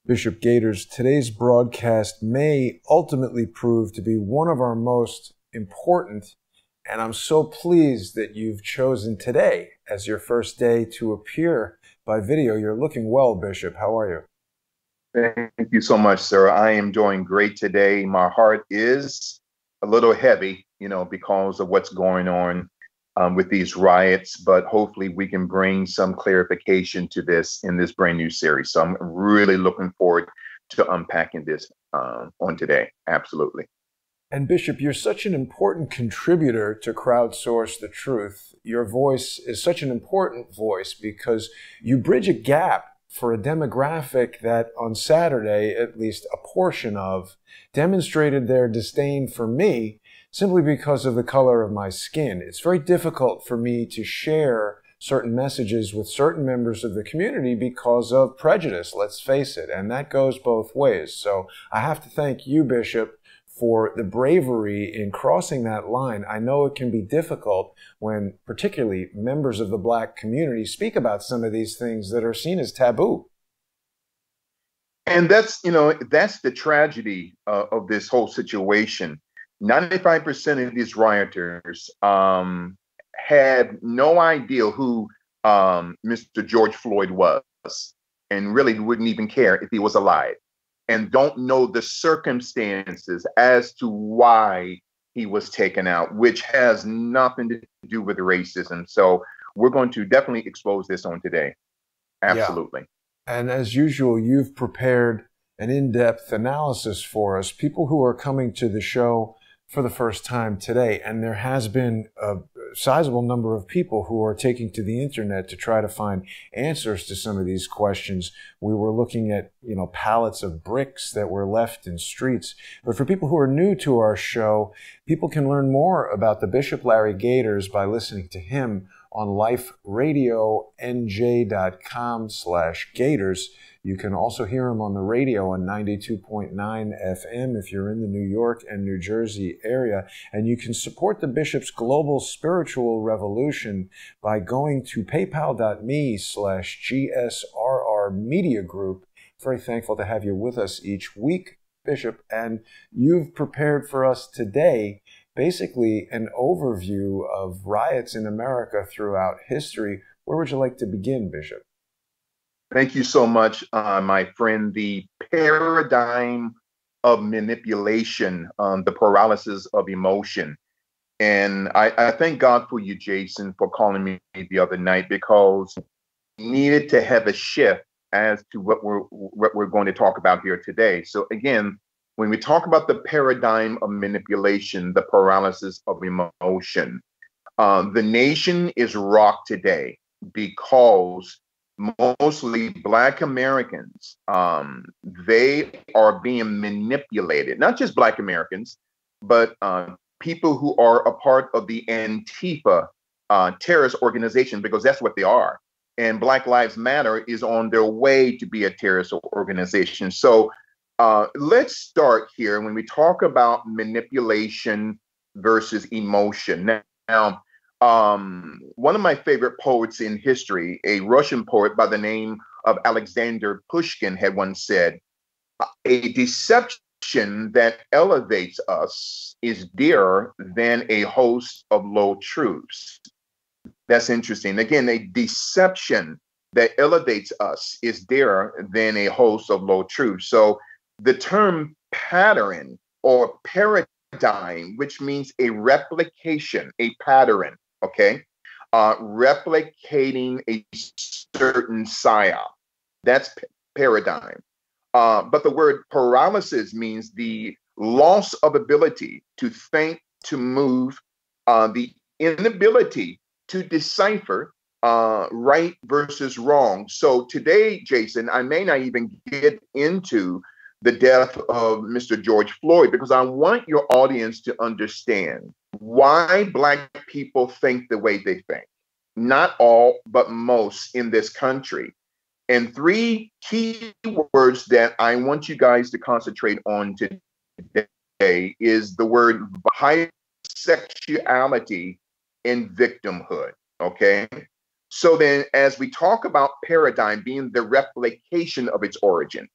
Bishop Gaiters, today's broadcast may ultimately prove to be one of our most important, and I'm so pleased that you've chosen today as your first day to appear by video. You're looking well, Bishop. How are you? Thank you so much, sir. I am doing great today. My heart is a little heavy, because of what's going on with these riots, but hopefully we can bring some clarification to this in this brand new series. So I'm really looking forward to unpacking this on today. Absolutely. And Bishop, you're such an important contributor to Crowdsource the Truth. Your voice is such an important voice because you bridge a gap for a demographic that on Saturday, at least a portion of, demonstrated their disdain for me simply because of the color of my skin. It's very difficult for me to share certain messages with certain members of the community because of prejudice, let's face it, and that goes both ways. So I have to thank you, Bishop, for the bravery in crossing that line. I know it can be difficult when particularly members of the Black community speak about some of these things that are seen as taboo. And that's the tragedy of this whole situation. 95% of these rioters had no idea who Mr. George Floyd was, and really wouldn't even care if he was alive, and don't know the circumstances as to why he was taken out, which has nothing to do with racism. So we're going to definitely expose this on today. Absolutely. Yeah. And as usual, you've prepared an in-depth analysis for us, people who are coming to the show for the first time today. And there has been a sizable number of people who are taking to the internet to try to find answers to some of these questions. We were looking at, pallets of bricks that were left in streets. But for people who are new to our show, people can learn more about the Bishop Larry Gaiters by listening to him on liferadionj.com/Gaiters. You can also hear him on the radio on 92.9 FM if you're in the New York and New Jersey area. And you can support the Bishop's global spiritual revolution by going to paypal.me/GSRR Media Group. Very thankful to have you with us each week, Bishop. And you've prepared for us today basically an overview of riots in America throughout history. Where would you like to begin, Bishop? Thank you so much, my friend. The paradigm of manipulation, the paralysis of emotion. And I thank God for you, Jason, for calling me the other night, because we needed to have a shift as to what we're going to talk about here today. So again, when we talk about the paradigm of manipulation, the paralysis of emotion, the nation is rocked today because mostly Black Americans, they are being manipulated. Not just Black Americans, but people who are a part of the Antifa terrorist organization, because that's what they are. And Black Lives Matter is on their way to be a terrorist organization. So let's start here when we talk about manipulation versus emotion. Now, one of my favorite poets in history, a Russian poet by the name of Alexander Pushkin, had once said, "A deception that elevates us is dearer than a host of low truths." That's interesting. Again, a deception that elevates us is dearer than a host of low truths. So the term pattern or paradigm, which means a replication, a pattern, okay? Replicating a certain psyop. That's paradigm. But the word paralysis means the loss of ability to think, to move, the inability to decipher right versus wrong. So today, Jason, I may not even get into the death of Mr. George Floyd, because I want your audience to understand why Black people think the way they think. Not all, but most in this country. And three key words that I want you guys to concentrate on today is the word bisexuality and victimhood, okay? So then as we talk about paradigm being the replication of its origin,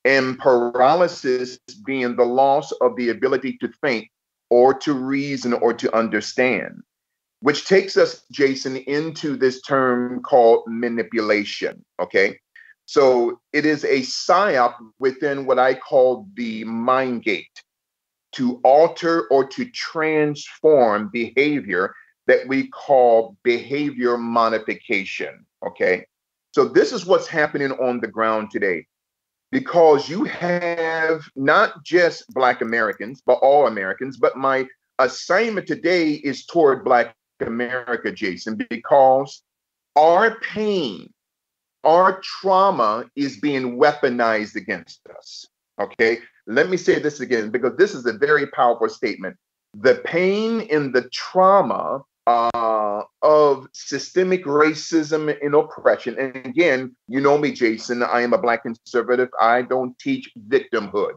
and paralysis being the loss of the ability to think or to reason or to understand, which takes us, Jason, into this term called manipulation. Okay. So it is a psyop within what I call the mind gate to alter or to transform behavior that we call behavior modification. Okay. So this is what's happening on the ground today, because you have not just Black Americans, but all Americans. But my assignment today is toward Black America, Jason, because our pain, our trauma is being weaponized against us. Okay, let me say this again, because this is a very powerful statement. The pain and the trauma of systemic racism and oppression. And again, you know me, Jason, I am a Black conservative. I don't teach victimhood.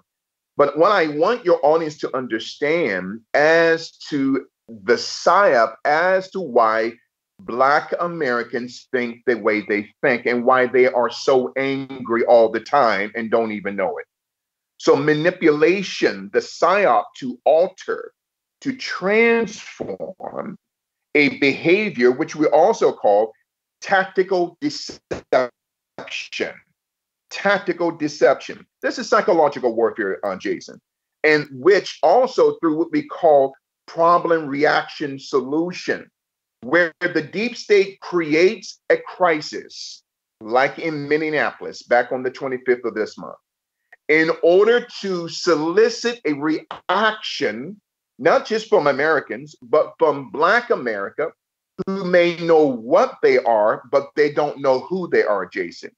But what I want your audience to understand as to the psyop, as to why Black Americans think the way they think and why they are so angry all the time and don't even know it. So manipulation, the psyop to alter, to transform a behavior, which we also call tactical deception. Tactical deception. This is psychological warfare, Jason, and which also through what we call problem reaction solution, where the deep state creates a crisis, like in Minneapolis back on the 25th of this month, in order to solicit a reaction, not just from Americans, but from Black America, who may know what they are, but they don't know who they are, Jason.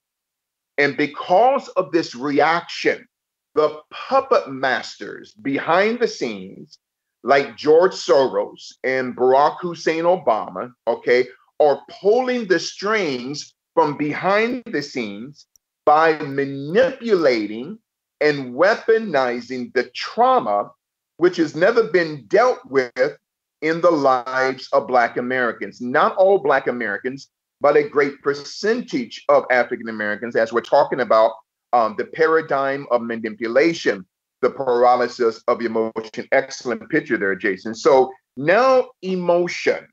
And because of this reaction, the puppet masters behind the scenes, like George Soros and Barack Hussein Obama, okay, are pulling the strings from behind the scenes by manipulating and weaponizing the trauma which has never been dealt with in the lives of Black Americans. Not all Black Americans, but a great percentage of African Americans, as we're talking about the paradigm of manipulation, the paralysis of emotion. Excellent picture there, Jason. So now emotion.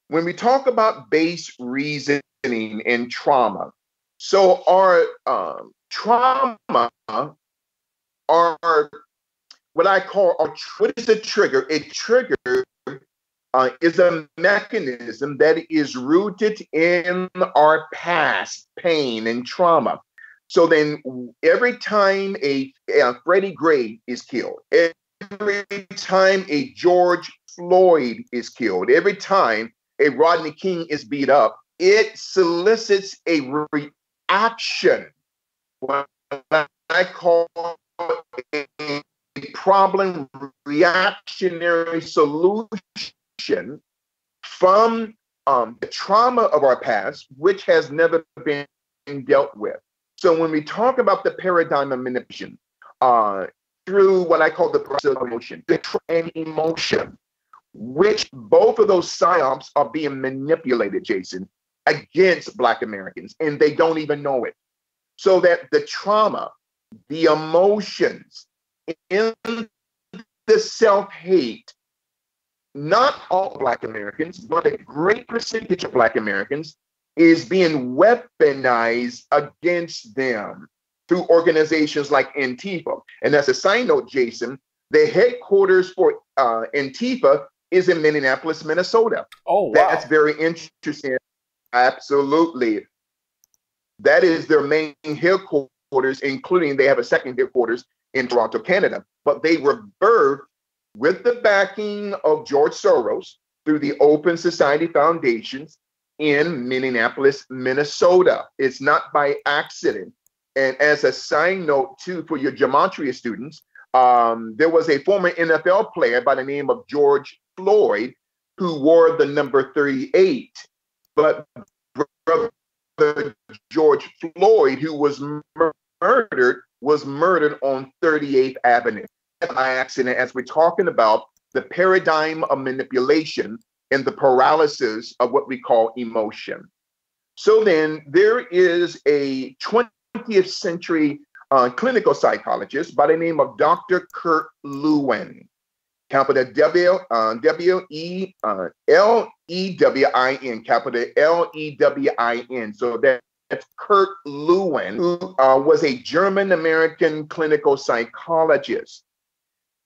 When we talk about base reasoning and trauma, so our trauma are what I call, what is a trigger? A trigger is a mechanism that is rooted in our past pain and trauma. So then every time a Freddie Gray is killed, every time a George Floyd is killed, every time a Rodney King is beat up, it solicits a reaction, what I call a problem reactionary solution from the trauma of our past, which has never been dealt with. So when we talk about the paradigm of manipulation, through what I call the process of emotion and emotion, which both of those psyops are being manipulated, Jason, against Black Americans, and they don't even know it. So that the trauma, the emotions, in the self-hate, not all Black Americans, but a great percentage of Black Americans, is being weaponized against them through organizations like Antifa. And as a side note, Jason, the headquarters for Antifa is in Minneapolis, Minnesota. Oh, wow. That's very interesting. Absolutely. That is their main headquarters, including they have a second headquarters in Toronto, Canada. But they were birthed with the backing of George Soros through the Open Society Foundations in Minneapolis, Minnesota. It's not by accident. And as a side note, too, for your gematria students, there was a former NFL player by the name of George Floyd who wore the number 38. But brother George Floyd, who was murdered on 38th Avenue. By accident, as we're talking about the paradigm of manipulation and the paralysis of what we call emotion. So then there is a 20th century clinical psychologist by the name of Dr. Kurt Lewin, capital W-L-E-W-I-N, capital L-E-W-I-N. So that's Kurt Lewin, who was a German-American clinical psychologist.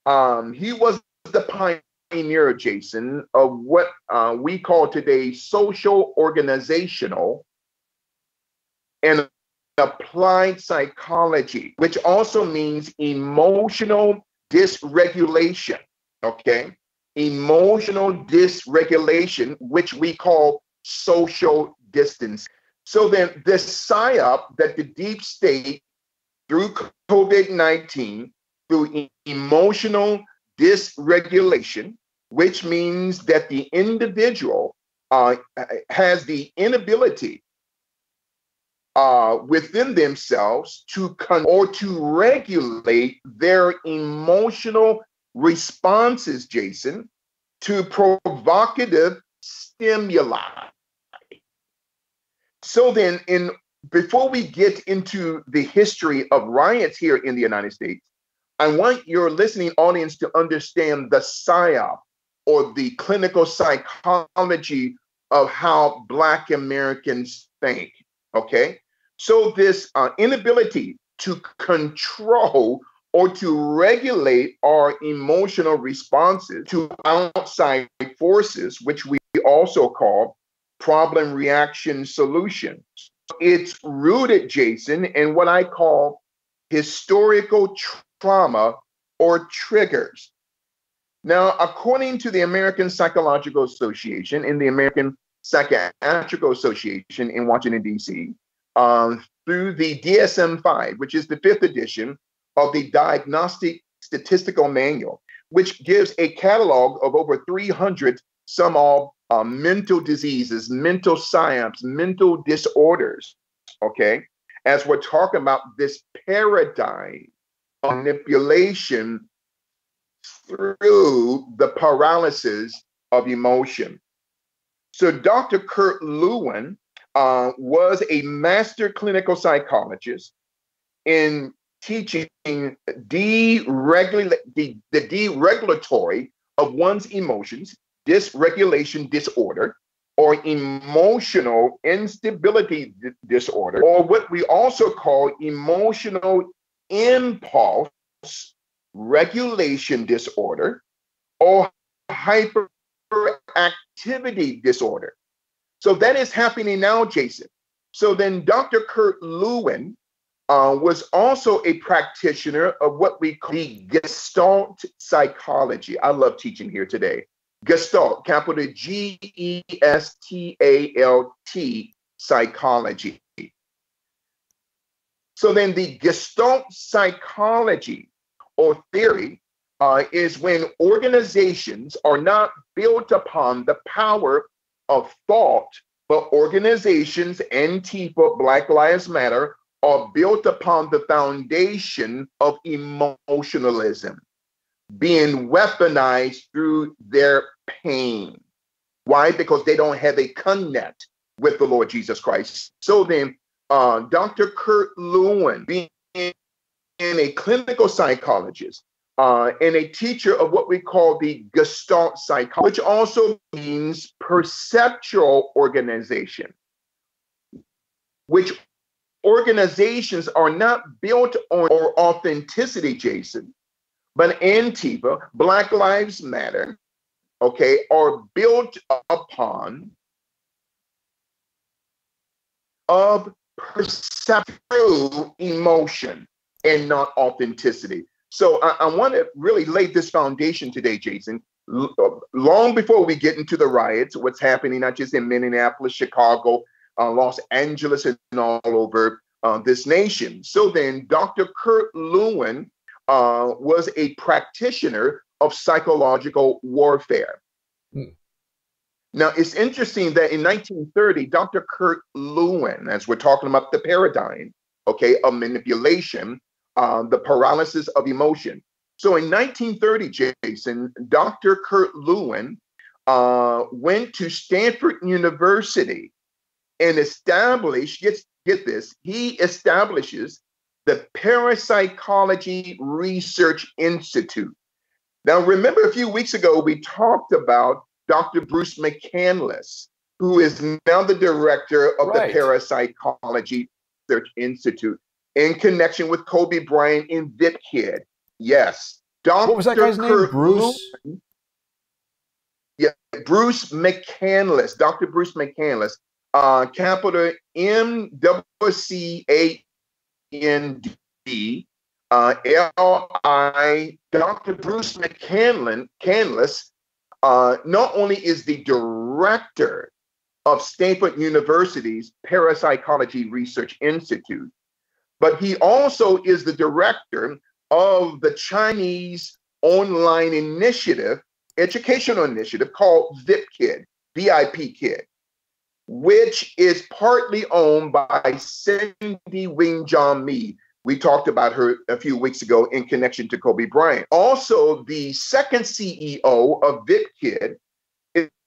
He was the pioneer, Jason, of what we call today social, organizational, and applied psychology, which also means emotional dysregulation, okay? Emotional dysregulation, which we call social distance. So then the psyop that the deep state, through COVID-19, through emotional dysregulation, which means that the individual has the inability within themselves to regulate their emotional responses, Jason, to provocative stimuli. So then, before we get into the history of riots here in the United States, I want your listening audience to understand the psyop, or the clinical psychology of how Black Americans think, okay? So this inability to control or to regulate our emotional responses to outside forces, which we also call problem reaction solutions. It's rooted, Jason, in what I call historical trauma or triggers. Now, according to the American Psychological Association and the American Psychiatric Association in Washington, D.C., through the DSM-5, which is the 5th edition of the Diagnostic Statistical Manual, which gives a catalog of over 300 some all mental diseases, mental psyops, mental disorders, okay? As we're talking about this paradigm of manipulation through the paralysis of emotion. So Dr. Kurt Lewin was a master clinical psychologist in teaching the deregulatory of one's emotions, dysregulation disorder, or emotional instability disorder, or what we also call emotional impulse regulation disorder, or hyperactivity disorder. So that is happening now, Jason. So then Dr. Kurt Lewin was also a practitioner of what we call the Gestalt psychology. I love teaching here today. Gestalt, capital G-E-S-T-A-L-T, psychology. So then the Gestalt psychology or theory is when organizations are not built upon the power of thought, but organizations, Antifa, Black Lives Matter, are built upon the foundation of emotionalism, being weaponized through their pain. Why? Because they don't have a connect with the Lord Jesus Christ. So then, Dr. Kurt Lewin, being a clinical psychologist and a teacher of what we call the Gestalt psychology, which also means perceptual organization, which organizations are not built on or authenticity, Jason, but Antifa, Black Lives Matter, okay, are built upon of perceptual emotion and not authenticity. So I want to really lay this foundation today, Jason, long before we get into the riots, what's happening not just in Minneapolis, Chicago, Los Angeles, and all over this nation. So then Dr. Kurt Lewin was a practitioner of psychological warfare. Now, it's interesting that in 1930, Dr. Kurt Lewin, as we're talking about the paradigm, okay, of manipulation, the paralysis of emotion. So in 1930, Jason, Dr. Kurt Lewin went to Stanford University and established, get this, he establishes the Parapsychology Research Institute. Now, remember a few weeks ago, we talked about Dr. Bruce McCandless, who is now the director of the Right. Parapsychology Research Institute in connection with Kobe Bryant and VipKid. Yes. What was that guy's name? Bruce? Yeah, Bruce McCandless, Dr. Bruce McCandless, capital MCCAND, LI, Dr. Bruce McCandless, not only is the director of Stanford University's Parapsychology Research Institute, but he also is the director of the Chinese online initiative, educational initiative called VipKid, VIP-Kid, which is partly owned by Cindy Wing John Mi. We talked about her a few weeks ago in connection to Kobe Bryant. Also, the second CEO of VipKid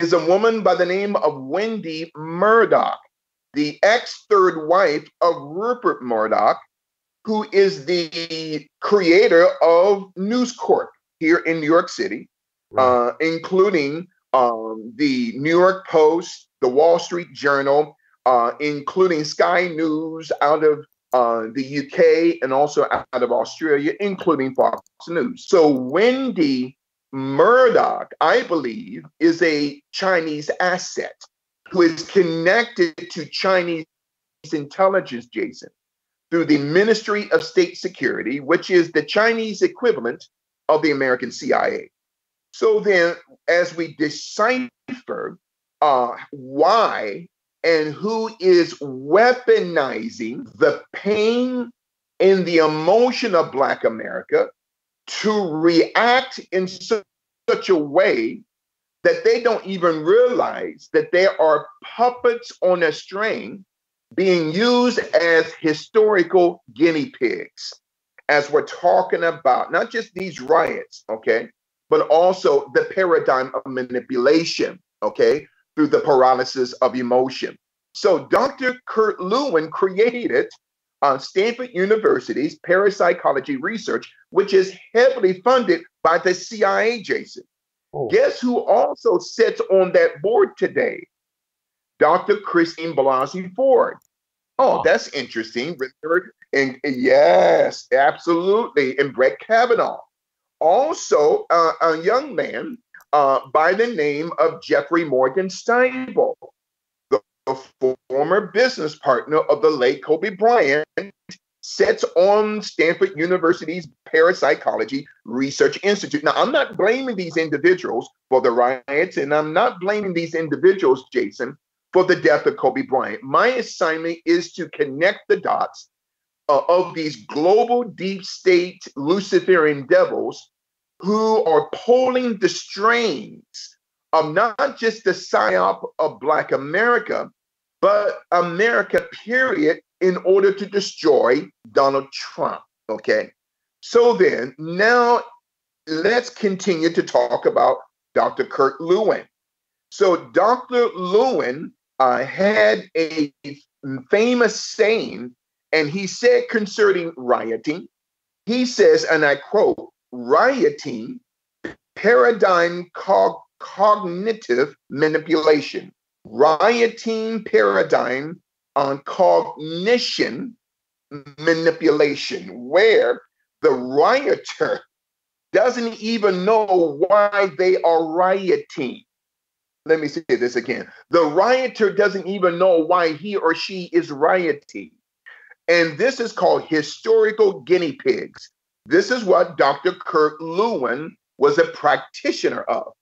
is a woman by the name of Wendy Murdoch, the ex-third wife of Rupert Murdoch, who is the creator of News Corp here in New York City, right. Including the New York Post, the Wall Street Journal, including Sky News out of the UK and also out of Australia, including Fox News. So Wendy Murdoch, I believe, is a Chinese asset who is connected to Chinese intelligence, Jason, through the Ministry of State Security, which is the Chinese equivalent of the American CIA. So then, as we decipher why and who is weaponizing the pain and the emotion of Black America to react in such a way that they don't even realize that there are puppets on a string being used as historical guinea pigs, as we're talking about not just these riots, okay, but also the paradigm of manipulation, okay, through the paralysis of emotion. So Dr. Kurt Lewin created Stanford University's parapsychology research, which is heavily funded by the CIA, Jason. Oh. Guess who also sits on that board today? Dr. Christine Blasey Ford. Oh, that's interesting. And yes, absolutely. And Brett Kavanaugh. Also, a young man by the name of Jeffrey Morgan Steibel, the former business partner of the late Kobe Bryant, sits on Stanford University's Parapsychology Research Institute. Now, I'm not blaming these individuals for the riots, and I'm not blaming these individuals, Jason, for the death of Kobe Bryant. My assignment is to connect the dots of these global deep state Luciferian devils who are pulling the strings of not just the psyop of Black America, but America, period, in order to destroy Donald Trump, okay? So then, now let's continue to talk about Dr. Kurt Lewin. So Dr. Lewin had a famous saying, and he said concerning rioting, he says, and I quote, "Rioting, paradigm cognitive manipulation." Rioting paradigm on cognition manipulation, where the rioter doesn't even know why they are rioting. Let me say this again. The rioter doesn't even know why he or she is rioting. And this is called historical guinea pigs. This is what Dr. Kurt Lewin was a practitioner of.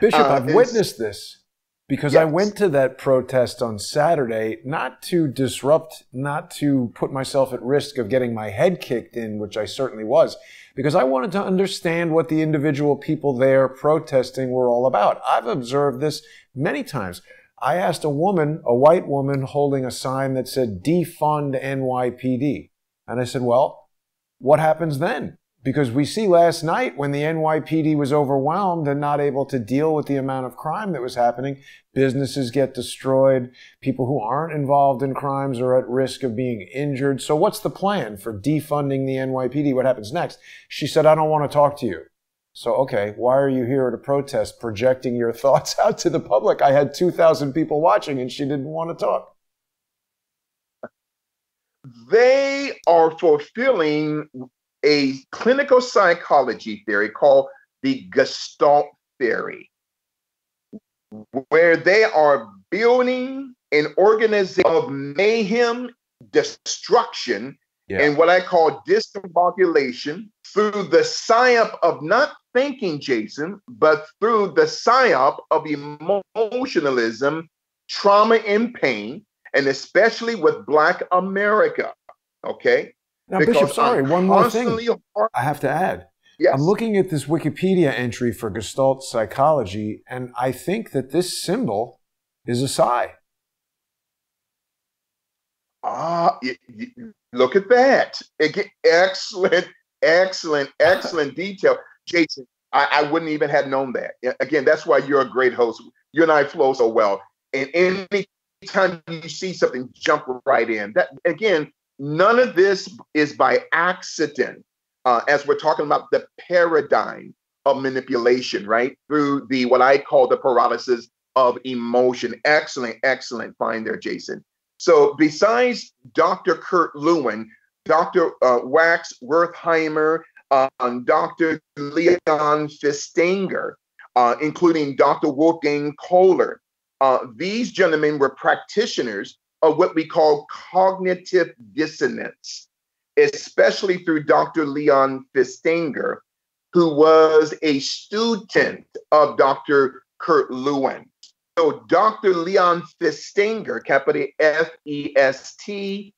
Bishop, I've witnessed this because yes. I went to that protest on Saturday, not to disrupt, not to put myself at risk of getting my head kicked in, which I certainly was, because I wanted to understand what the individual people there protesting were all about. I've observed this many times. I asked a woman, a white woman, holding a sign that said defund NYPD. And I said, well, what happens then? Because we see last night when the NYPD was overwhelmed and not able to deal with the amount of crime that was happening, businesses get destroyed. People who aren't involved in crimes are at risk of being injured. So what's the plan for defunding the NYPD? What happens next? She said, I don't want to talk to you. So, okay, why are you here at a protest projecting your thoughts out to the public? I had 2,000 people watching and she didn't want to talk. They are fulfilling a clinical psychology theory called the Gestalt theory, where they are building an organization of mayhem, destruction, and what I call discombobulation through the psyop of not thinking, Jason, but through the psyop of emotionalism, trauma, and pain, and especially with Black America. Okay? Now, Bishop, sorry, one more thing I have to add. Yes. I'm looking at this Wikipedia entry for Gestalt psychology, and I think that this symbol is a psi. Look at that. Excellent detail. Jason, I wouldn't even have known that. Again, that's why you're a great host. You and I flow so well. And anytime you see something, jump right in. That, again, none of this is by accident, as we're talking about the paradigm of manipulation, right? Through what I call the paralysis of emotion. Excellent find there, Jason. So besides Dr. Kurt Lewin, Dr. Wax Wertheimer, Dr. Leon Fistinger, including Dr. Wolfgang Kohler, these gentlemen were practitioners of what we call cognitive dissonance, especially through Dr. Leon Fistinger, who was a student of Dr. Kurt Lewin. So Dr. Leon Fistinger, capital F-E-S-T-I-N-G-E-R,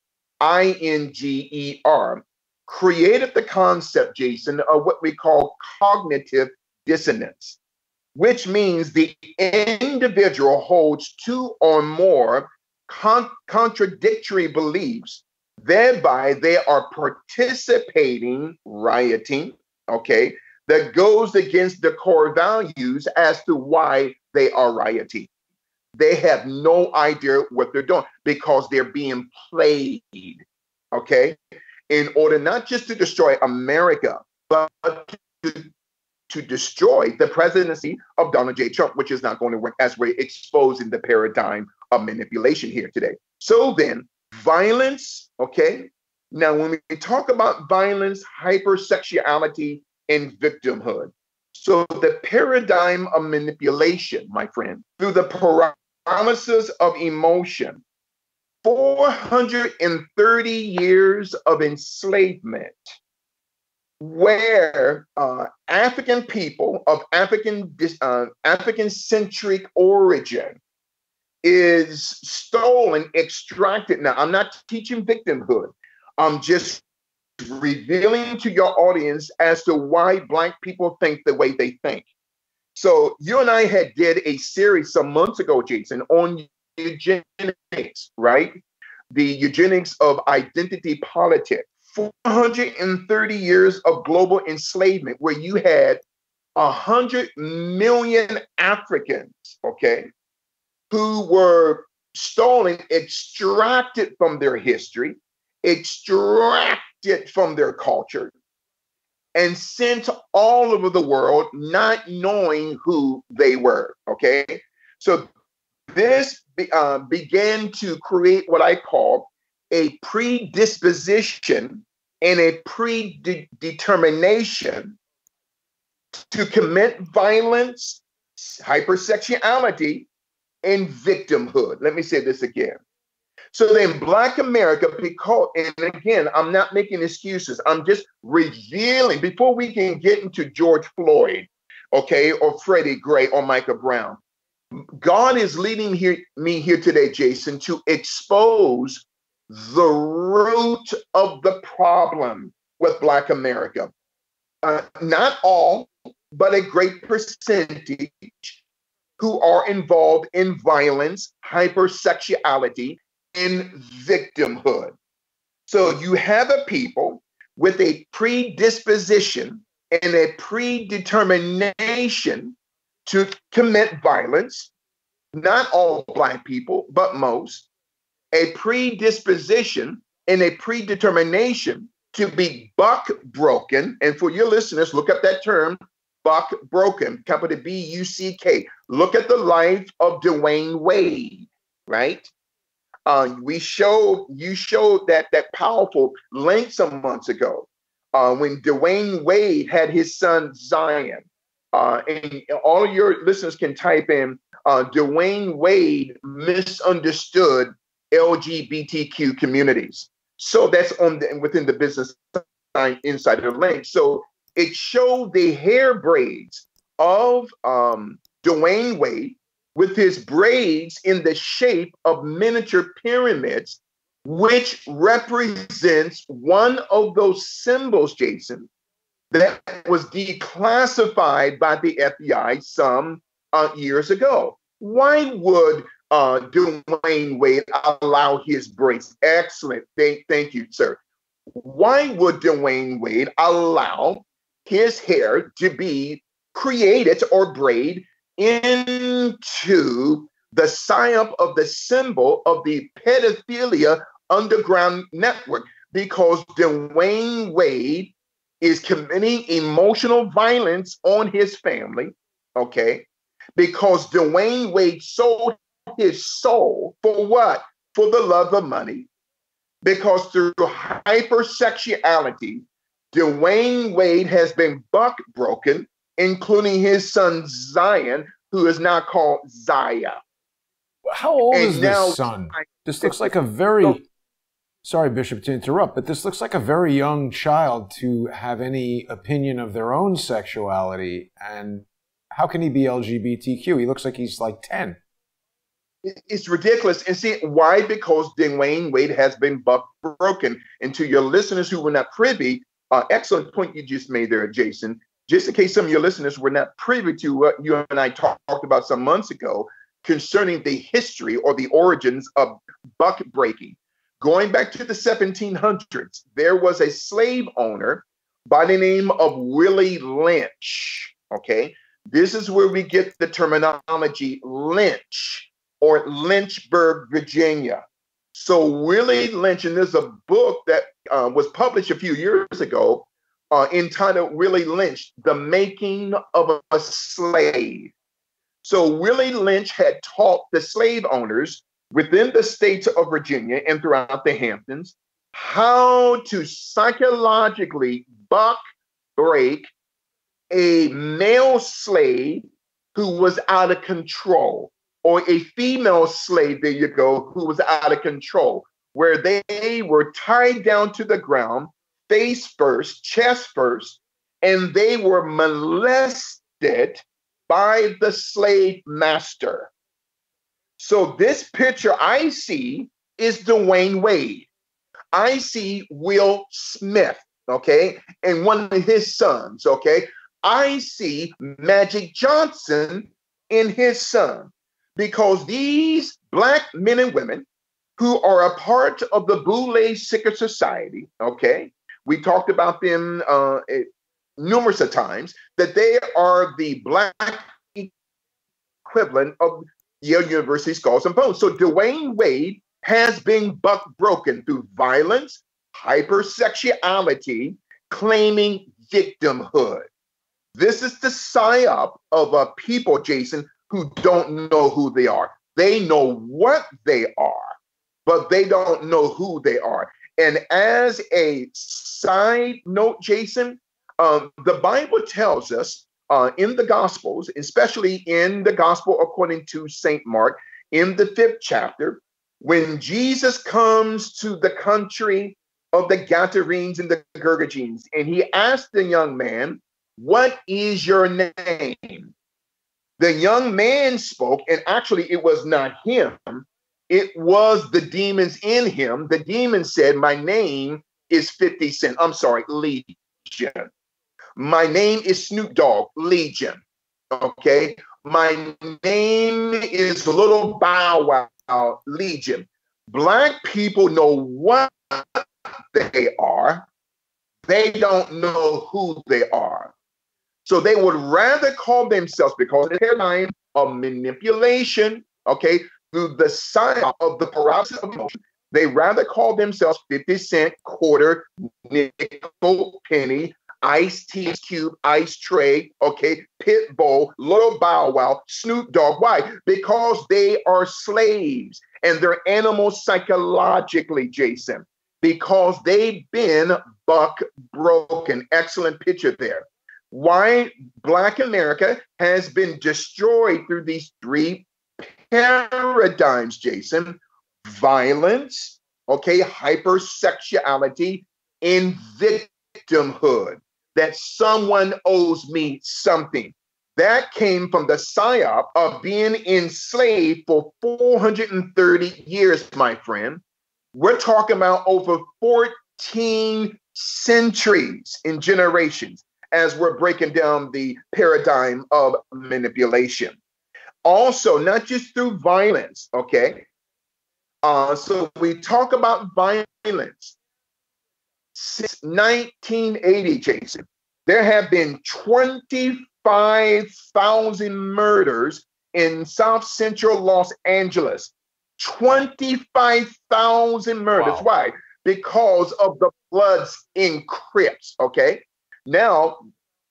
created the concept, Jason, of what we call cognitive dissonance, which means the individual holds two or more contradictory beliefs. Thereby, they are participating, rioting, okay, that goes against the core values as to why they are rioting. They have no idea what they're doing because they're being played, okay, in order not just to destroy America, but to destroy the presidency of Donald J. Trump, which is not going to work, as we're exposing the paradigm of manipulation here today. So then, violence, okay? Now, when we talk about violence, hypersexuality, and victimhood, so the paradigm of manipulation, my friend, through the paralysis of emotion, 430 years of enslavement, where African people of African-centric origin is stolen, extracted. Now, I'm not teaching victimhood. I'm just revealing to your audience as to why Black people think the way they think. So you and I did a series some months ago, Jason, on eugenics, right? The eugenics of identity politics. 430 years of global enslavement, where you had 100 million Africans, okay, who were stolen, extracted from their history, extracted from their culture, and sent all over the world, not knowing who they were, okay? So this began to create what I call a predisposition and a predetermination to commit violence, hypersexuality, and victimhood. Let me say this again. So then Black America, because, and again, I'm not making excuses. I'm just revealing, before we can get into George Floyd, okay, or Freddie Gray or Michael Brown, God is leading me here today, Jason, to expose the root of the problem with Black America. Not all, but a great percentage who are involved in violence, hypersexuality, and victimhood. So you have a people with a predisposition and a predetermination to commit violence, not all Black people, but most, a predisposition and a predetermination to be buck broken. And for your listeners, look up that term, buck broken, capital B-U-C-K. Look at the life of Dwayne Wade, right? You showed that powerful link some months ago when Dwayne Wade had his son Zion. And all of your listeners can type in Dwayne Wade misunderstood LGBTQ communities. So that's within the Business Insider link. So it showed the hair braids of Dwayne Wade with his braids in the shape of miniature pyramids, which represents one of those symbols, Jason, that was declassified by the FBI some years ago. Why would Dwayne Wade allow his braids? Excellent. Thank you, sir. Why would Dwayne Wade allow his hair to be created or braid into the psyop of the symbol of the pedophilia underground network? Because Dwayne Wade is committing emotional violence on his family, okay? Because Dwayne Wade sold his soul for what? For the love of money. Because through hypersexuality, Dwayne Wade has been buck broken, including his son Zion, who is now called Zaya. How old is this son? This looks like a very, sorry, Bishop, to interrupt, but this looks like a very young child to have any opinion of their own sexuality. And how can he be LGBTQ? He looks like he's like 10. It's ridiculous. And see, why? Because Dwayne Wade has been buck broken. And to your listeners who were not privy, excellent point you just made there, Jason. Just in case some of your listeners were not privy to what you and I talked about some months ago concerning the history or the origins of buck breaking. Going back to the 1700s, there was a slave owner by the name of Willie Lynch, okay? This is where we get the terminology lynch or Lynchburg, Virginia. So Willie Lynch, and there's a book that was published a few years ago entitled Willie Lynch, The Making of a Slave. So Willie Lynch had taught the slave owners within the states of Virginia and throughout the Hamptons how to psychologically buck break a male slave who was out of control, or a female slave, there you go, who was out of control, where they were tied down to the ground, face first, chest first, and they were molested by the slave master. So this picture I see is Dwayne Wade. I see Will Smith, okay, and one of his sons, okay. I see Magic Johnson and his son. Because these Black men and women who are a part of the Boule Secret Society, okay, we talked about them numerous of times, that they are the Black equivalent of Yale University Skulls and Bones. So Dwayne Wade has been buck broken through violence, hypersexuality, claiming victimhood. This is the psyop of a people, Jason, who don't know who they are. They know what they are, but they don't know who they are. And as a side note, Jason, the Bible tells us in the Gospels, especially in the Gospel according to St. Mark, in the 5th chapter, when Jesus comes to the country of the Gaiteres and the Gergesenes, and he asked the young man, "What is your name?" The young man spoke, and actually it was not him. It was the demons in him. The demon said, "My name is 50 Cent. I'm sorry, Legion. My name is Snoop Dogg, Legion. Okay. My name is Little Bow Wow, Legion." Black people know what they are, they don't know who they are. So they would rather call themselves, because of the paradigm of manipulation, okay, through the sign of the paralysis of emotion, they rather call themselves 50 cent, quarter, nickel, penny, Ice T Cube, Ice Tray, okay, Pitbull, Little Bow Wow, Snoop Dogg. Why? Because they are slaves and they're animals psychologically, Jason, because they've been buck broken. Excellent picture there. Why Black America has been destroyed through these three paradigms, Jason: violence, okay, hypersexuality, and victimhood, that someone owes me something. That came from the psyop of being enslaved for 430 years, my friend. We're talking about over 14 centuries in generations as we're breaking down the paradigm of manipulation. Also, not just through violence, okay? So we talk about violence. Since 1980, Jason, there have been 25,000 murders in South Central Los Angeles. 25,000 murders. Wow. Why? Because of the Bloods in Crips, okay? Now,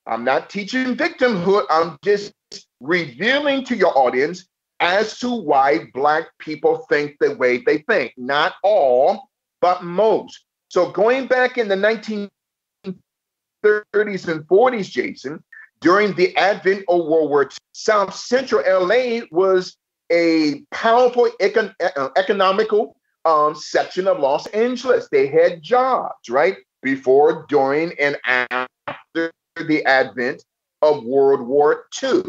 I'm not teaching victimhood. I'm just revealing to your audience as to why Black people think the way they think. Not all, but most. So going back in the 1930s and 40s, Jason, during the advent of World War II, South Central LA was a powerful economical section of Los Angeles. They had jobs, right? Before, during, and after the advent of World War II.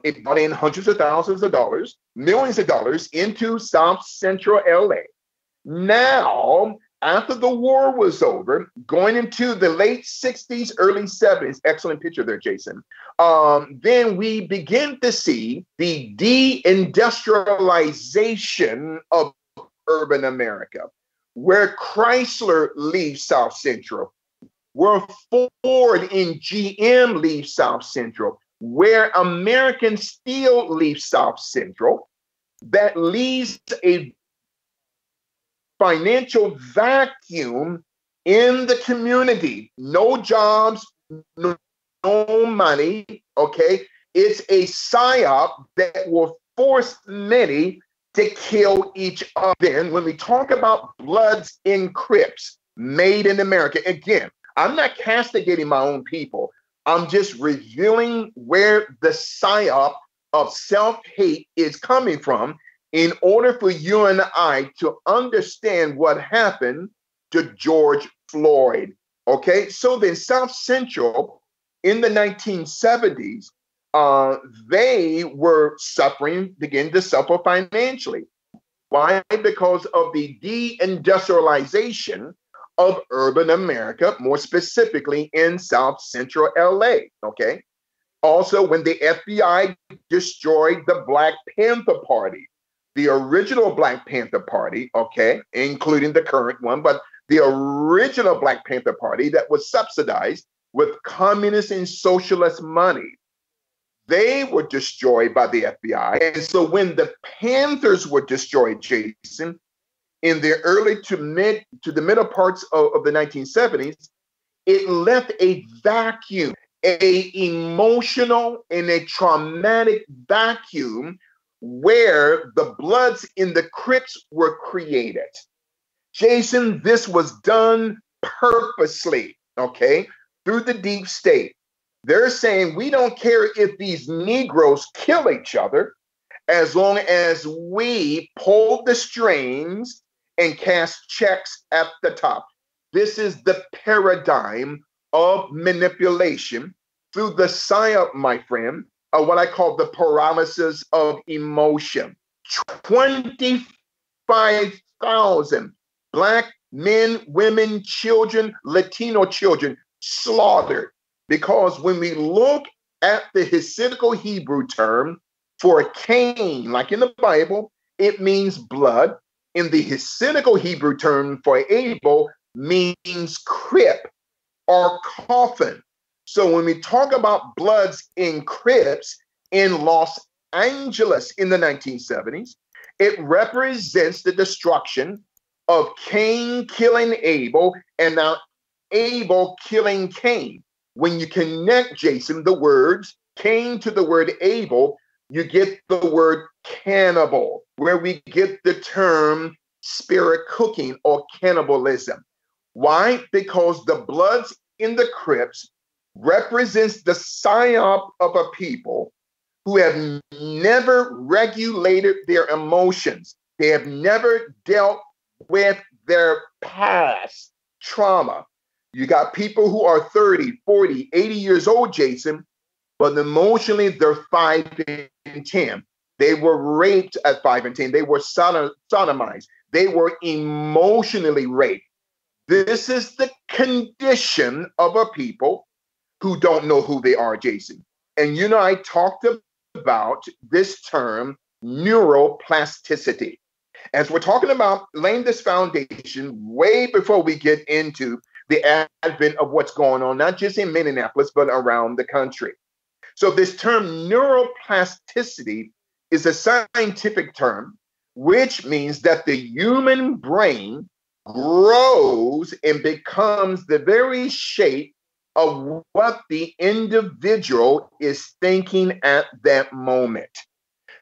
It brought in hundreds of thousands of dollars, millions of dollars into South Central LA. Now, after the war was over, going into the late 60s, early 70s, excellent picture there, Jason, then we begin to see the deindustrialization of urban America, where Chrysler leaves South Central, where Ford and GM leave South Central, where American Steel leaves South Central. That leaves a financial vacuum in the community. No jobs, no money, okay? It's a psyop that will force many to kill each other. Then when we talk about Bloods in Crips, made in America, again, I'm not castigating my own people. I'm just revealing where the psyop of self-hate is coming from in order for you and I to understand what happened to George Floyd. Okay, so then South Central in the 1970s, they were beginning to suffer financially. Why? Because of the deindustrialization of urban America, more specifically in South Central LA, okay? Also, when the FBI destroyed the Black Panther Party, the original Black Panther Party, okay, including the current one, but the original Black Panther Party that was subsidized with communist and socialist money, they were destroyed by the FBI. And so when the Panthers were destroyed, Jason, in the early to the middle parts of the 1970s, it left a vacuum, a emotional and a traumatic vacuum where the Bloods in the Crips were created. Jason, this was done purposely, okay, through the deep state. They're saying, we don't care if these Negroes kill each other, as long as we pull the strings and cast checks at the top. This is the paradigm of manipulation through the psyop, my friend, of what I call the paralysis of emotion. 25,000 Black men, women, children, Latino children slaughtered. Because when we look at the Hasidical Hebrew term for Cain, like in the Bible, it means blood. In the Hasidical Hebrew term for Abel means crip or coffin. So when we talk about Bloods and Crips in Los Angeles in the 1970s, it represents the destruction of Cain killing Abel and now Abel killing Cain. When you connect, Jason, the words Cain to the word Abel, you get the word cannibal, where we get the term spirit cooking or cannibalism. Why? Because the Bloods in the Crips represents the psyop of a people who have never regulated their emotions. They have never dealt with their past trauma. You got people who are 30, 40, 80 years old, Jason, but emotionally they're 5 and 10. They were raped at 5 and 10. They were sodomized. They were emotionally raped. This is the condition of a people who don't know who they are, Jason. And you know, I talked about this term, neuroplasticity. As we're talking about laying this foundation way before we get into the advent of what's going on, not just in Minneapolis, but around the country. So this term neuroplasticity is a scientific term, which means that the human brain grows and becomes the very shape of what the individual is thinking at that moment.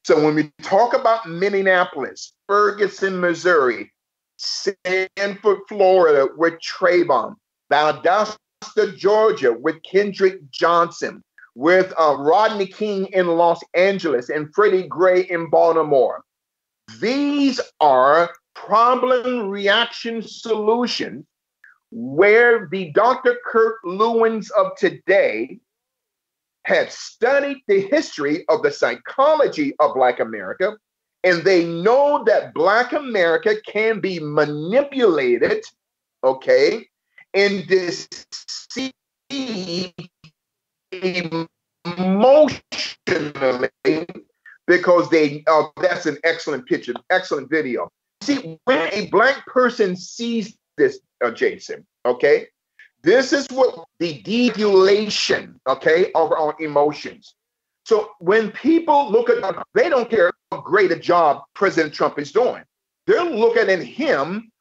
So when we talk about Minneapolis, Ferguson, Missouri, Sanford, Florida with Trayvon, Valdosta, Georgia with Kendrick Johnson, with Rodney King in Los Angeles and Freddie Gray in Baltimore. These are problem reaction solutions where the Dr. Kurt Lewins of today have studied the history of the psychology of Black America, and they know that Black America can be manipulated, okay, and deceived emotionally because they, that's an excellent picture, excellent video. See, when a Black person sees this, Jason, okay, this is what the deregulation, okay, of our emotions. So when people look at, they don't care how great a job President Trump is doing. They're looking at him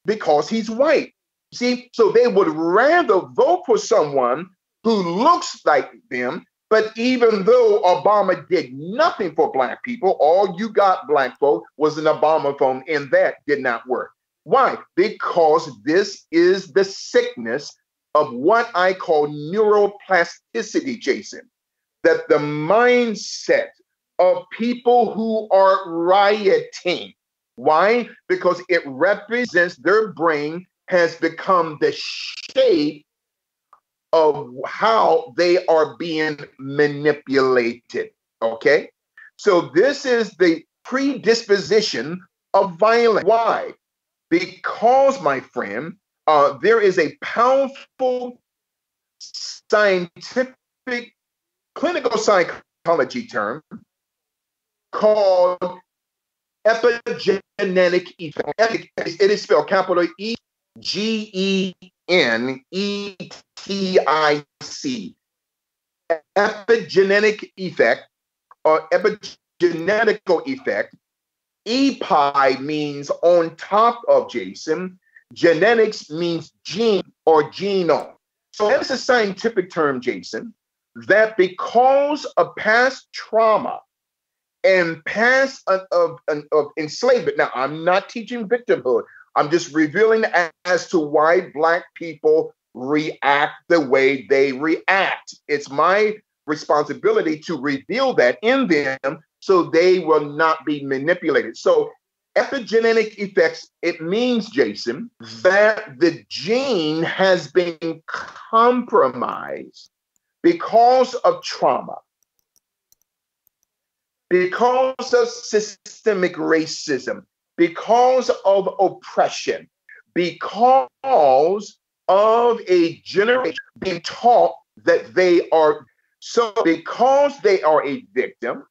because he's white. See, so they would rather vote for someone who looks like them. But even though Obama did nothing for Black people, all you got, Black folk, was an Obama phone, and that did not work. Why? Because this is the sickness of what I call neuroplasticity, Jason. That the mindset of people who are rioting. Why? Because it represents their brain has become the shape of how they are being manipulated, okay? So this is the predisposition of violence. Why? Because, my friend, there is a powerful scientific, clinical psychology term called epigenetic effect. It is spelled capital E-G-E-N-E-T-I-C. Epigenetic effect or epigenetical effect. Epi means on top of, Jason. Genetics means gene or genome. So that's a scientific term, Jason, that because of past trauma and past of enslavement. Now, I'm not teaching victimhood. I'm just revealing as to why Black people react the way they react. It's my responsibility to reveal that in them so they will not be manipulated. So epigenetic effects, it means, Jason, that the gene has been compromised because of trauma, because of systemic racism, because of oppression, because of a generation being taught that they are, so because they are a victim,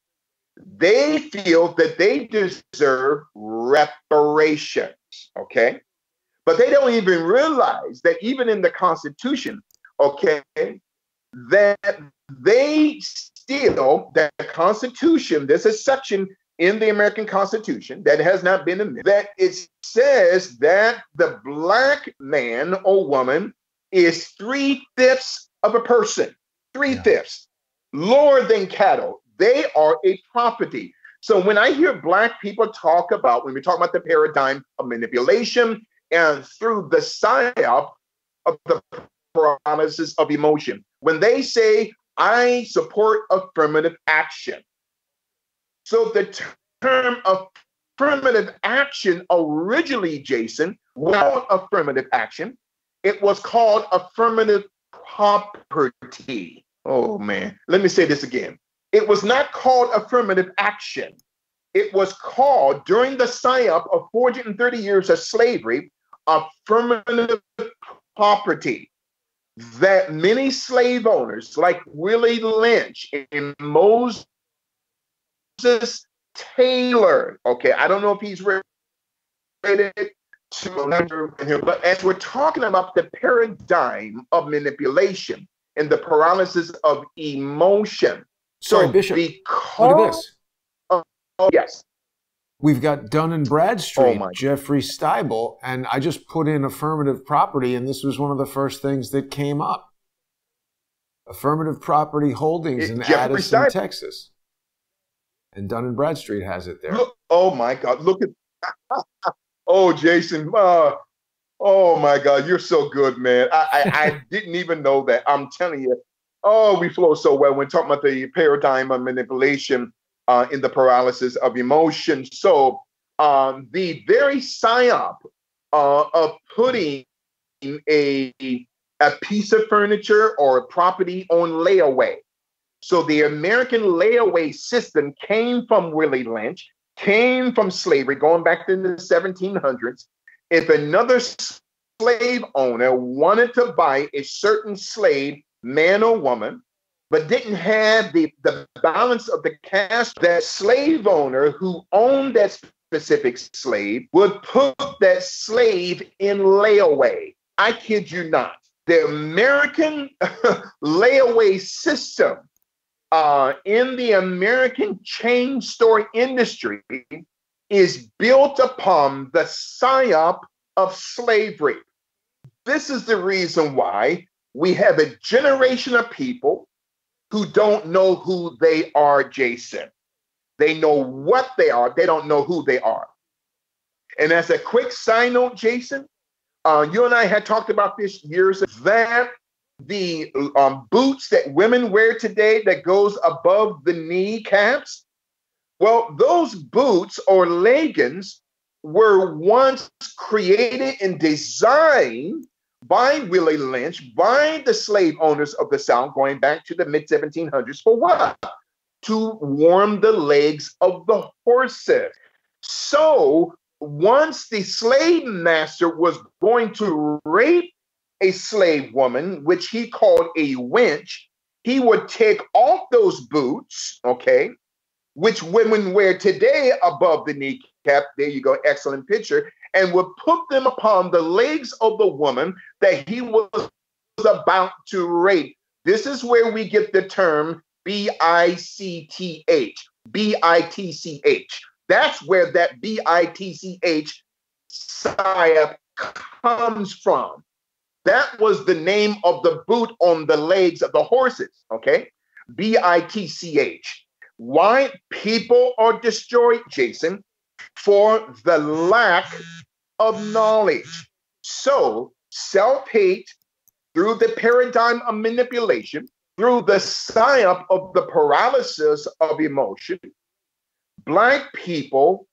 they feel that they deserve reparations, okay? But they don't even realize that even in the Constitution, okay, that they still, that the Constitution, there's a section in the American Constitution that has not been amended, that it says that the black man or woman is 3/5 of a person, 3/5, lower than cattle. They are a property. So when I hear Black people talk about, when we talk about the paradigm of manipulation and through the psyop of the paralysis of emotion, when they say, I support affirmative action. So the term affirmative action originally, Jason, was affirmative action. It was called affirmative property. Oh man, let me say this again. It was not called affirmative action. It was called, during the psyop of 430 years of slavery, affirmative property. That many slave owners, like Willie Lynch and Moses Taylor, okay, I don't know if he's related to him, but as we're talking about the paradigm of manipulation and the paralysis of emotion. Sorry, Bishop, look at this. Yes. We've got Dun and Bradstreet, Jeffrey Steibel, and I just put in affirmative property, and this was one of the first things that came up. Affirmative property holdings in Addison, Texas. And Dun and Bradstreet has it there. Look, oh my God, look at oh, Jason, oh my God, you're so good, man. I didn't even know that. I'm telling you, oh, we flow so well when talking about the paradigm of manipulation in the paralysis of emotion. So the very psyop of putting a piece of furniture or a property on layaway. So the American layaway system came from Willie Lynch, came from slavery, going back to the 1700s. If another slave owner wanted to buy a certain slave, man or woman, but didn't have the balance of the cash, that slave owner who owned that specific slave would put that slave in layaway. I kid you not. The American layaway system in the American chain store industry is built upon the psyop of slavery. This is the reason why we have a generation of people who don't know who they are, Jason. They know what they are. They don't know who they are. And as a quick side note, Jason, you and I had talked about this years ago, that the boots that women wear today that goes above the kneecaps, well, those boots or leggings were once created and designed by Willie Lynch, by the slave owners of the South, going back to the mid-1700s, for what? To warm the legs of the horses. So once the slave master was going to rape a slave woman, which he called a wench, he would take off those boots, okay, which women wear today above the kneecap. There you go, excellent picture. And would put them upon the legs of the woman that he was about to rape. This is where we get the term B-I-C-T-H, B-I-T-C-H. That's where that B-I-T-C-H psyop comes from. That was the name of the boot on the legs of the horses, okay? B-I-T-C-H. Why people are destroyed, Jason? For the lack of knowledge. So self-hate through the paradigm of manipulation, through the psyop of the paralysis of emotion, Black people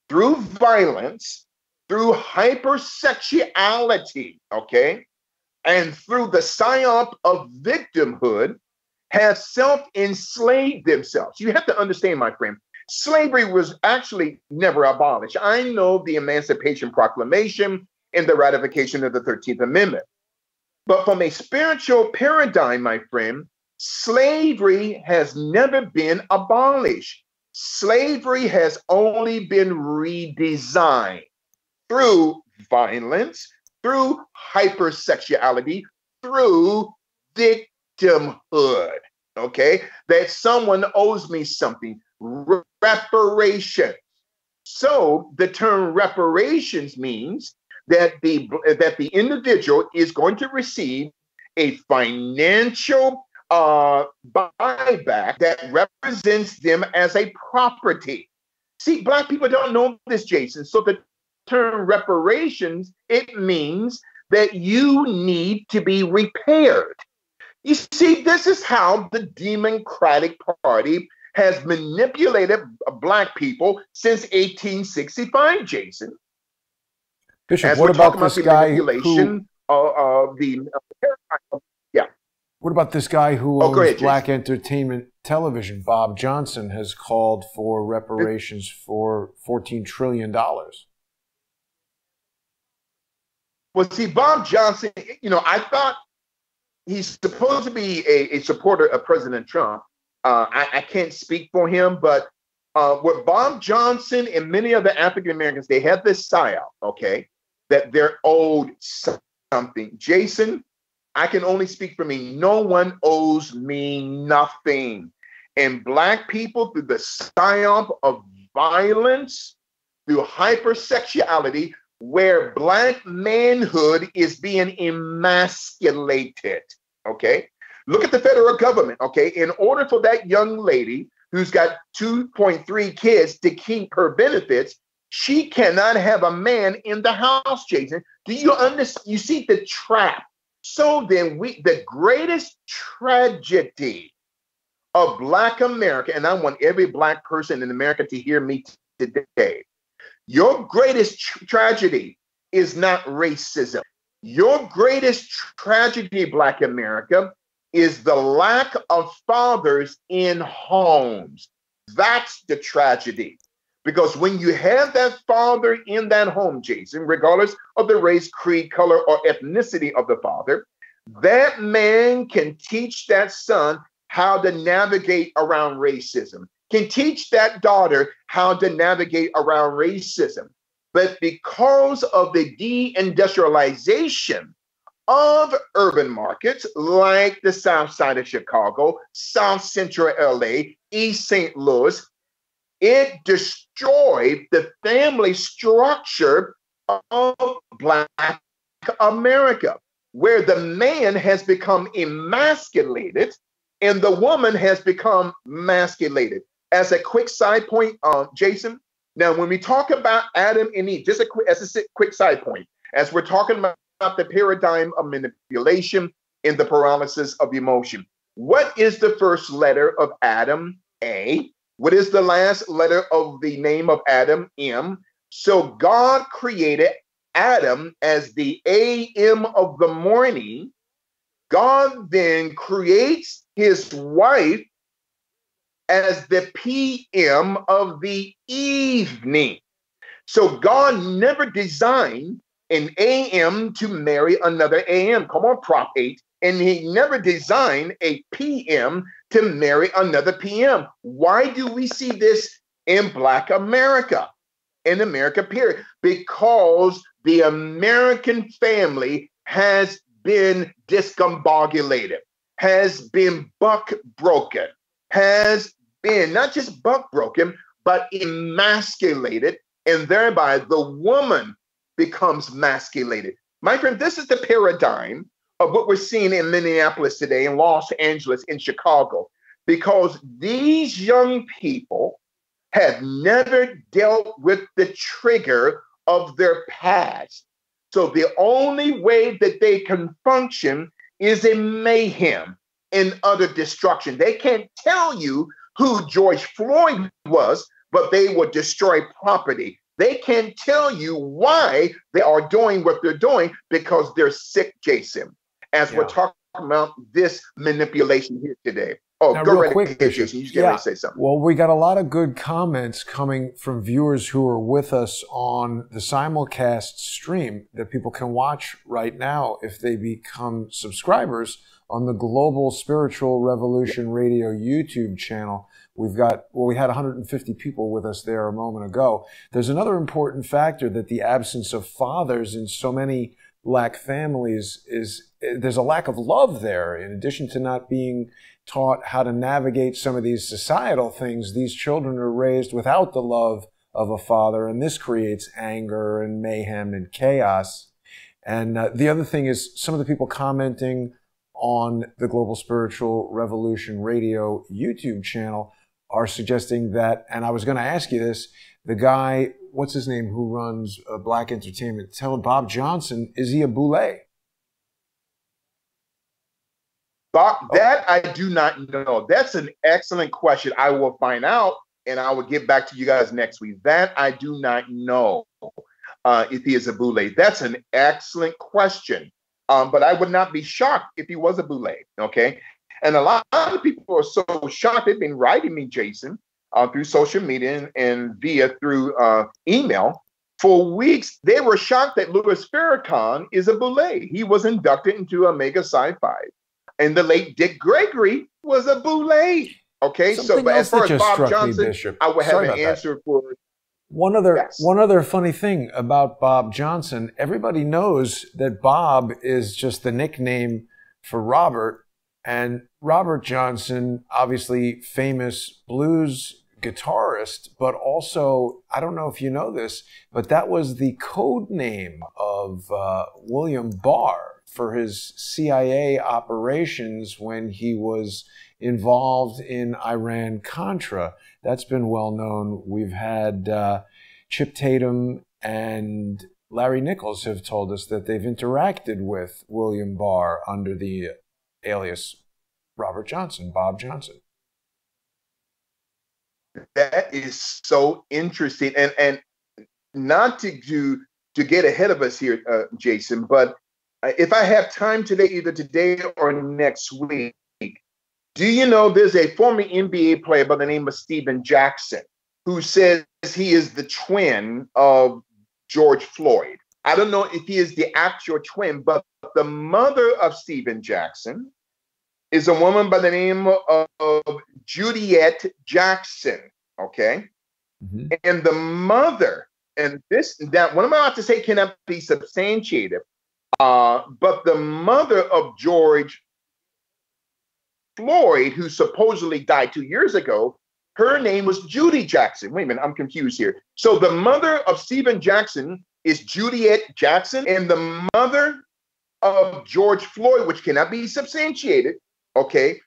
through violence, through hypersexuality, okay, and through the psyop of victimhood, have self-enslaved themselves. You have to understand, my friend, slavery was actually never abolished. I know the Emancipation Proclamation and the ratification of the 13th Amendment. But from a spiritual paradigm, my friend, slavery has never been abolished. Slavery has only been redesigned through violence, through hypersexuality, through victimhood. Okay, that someone owes me something, reparations. So the term reparations means that the individual is going to receive a financial buyback that represents them as a property. See, Black people don't know this, Jason. So the term reparations, it means that you need to be repaired. You see, this is how the Democratic Party has manipulated Black people since 1865, Jason. Bishop, As what we're about talking about this the guy manipulation of the yeah. What about this guy who owns go ahead, Black Jason. Entertainment Television? Bob Johnson has called for reparations for $14 trillion. Well, see, Bob Johnson, I thought he's supposed to be a supporter of President Trump. I can't speak for him, but with Bob Johnson and many other African Americans, they had this psyop, okay, that they're owed something. Jason, I can only speak for me. No one owes me nothing. And Black people, through the psyop of violence, through hypersexuality, where Black manhood is being emasculated, okay? Look at the federal government, okay? In order for that young lady who's got 2.3 kids to keep her benefits, she cannot have a man in the house, Jason. Do you understand? You see the trap. So then the greatest tragedy of Black America, and I want every Black person in America to hear me today, your greatest tragedy is not racism. Your greatest tragedy, Black America, is the lack of fathers in homes. That's the tragedy. Because when you have that father in that home, Jason, regardless of the race, creed, color, or ethnicity of the father, that man can teach that son how to navigate around racism, can teach that daughter how to navigate around racism. But because of the deindustrialization of urban markets like the South Side of Chicago, South Central LA, East St. Louis, it destroyed the family structure of Black America, where the man has become emasculated and the woman has become emasculated. As a quick side point, Jason, now when we talk about Adam and Eve, just as a quick side point, as we're talking about the paradigm of manipulation in the paralysis of emotion, what is the first letter of Adam? A. What is the last letter of the name of Adam? M. So God created Adam as the AM of the morning. God then creates his wife as the PM of the evening. So God never designed an AM to marry another AM. Come on, Prop 8. And he never designed a PM to marry another PM. Why do we see this in Black America? In America, period. Because the American family has been discombobulated, has been buck broken, has been not just buck broken, but emasculated, and thereby the woman becomes masculated. My friend, this is the paradigm of what we're seeing in Minneapolis today, in Los Angeles, in Chicago, because these young people have never dealt with the trigger of their past. So the only way that they can function is in mayhem and utter destruction. They can't tell you who George Floyd was, but they will destroy property. They can't tell you why they are doing what they're doing because they're sick, Jason, as we're talking about this manipulation here today. Oh, now, go real right quick, ahead, Bishop. Jason. You just get ready to say something. Well, we got a lot of good comments coming from viewers who are with us on the simulcast stream that people can watch right now if they become subscribers on the Global Spiritual Revolution Radio YouTube channel. We've got, well, we had 150 people with us there a moment ago. There's another important factor that the absence of fathers in so many Black families is there's a lack of love there. In addition to not being taught how to navigate some of these societal things, these children are raised without the love of a father, and this creates anger and mayhem and chaos. And the other thing is some of the people commenting on the Global Spiritual Revolution Radio YouTube channel are suggesting that, and I was going to ask you this, the guy, what's his name, who runs Black Entertainment, tell Bob Johnson, is he a boule? Bob, that I do not know. That's an excellent question. I will find out, and I will get back to you guys next week. That I do not know if he is a boule. That's an excellent question. But I would not be shocked if he was a boule, okay? And a lot of people are so shocked. They've been writing me, Jason, through social media and through email. For weeks, they were shocked that Louis Farrakhan is a boule. He was inducted into Omega Psi Phi. And the late Dick Gregory was a boule. Okay, Something but as far as Bob Johnson, Bishop. I would have an answer for one other funny thing about Bob Johnson. Everybody knows that Bob is just the nickname for Robert, and Robert Johnson, obviously famous blues guitarist, but also, I don't know if you know this, but that was the code name of William Barr for his CIA operations when he was involved in Iran-Contra. That's been well known. We've had Chip Tatum and Larry Nichols have told us that they've interacted with William Barr under the alias Robert Johnson, Bob Johnson. That is so interesting. And not to get ahead of us here, Jason, but if I have time today, either today or next week, do you know there's a former NBA player by the name of Steven Jackson who says he is the twin of George Floyd? I don't know if he is the actual twin, but the mother of Steven Jackson is a woman by the name of Juliet Jackson, okay? Mm-hmm. And the mother, and that what I'm about to say cannot be substantiated, but the mother of George Floyd, who supposedly died 2 years ago, her name was Judy Jackson. Wait a minute, I'm confused here. So the mother of Steven Jackson is Juliet Jackson, and the mother of George Floyd, which cannot be substantiated, okay,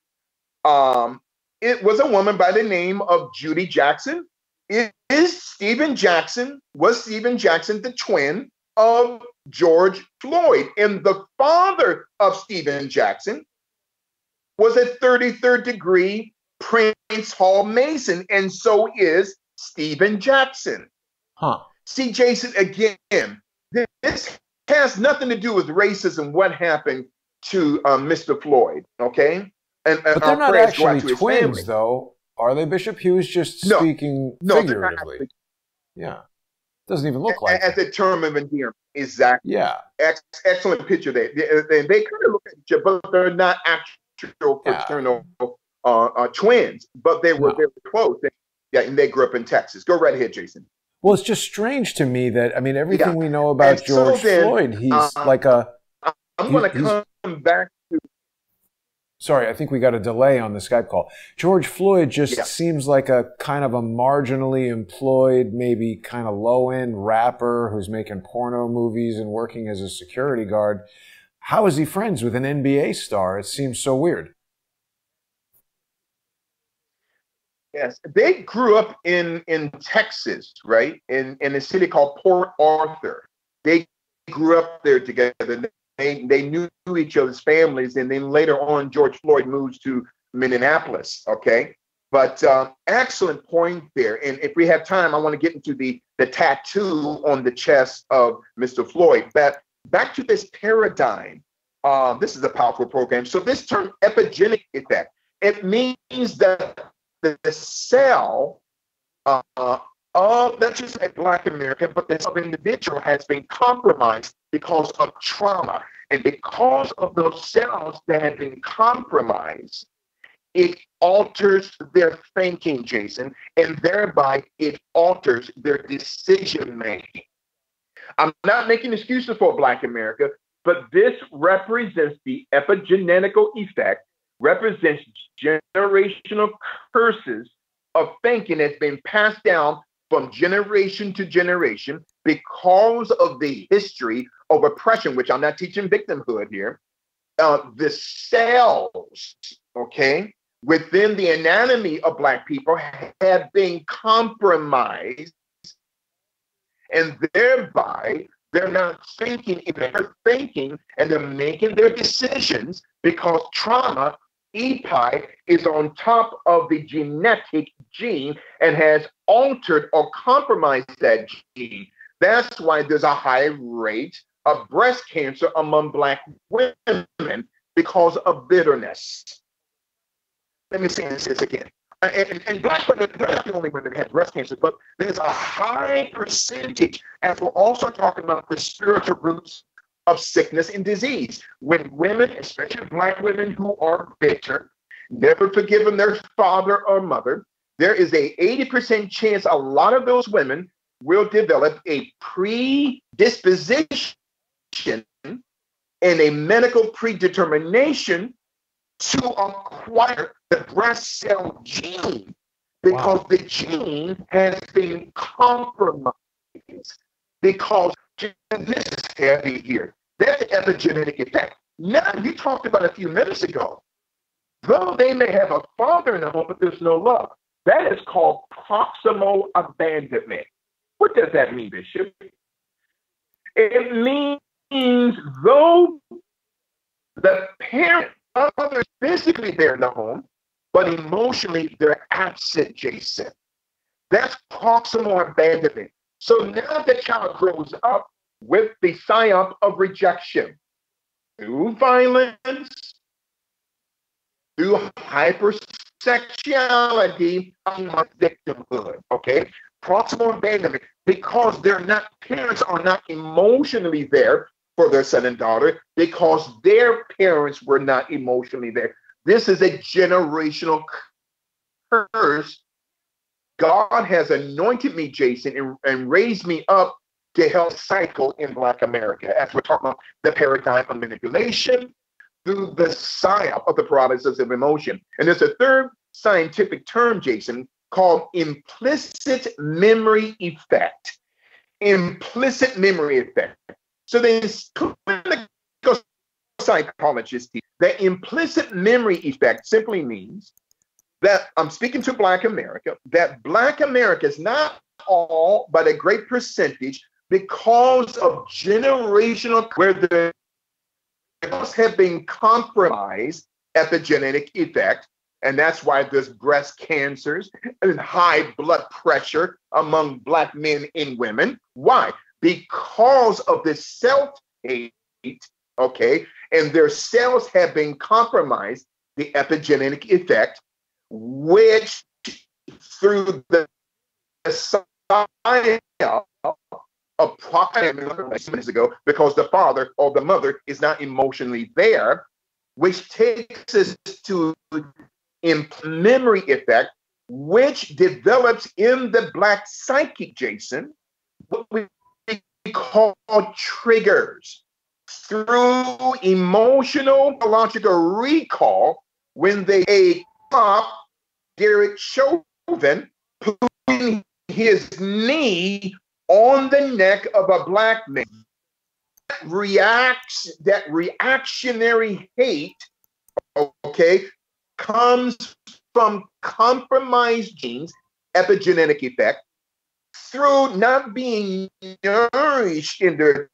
it was a woman by the name of Judy Jackson. Was Steven Jackson the twin of George Floyd? And the father of Steven Jackson was a 33rd degree Prince Hall Mason, and so is Steven Jackson. Huh. See, Jason, again, this has nothing to do with racism, what happened to Mr. Floyd, okay? And but they're not actually twins, though, are they, Bishop? He was just speaking figuratively. Yeah. Doesn't even look like as a term of endearment. Exactly. Yeah. Excellent picture there. They kind of look at each other, but they're not actual fraternal twins, but they were close. And they grew up in Texas. Go right ahead, Jason. Well, it's just strange to me that, I mean, everything we know about George Floyd, he's like a... I'm going to come back to... Sorry, I think we got a delay on the Skype call. George Floyd just seems like a kind of a marginally employed, maybe kind of low-end rapper who's making porno movies and working as a security guard. How is he friends with an NBA star? It seems so weird. Yes, they grew up in Texas, right? In a city called Port Arthur. They grew up there together. They knew each other's families, and then later on, George Floyd moves to Minneapolis. Okay, but excellent point there. And if we have time, I want to get into the tattoo on the chest of Mr. Floyd. But back to this paradigm. This is a powerful program. So this term epigenetic effect, it means that the cell of not just a Black American, but the cell of individual has been compromised because of trauma. And because of those cells that have been compromised, it alters their thinking, Jason, and thereby it alters their decision making. I'm not making excuses for Black America, but this represents the epigenetical effect, represents generational curses of thinking that's been passed down from generation to generation because of the history of oppression, which I'm not teaching victimhood here. The cells, okay, within the anatomy of Black people have been compromised, and thereby they're not thinking, they're thinking, and they're making their decisions because trauma, EPI, is on top of the genetic gene and has altered or compromised that gene. That's why there's a high rate of breast cancer among Black women because of bitterness. Let me say this again. And Black women, they're not the only women that have breast cancer, but there's a high percentage, as we're also talking about the spiritual roots of sickness and disease. When women, especially Black women who are bitter, never forgiven their father or mother, there is a 80% chance a lot of those women will develop a predisposition and a medical predetermination to acquire the breast cell gene because the gene has been compromised. Because this is heavy here. That's the epigenetic effect. Now, you talked about a few minutes ago, though they may have a father in the home, but there's no love. That is called proximal abandonment. What does that mean, Bishop? It means though the parent, mother is physically there in the home, but emotionally they're absent, Jason. That's proximal abandonment. So now the child grows up with the psyop of rejection through violence, through hypersexuality, victimhood, okay? Proximal abandonment, because parents are not emotionally there for their son and daughter because their parents were not emotionally there. This is a generational curse. God has anointed me, Jason, and raised me up to help cycle in Black America, as we're talking about the paradigm of manipulation through the psyop of the paralysis of emotion. And there's a third scientific term, Jason, called implicit memory effect. Implicit memory effect. So there's clinical psychologists. The implicit memory effect simply means that I'm speaking to Black America, that Black America is not all, but a great percentage because of generational, where the have been compromised epigenetic effect. And that's why there's breast cancers and high blood pressure among Black men and women. Why? Because of this self-hate, okay? And their cells have been compromised, the epigenetic effect, which through the psyop of minutes ago, because the father or the mother is not emotionally there, which takes us to memory effect, which develops in the Black psychic, Jason, what we call triggers through emotional logical recall when they pop Derek Chauvin putting his knee on the neck of a Black man. That reactionary hate, okay, comes from compromised genes, epigenetic effect, through not being nourished in their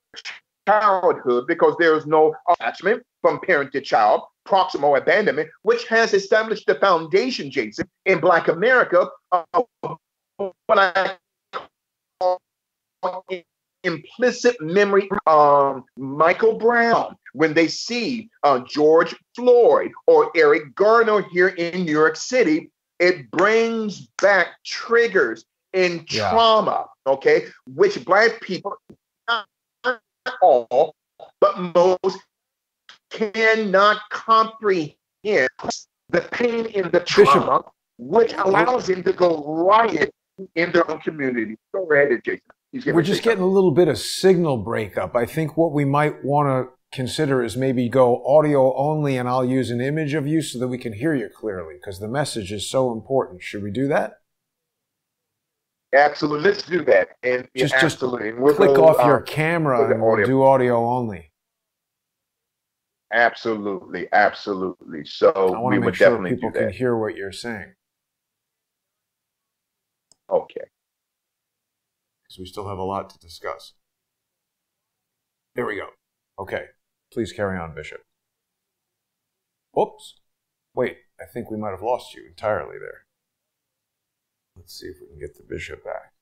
childhood because there is no attachment from parent to child, proximal abandonment, which has established the foundation, Jason, in Black America of what I call implicit memory. Michael Brown, when they see George Floyd or Eric Garner here in New York City, it brings back triggers and trauma, okay, which Black people, not all, but most, cannot comprehend. the pain and the Bishop, trauma, which allows them to go riot in their own community. Go right ahead, Jason. We're just getting a little bit of signal breakup. I think what we might want to consider is maybe go audio only, and I'll use an image of you so that we can hear you clearly, because the message is so important. Should we do that? Absolutely. Let's do that. And just absolutely. And we'll click go, off your camera and we'll do audio only. Absolutely. Absolutely. So I want to make sure people can hear what you're saying. Okay. Because we still have a lot to discuss. There we go. Okay. Please carry on, Bishop. Oops. Wait, I think we might have lost you entirely there. Let's see if we can get the Bishop back.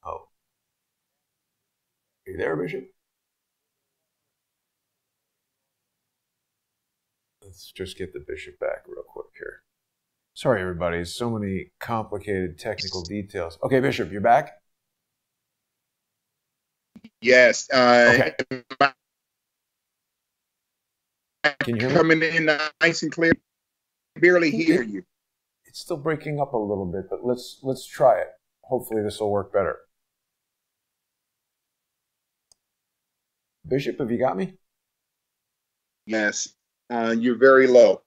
Oh. Are you there, Bishop? Let's just get the Bishop back real quick here. Sorry, everybody. So many complicated technical details. Okay, Bishop, you're back? Yes. Okay. Can you hear me? Coming in nice and clear. Barely hear you. It's still breaking up a little bit, but let's try it. Hopefully this will work better. Bishop, have you got me? Yes. You're very low.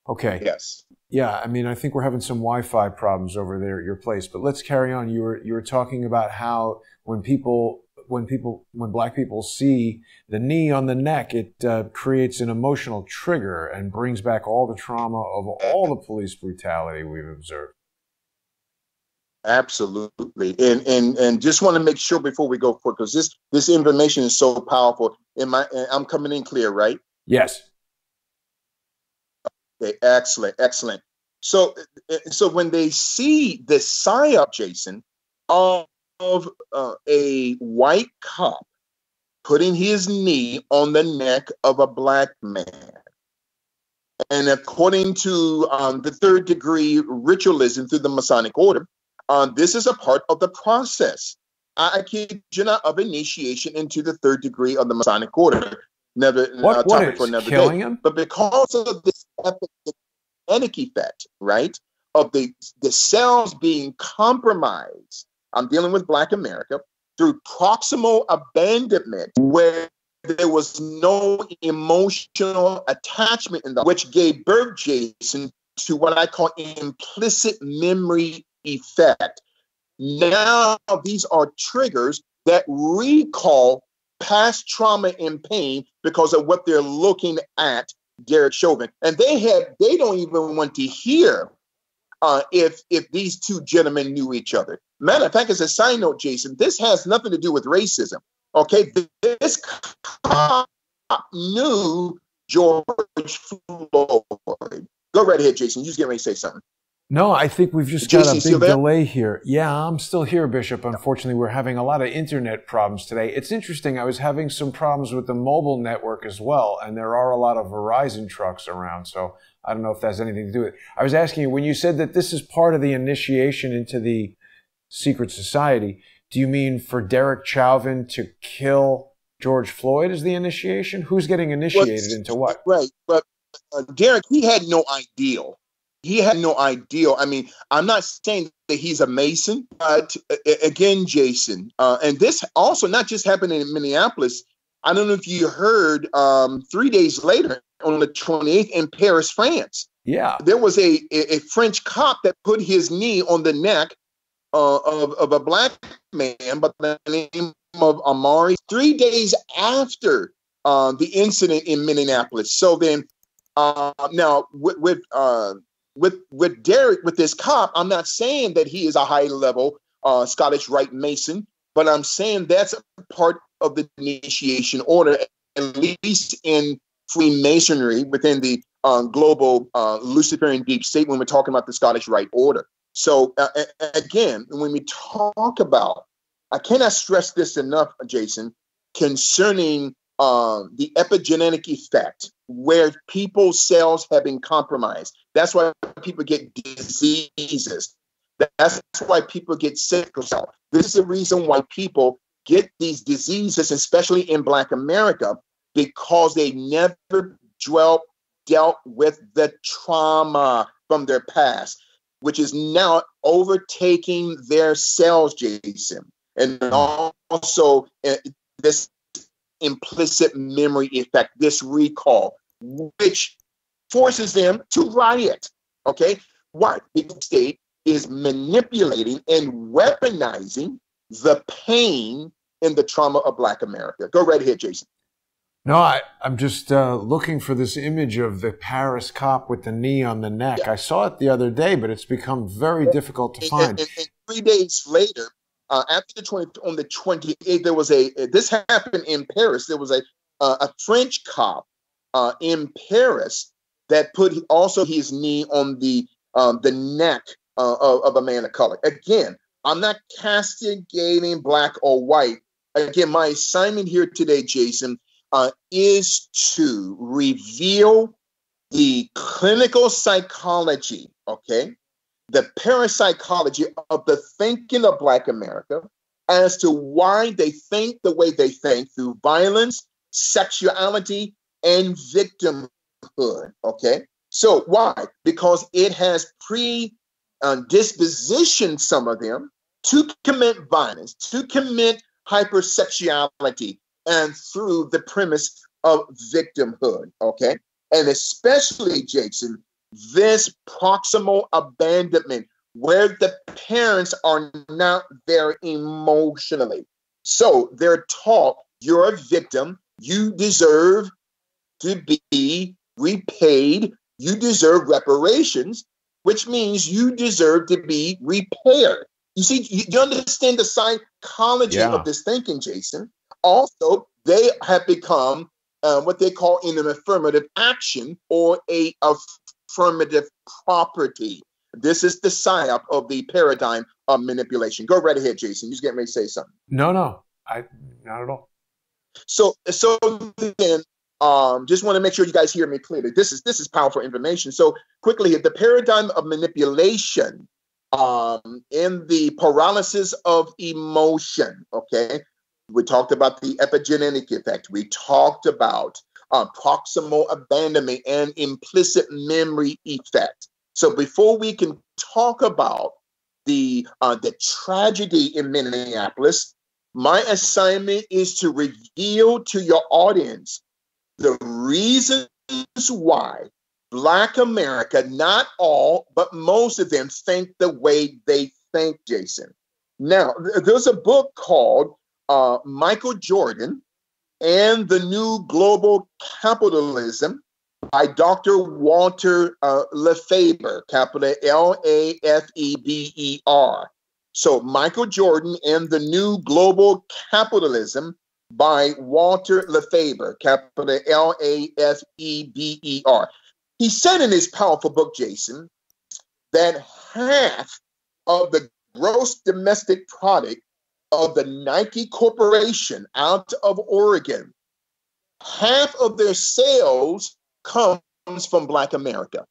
Okay. Yes. Yeah, I mean, I think we're having some Wi-Fi problems over there at your place, but let's carry on. You were talking about how when black people see the knee on the neck, it creates an emotional trigger and brings back all the trauma of all the police brutality we've observed. Absolutely. And just want to make sure before we go forward, because this information is so powerful. I'm coming in clear, right? Yes. Okay, excellent. So when they see the psyop, Jason, of a white cop putting his knee on the neck of a black man, and according to the third degree ritualism through the Masonic order, this is a part of the process. I kid you not, of initiation into the third degree of the Masonic order. What topic for another killing day. Him? But because of this epigenetic effect, right, of the cells being compromised, I'm dealing with Black America, through proximal abandonment, where there was no emotional attachment in the, which gave birth, Jason, to what I call implicit memory effect. Now these are triggers that recall past trauma and pain because of what they're looking at Derek Chauvin. And they don't even want to hear if these two gentlemen knew each other. Matter of fact, as a side note, Jason, this has nothing to do with racism. Okay, this cop knew George Floyd. Go right ahead, Jason. You just get ready to say something. No, I think we've just got a big delay here. Yeah, I'm still here, Bishop. Unfortunately, we're having a lot of internet problems today. It's interesting. I was having some problems with the mobile network as well, and there are a lot of Verizon trucks around, so I don't know if that's anything to do with it. I was asking you, when you said that this is part of the initiation into the secret society, do you mean for Derek Chauvin to kill George Floyd as the initiation? Who's getting initiated into what? Right, but Derek, he had no ideal. He had no ideal. I mean, I'm not saying that he's a Mason, but again, Jason, and this also not just happened in Minneapolis. I don't know if you heard 3 days later on the 28th in Paris, France. Yeah. There was a French cop that put his knee on the neck of a black man by the name of Amari 3 days after the incident in Minneapolis. So then now with Derek, with this cop, I'm not saying that he is a high level Scottish Rite Mason, but I'm saying that's a part of the initiation order, at least in Freemasonry within the global Luciferian deep state when we're talking about the Scottish Rite order. So again, when we talk about, I cannot stress this enough, Jason, concerning the epigenetic effect where people's cells have been compromised. That's why people get diseases. That's why people get sickle cell. This is the reason why people get these diseases, especially in Black America, Because they never dealt with the trauma from their past, which is now overtaking their cells, Jason. And also this implicit memory effect, this recall, which forces them to riot. Okay? Why? Because the state is manipulating and weaponizing the pain in the trauma of Black America. Go right ahead, Jason. No, I'm just looking for this image of the Paris cop with the knee on the neck. Yeah. I saw it the other day, but it's become very difficult to find. And 3 days later, after on the 28th, there was this happened in Paris. There was a French cop in Paris that put also his knee on the neck of a man of color. Again, I'm not castigating Black or white. Again, my assignment here today, Jason, is to reveal the clinical psychology, okay, the parapsychology of the thinking of Black America as to why they think the way they think through violence, sexuality, and victimhood, okay? So why? Because it has predispositioned some of them to commit violence, to commit hypersexuality, and through the premise of victimhood, okay? And especially, Jason, this proximal abandonment where the parents are not there emotionally. So they're taught, you're a victim, you deserve to be repaid, you deserve reparations, which means you deserve to be repaired. You see, you understand the psychology of this thinking, Jason. Also, they have become what they call an affirmative action or a affirmative property. This is the psyop of the paradigm of manipulation. Go right ahead, Jason. You just get ready to say something. No, not at all. So then, just want to make sure you guys hear me clearly. This is powerful information. So quickly, the paradigm of manipulation in the paralysis of emotion. Okay. We talked about the epigenetic effect. We talked about proximal abandonment and implicit memory effect. So before we can talk about the tragedy in Minneapolis, my assignment is to reveal to your audience the reasons why Black America, not all, but most of them, think the way they think, Jason. Now, there's a book called Michael Jordan and the New Global Capitalism by Dr. Walter Lefebvre, capital Lafeber. So Michael Jordan and the New Global Capitalism by Walter Lefebvre, capital Lafeber. He said in his powerful book, Jason, that half of the gross domestic product of the Nike Corporation out of Oregon, half of their sales comes from Black America.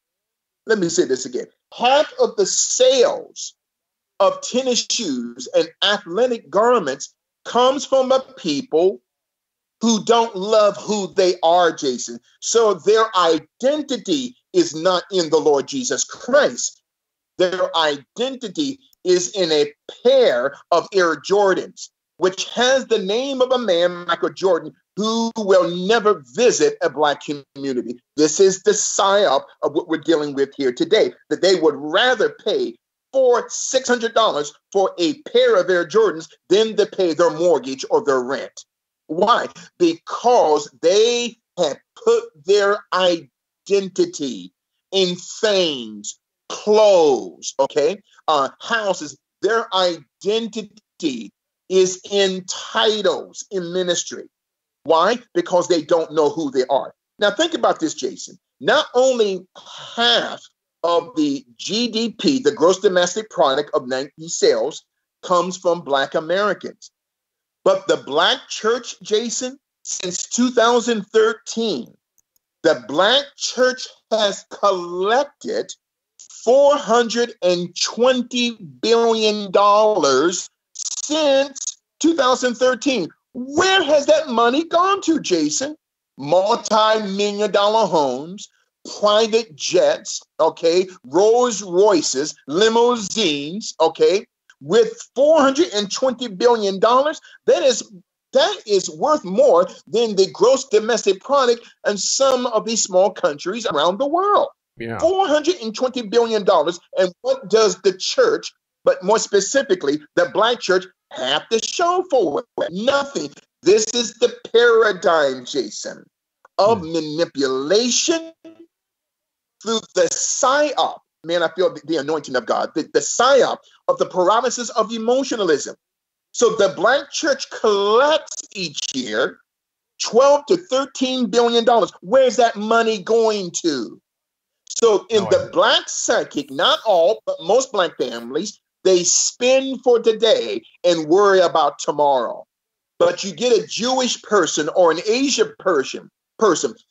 Let me say this again. Half of the sales of tennis shoes and athletic garments comes from a people who don't love who they are, Jason. So their identity is not in the Lord Jesus Christ. Their identity is in a pair of Air Jordans, which has the name of a man, Michael Jordan, who will never visit a Black community. This is the psyop of what we're dealing with here today, that they would rather pay $600 for a pair of Air Jordans than to pay their mortgage or their rent. Why? Because they have put their identity in things, clothes, okay, houses. Their identity is in titles, in ministry. Why? Because they don't know who they are. Now think about this, Jason. Not only half of the GDP, the gross domestic product of Nike sales, comes from Black Americans, but the Black church, Jason, since 2013, the Black church has collected $420 billion since 2013. Where has that money gone to, Jason? multi-million dollar homes, private jets, okay, Rolls Royces, limousines, okay, with $420 billion. That is worth more than the gross domestic product in some of these small countries around the world. Yeah. $420 billion. And what does the church, but more specifically, the Black church, have to show for it? Nothing. This is the paradigm, Jason, of manipulation through the psyop. Man, I feel the anointing of God, the psyop of the paralysis of emotionalism. So the Black church collects each year $12 to $13 billion. Where's that money going to? So in the Black psychic, not all, but most Black families, they spend for today and worry about tomorrow. But you get a Jewish person or an Asian person,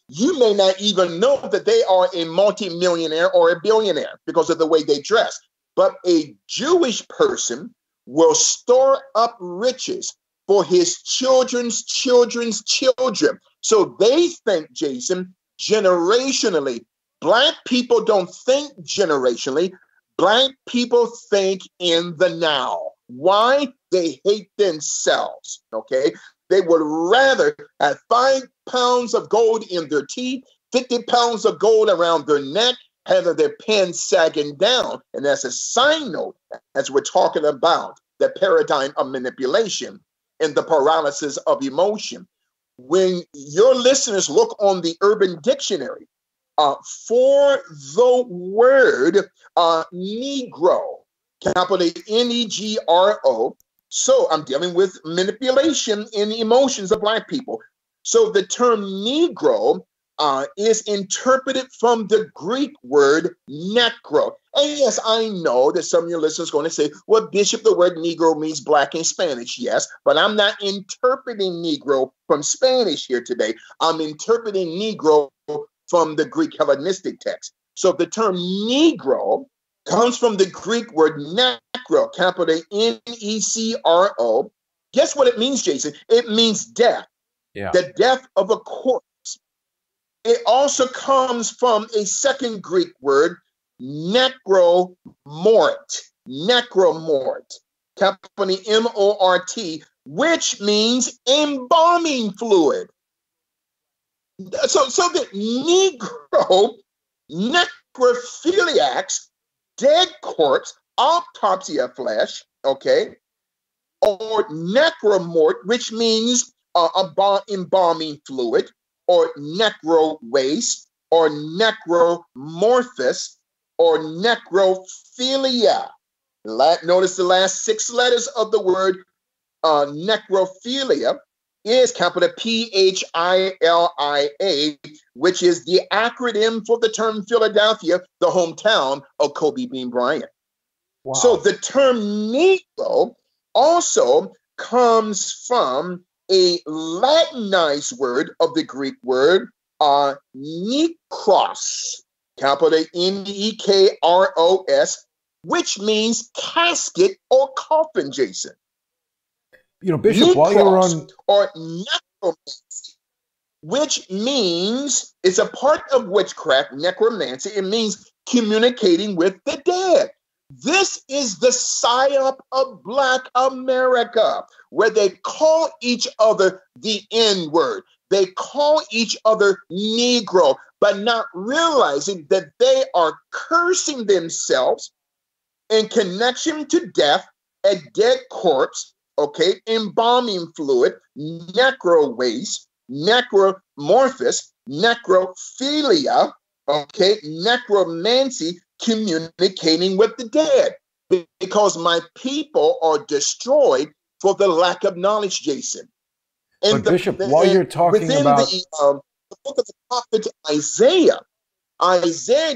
you may not even know that they are a multimillionaire or a billionaire because of the way they dress. But a Jewish person will store up riches for his children's children's children. So they think, Jason, generationally. Black people don't think generationally. Black people think in the now. Why? They hate themselves, okay? They would rather have 5 pounds of gold in their teeth, 50 pounds of gold around their neck, having their pants sagging down. And as a side note, as we're talking about the paradigm of manipulation and the paralysis of emotion, when your listeners look on the Urban Dictionary for the word Negro, capital Negro, so I'm dealing with manipulation in the emotions of Black people. So the term Negro is interpreted from the Greek word necro. And yes, I know that some of your listeners are going to say, well, Bishop, the word Negro means Black in Spanish. Yes, but I'm not interpreting Negro from Spanish here today. I'm interpreting Negro from the Greek Hellenistic text. So the term Negro comes from the Greek word necro, capital Necro. Guess what it means, Jason? It means death. Yeah. The death of a corpse. It also comes from a second Greek word, necromort, capital M-O-R-T, which means embalming fluid. So the Negro, necrophiliacs, dead corpse, autopsy of flesh, okay, or necromort, which means embalming fluid, or necro waste, or necromorphous, or necrophilia. Notice the last 6 letters of the word necrophilia is capital Philia, which is the acronym for the term Philadelphia, the hometown of Kobe Bean Bryant. Wow. So the term Negro also comes from a Latinized word of the Greek word nekros, capital Nekros, which means casket or coffin, Jason. You know, Bishop, while you're on... Or necromancy, which means it's a part of witchcraft, necromancy. It means communicating with the dead. This is the psyop of Black America, where they call each other the N-word. They call each other Negro, but not realizing that they are cursing themselves in connection to death, a dead corpse, okay, embalming fluid, necro waste, necromorphous, necrophilia, okay, necromancy, communicating with the dead, because my people are destroyed for the lack of knowledge, Jason. And Bishop, while you're talking about the book of the prophet Isaiah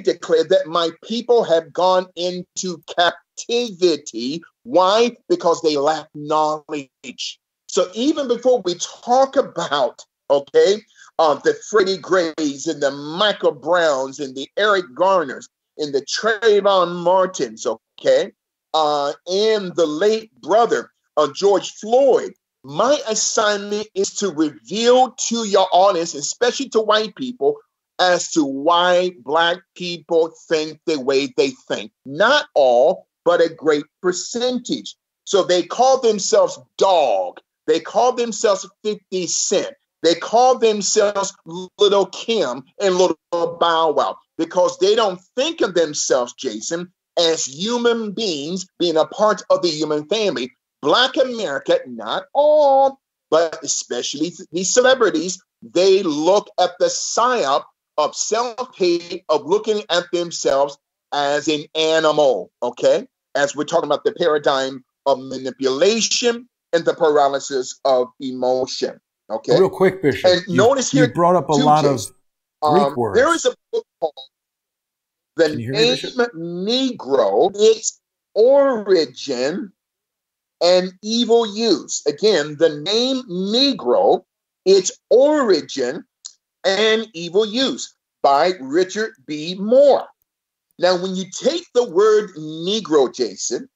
declared that my people have gone into captivity. Why? Because they lack knowledge. So even before we talk about, okay, the Freddie Grays and the Michael Browns and the Eric Garners and the Trayvon Martins, okay, and the late brother of George Floyd, My assignment is to reveal to your audience, especially to white people, as to why Black people think the way they think. Not all, but a great percentage. So they call themselves Dog. They call themselves 50 Cent. They call themselves Little Kim and Little Bow Wow because they don't think of themselves, Jason, as human beings being a part of the human family. Black America, not all, but especially these celebrities, they look at the psyop of self-hate, of looking at themselves as an animal, okay? As we're talking about the paradigm of manipulation and the paralysis of emotion, okay? Real quick, Bishop, and notice here you brought up a lot of Greek words. There is a book called The Name Negro, Its Origin and Evil Use. Again, The Name Negro, Its Origin and Evil Use by Richard B. Moore. Now, when you take the word Negro, Jason,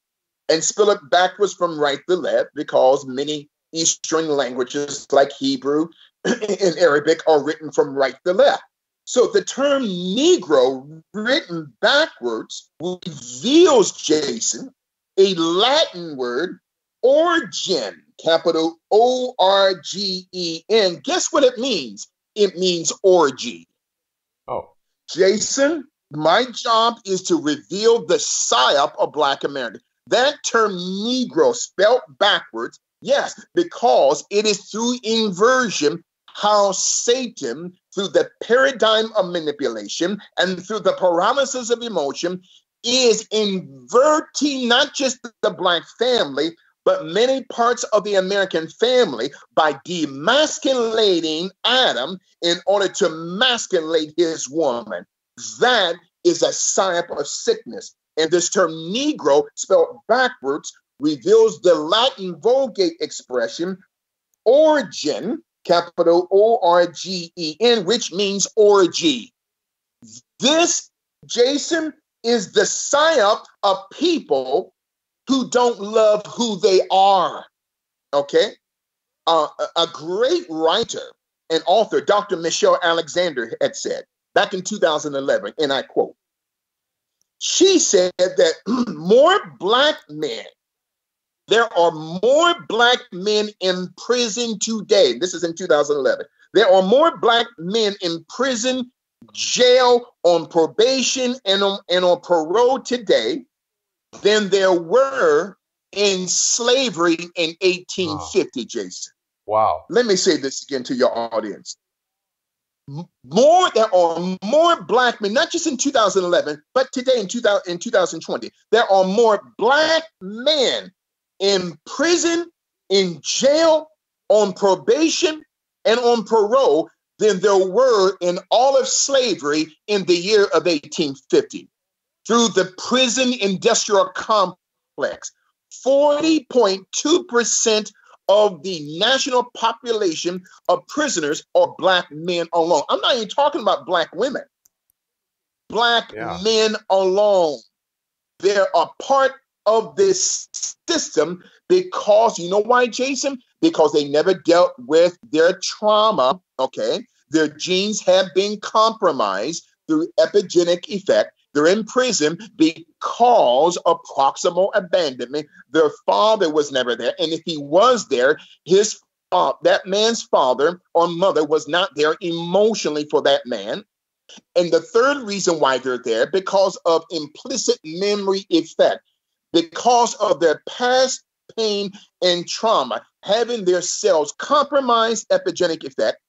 and spell it backwards from right to left, because many Eastern languages like Hebrew and Arabic are written from right to left. So the term Negro written backwards reveals, Jason, a Latin word, origin, capital O-R-G-E-N. Guess what it means? It means orgy. Oh. Jason, my job is to reveal the psyop of Black America. That term Negro spelled backwards, yes, because it is through inversion how Satan, through the paradigm of manipulation and through the paralysis of emotion, is inverting not just the Black family, but many parts of the American family by demasculating Adam in order to masculate his woman. That is a psyop of sickness. And this term Negro, spelled backwards, reveals the Latin Vulgate expression origin, capital O-R-G-E-N, which means orgy. This, Jason, is the psyop of people who don't love who they are, okay? A great writer and author, Dr. Michelle Alexander, had said back in 2011, and I quote, she said that there are more Black men in prison today. This is in 2011. There are more Black men in prison, jail, on probation, and on parole today than there were in slavery in 1850, Jason. Wow. Let me say this again to your audience. There are more Black men, not just in 2011, but today in 2020. There are more Black men in prison, in jail, on probation, and on parole than there were in all of slavery in the year of 1850. Through the prison industrial complex, 40.2% of the national population of prisoners are Black men alone. I'm not even talking about Black women. Black men alone. They're a part of this system because, you know why, Jason? Because they never dealt with their trauma, okay? Their genes have been compromised through epigenetic effect. They're in prison because of proximal abandonment. Their father was never there. And if he was there, that man's father or mother was not there emotionally for that man. And the third reason why they're there, because of implicit memory effect, because of their past pain and trauma, having their cells compromised, epigenetic effect,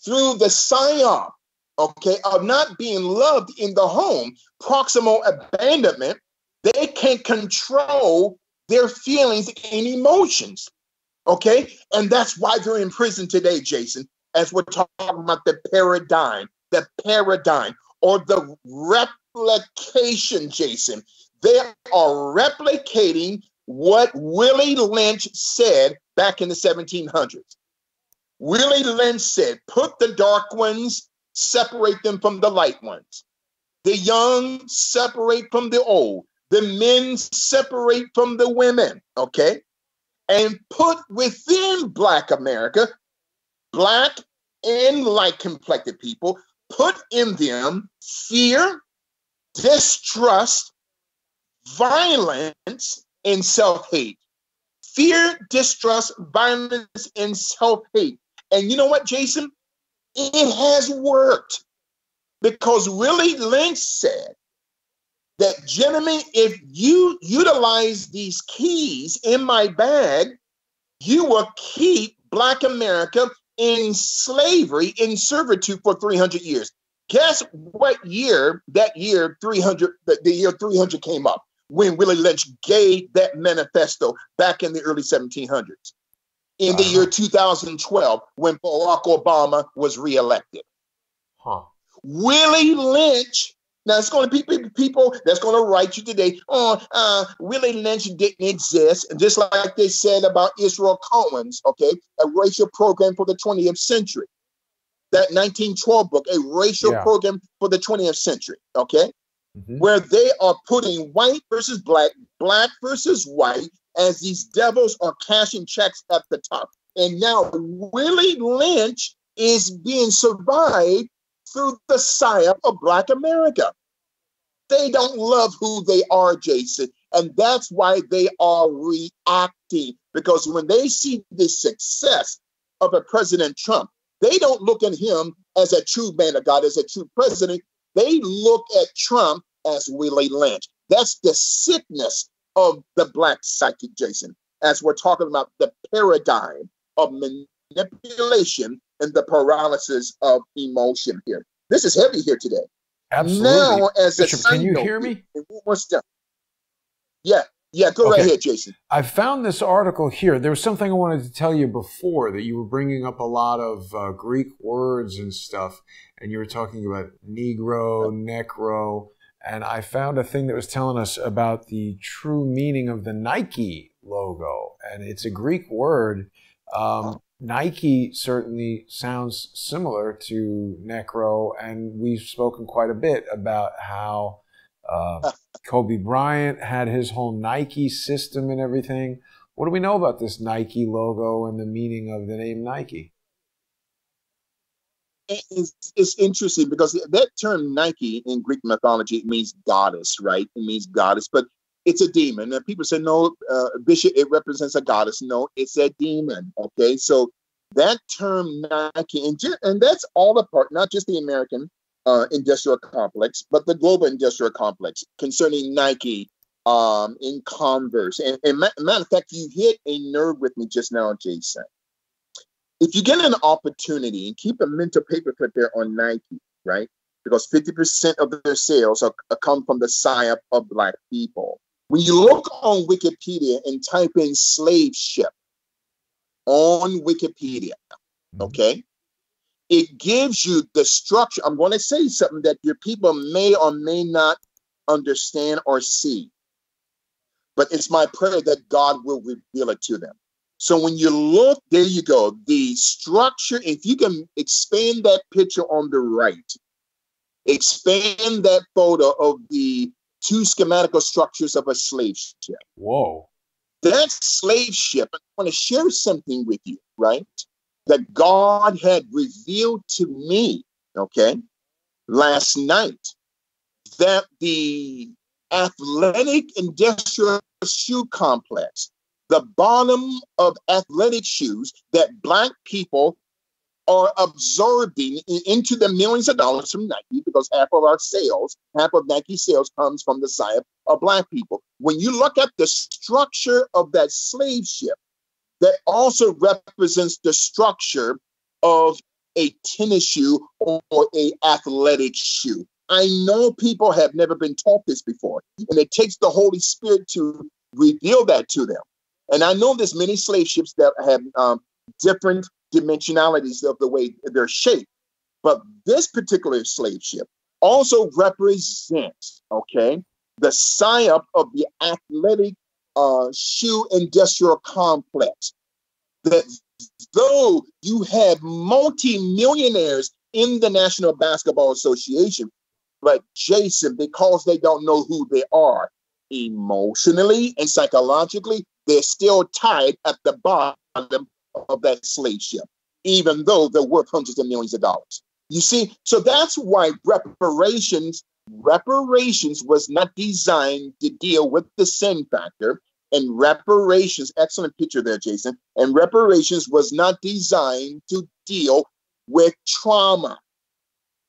through the psyop, okay, of not being loved in the home, proximal abandonment, they can't control their feelings and emotions, okay? And that's why they're in prison today, Jason, as we're talking about the paradigm or the replication, Jason. They are replicating what Willie Lynch said back in the 1700s. Willie Lynch said, put the dark ones, separate them from the light ones. The young separate from the old. The men separate from the women, okay? and put within Black America, Black and light-complected people, put in them fear, distrust, violence, and self-hate. Fear, distrust, violence, and self-hate. And you know what, Jason? It has worked, because Willie Lynch said that, gentlemen, if you utilize these keys in my bag, you will keep Black America in slavery, in servitude for 300 years. Guess what year that year 300, the year 300 came up, when Willie Lynch gave that manifesto back in the early 1700s. In the year 2012, when Barack Obama was reelected. Willie Lynch, now it's going to be people that's going to write you today, Willie Lynch didn't exist. And just like they said about Israel Cohen's, okay, a racial program for the 20th century. That 1912 book, a racial program for the 20th century, okay? Where they are putting white versus black, black versus white, as these devils are cashing checks at the top. And now Willie Lynch is being survived through the psyop of Black America. They don't love who they are, Jason. And that's why they are reacting. Because when they see the success of a President Trump, they don't look at him as a true man of God, as a true president. They look at Trump as Willie Lynch. That's the sickness of the Black psychic, Jason, as we're talking about the paradigm of manipulation and the paralysis of emotion here. This is heavy here today. Absolutely. Now, as Bishop, a side can you note, hear me? Yeah, go right ahead, Jason. I found this article here. There was something I wanted to tell you before, that you were bringing up a lot of Greek words and stuff, and you were talking about Negro, Necro, and I found a thing that was telling us about the true meaning of the Nike logo, and it's a Greek word. Nike certainly sounds similar to Necro, and we've spoken quite a bit about how Kobe Bryant had his whole Nike system and everything. What do we know about this Nike logo and the meaning of the name Nike? It's interesting, because that term Nike in Greek mythology means goddess, right? It means goddess, but it's a demon. And people say, no, Bishop, it represents a goddess. No, it's a demon. Okay, so that term Nike, and that's all a part, not just the American industrial complex, but the global industrial complex concerning Nike, in Converse. And matter of fact, you hit a nerve with me just now, Jason. If you get an opportunity, and keep a mental paperclip there on Nike, right? Because 50% of their sales come from the psyop of Black people. When you look on Wikipedia and type in slave ship on Wikipedia, okay, it gives you the structure. I'm going to say something that your people may or may not understand or see, but it's my prayer that God will reveal it to them. So when you look, there you go, the structure, if you can expand that picture on the right, expand that photo of the two schematical structures of a slave ship. Whoa. That slave ship, I want to share something with you, right? That God had revealed to me, okay, last night, that the athletic industrial shoe complex, the bottom of athletic shoes that Black people are absorbing into the millions of dollars from Nike, because half of Nike sales comes from the side of Black people. When you look at the structure of that slave ship, that also represents the structure of a tennis shoe or a athletic shoe. I know people have never been taught this before, and it takes the Holy Spirit to reveal that to them. And I know there's many slave ships that have different dimensionalities of the way they're shaped, but this particular slave ship also represents, okay, the psyop of the athletic shoe industrial complex. That though you have multi-millionaires in the National Basketball Association, but Jason, because they don't know who they are emotionally and psychologically, they're still tied at the bottom of that slave ship, even though they're worth hundreds of millions of dollars. You see, so that's why reparations was not designed to deal with the sin factor. And reparations, excellent picture there, Jason. And reparations was not designed to deal with trauma.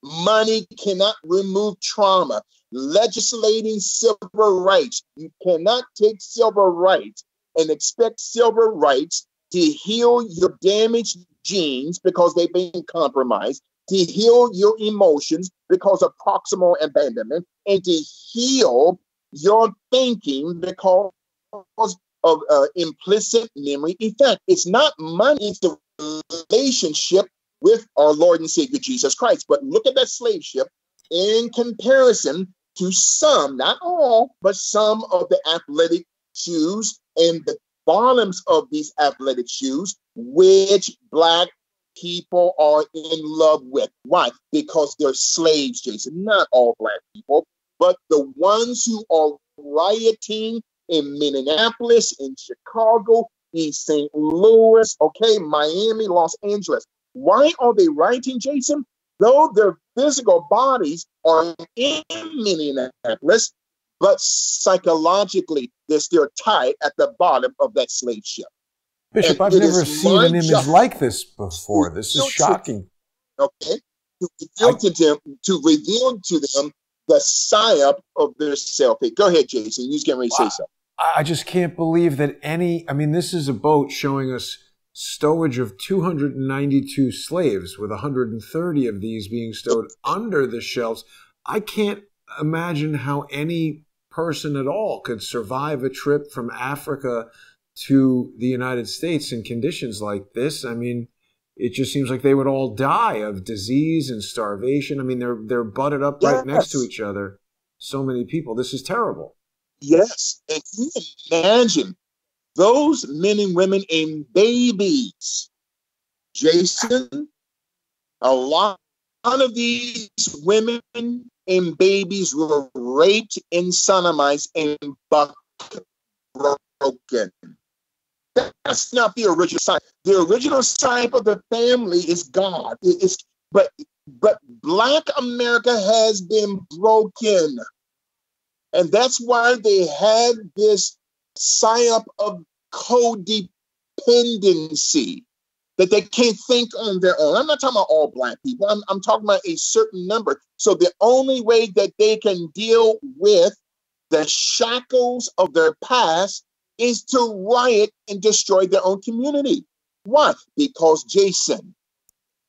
Money cannot remove trauma. Legislating civil rights. You cannot take civil rights and expect civil rights to heal your damaged genes because they've been compromised, to heal your emotions because of proximal abandonment, and to heal your thinking because of implicit memory effect. It's not money, it's the relationship with our Lord and Savior Jesus Christ. But look at that slave ship in comparison to some, not all, but some of the athletic shoes and the bottoms of these athletic shoes, which Black people are in love with. Why? Because they're slaves, Jason. Not all Black people, but the ones who are rioting in Minneapolis, in Chicago, in St. Louis, okay, Miami, Los Angeles. Why are they rioting, Jason? Though their physical bodies are in Minneapolis, but psychologically, they're still tied at the bottom of that slave ship. Bishop, I've never seen an image like this before. This is shocking. Okay, to reveal to them the psyop of their self-hate. Go ahead, Jason. You was getting ready to say something. I just can't believe that this is a boat showing us stowage of 292 slaves, with 130 of these being stowed under the shelves. I can't imagine how any person at all could survive a trip from Africa to the United States in conditions like this. I mean, it just seems like they would all die of disease and starvation. I mean, they're butted up right next to each other. So many people. This is terrible. Yes. And can you imagine those men and women and babies? Jason, a lot of these women and babies were raped and sodomized and broken. That's not the original sign. The original sign of the family is God. But Black America has been broken. And that's why they had this psyop of codependency, that they can't think on their own. I'm not talking about all Black people. I'm talking about a certain number. So the only way that they can deal with the shackles of their past is to riot and destroy their own community. Why? Because, Jason,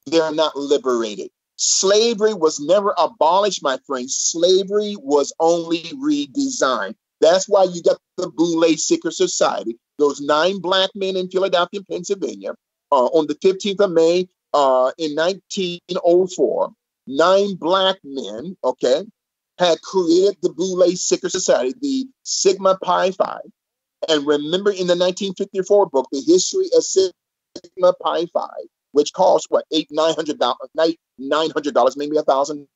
they're not liberated. Slavery was never abolished, my friends. Slavery was only redesigned. That's why you got the Boule Secret Society, those 9 Black men in Philadelphia, Pennsylvania, on the 15th of May in 1904. 9 Black men, okay, had created the Boule Secret Society, the Sigma Pi Phi. And remember, in the 1954 book, The History of Sigma Pi Phi, which cost what, $900, maybe $1,000.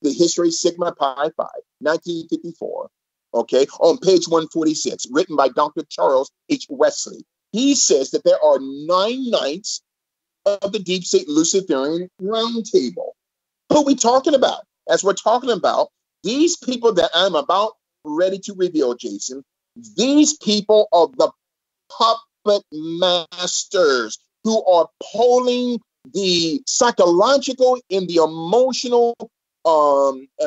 The History of Sigma Pi Phi, 1954. Okay, on page 146, written by Dr. Charles H. Wesley. He says that there are 9 knights of the Deep State Luciferian Round Table. Who are we talking about? As we're talking about, these people that I'm about ready to reveal, Jason, these people are the puppet masters who are pulling the psychological and the emotional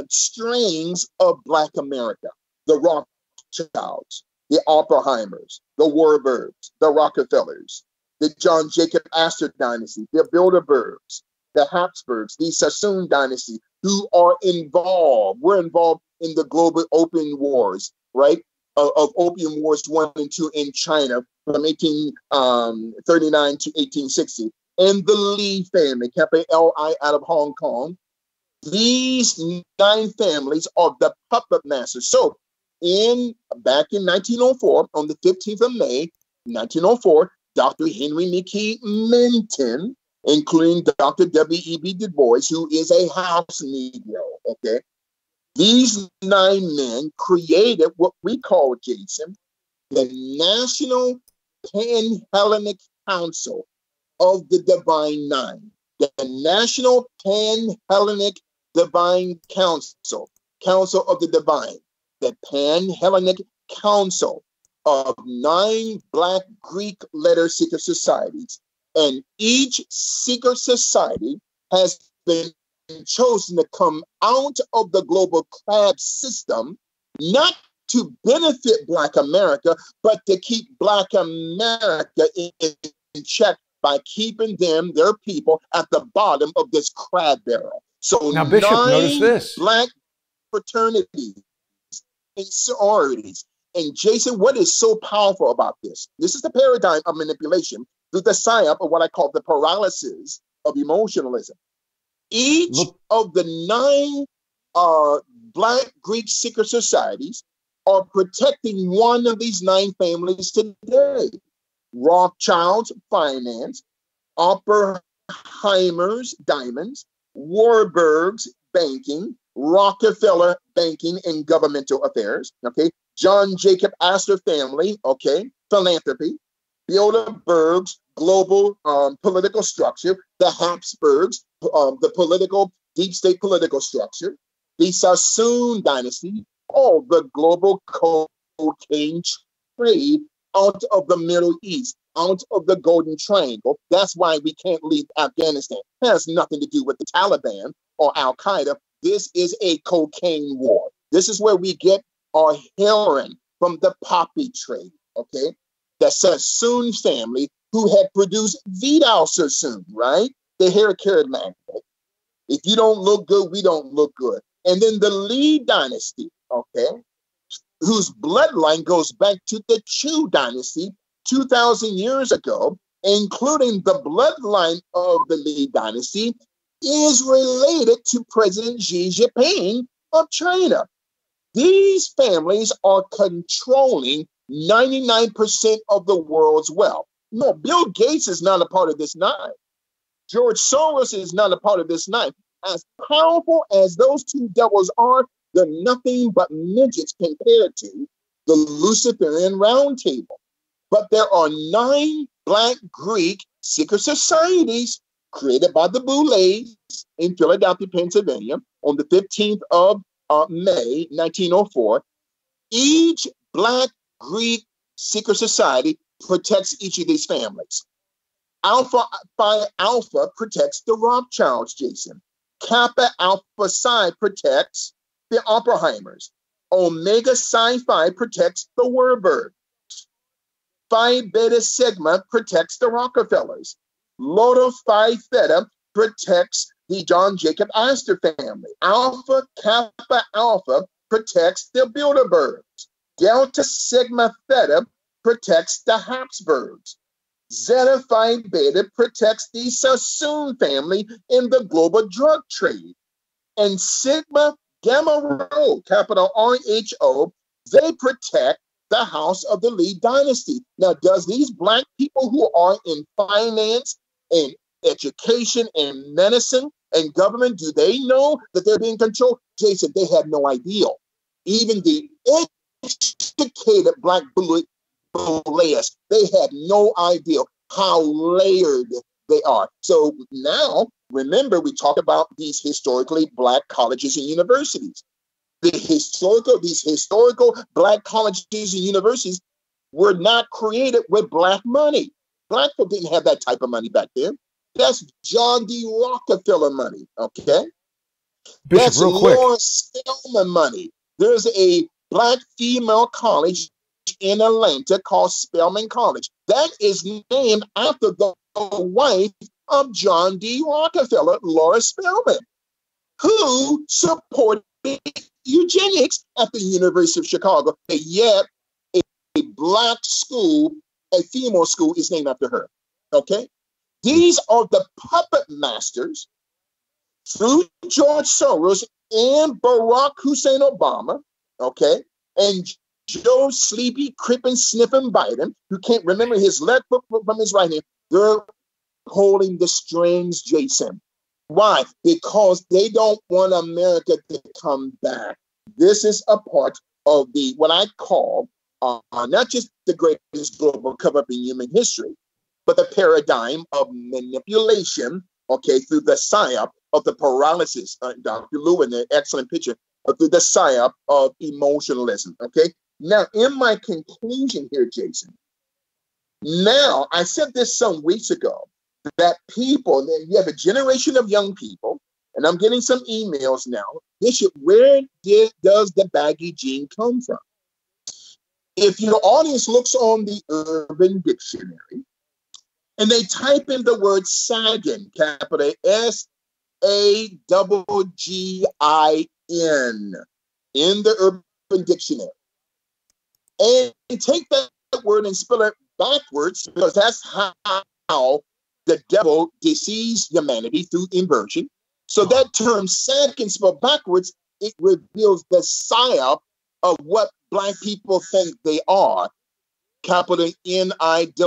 strings of Black America. The Rothschilds, the Oppenheimers, the Warburgs, the Rockefellers, the John Jacob Astor dynasty, the Bilderbergs, the Habsburgs, the Sassoon dynasty, who are involved. We're involved in the global opium wars, right? Of Opium Wars 1 and 2 in China from 1839 to 1860. And the Lee family, K-A-L-I, out of Hong Kong. These 9 families are the puppet masters. So back in 1904, on the 15th of May, 1904, Dr. Henry McKee Menton, including Dr. W.E.B. Du Bois, who is a house Negro, okay? These 9 men created what we call, Jason, the National Pan-Hellenic Council of the Divine Nine. The National Pan-Hellenic Divine Council, Council of the Divine, the Pan-Hellenic Council of 9 Black Greek letter seeker societies. And each secret society has been chosen to come out of the global crab system, not to benefit Black America, but to keep Black America in check by keeping them, their people, at the bottom of this crab barrel. So now, Bishop, notice this. Black fraternities and sororities. And Jason, what is so powerful about this? This is the paradigm of manipulation through the psyop of what I call the paralysis of emotionalism. Each of the 9 Black Greek secret societies are protecting one of these 9 families today. Rothschild's finance, Oppenheimer's diamonds, Warburg's banking, Rockefeller banking and governmental affairs, okay? John Jacob Astor family, okay? Philanthropy, Bilderberg's global political structure, the Habsburgs, the political, deep state political structure, the Sassoon dynasty, all the global cocaine trade out of the Middle East, out of the Golden Triangle. That's why we can't leave Afghanistan. It has nothing to do with the Taliban or Al-Qaeda. This is a cocaine war. This is where we get our heroin from the poppy trade, okay? The Sassoon family, who had produced Vidal Sassoon, right? The hair care magnate. If you don't look good, we don't look good. And then the Lee dynasty, okay, whose bloodline goes back to the Chu dynasty 2,000 years ago, including the bloodline of the Lee dynasty, is related to President Xi Jinping of China. These families are controlling 99% of the world's wealth. No, Bill Gates is not a part of this 9. George Soros is not a part of this 9. As powerful as those 2 devils are, they're nothing but midgets compared to the Luciferian Round Table. But there are 9 Black Greek secret societies created by the Boulets in Philadelphia, Pennsylvania, on the 15th of May, 1904. Each Black Greek secret society protects each of these families. Alpha Phi Alpha protects the Rothschilds, Jason. Kappa Alpha Psi protects the Oppenheimers. Omega Psi Phi protects the Warburgs. Phi Beta Sigma protects the Rockefellers. Lambda Phi Theta protects the John Jacob Astor family. Alpha Kappa Alpha protects the Bilderbergs. Delta Sigma Theta protects the Habsburgs. Zeta Phi Beta protects the Sassoon family in the global drug trade. And Sigma Gamma Rho, capital RHO, they protect the house of the Lee dynasty. Now, does these Black people who are in finance and education and medicine and government, do they know that they're being controlled? Jason, they have no idea. Even the educated Black Boulets, they had no idea how layered they are. So now, remember, we talk about these historically Black colleges and universities. These historical Black colleges and universities were not created with Black money. Black people didn't have that type of money back then. That's John D. Rockefeller money, okay? Bishop, that's real quick. Lawrence Spelman money. There's a Black female college in Atlanta called Spelman College. That is named after the wife of John D. Rockefeller, Laura Spelman, who supported eugenics at the University of Chicago. And yet, a Black school, a female school, is named after her. Okay? These are the puppet masters through George Soros and Barack Hussein Obama, okay, and Joe Sleepy, Crippen, Sniffin Biden, who can't remember his left foot from his right hand. They're holding the strings, Jason. Why? Because they don't want America to come back. This is a part of the what I call not just the greatest global cover-up in human history, but the paradigm of manipulation, okay, through the psyop of the paralysis. Dr. Lewin, an excellent picture, through the psyop of emotionalism, okay? Now, in my conclusion here, Jason, now, I said this some weeks ago, that people, you have a generation of young people, and I'm getting some emails now. Bishop, where does the baggy gene come from? If your audience looks on the Urban Dictionary and they type in the word sagging, capital SAGGIN, in the Urban Dictionary, and take that word and spell it backwards, because that's how the devil deceives humanity through inversion. So that term sagging spelled backwards, it reveals the psyop of what Black people think they are, capital NIGGAS.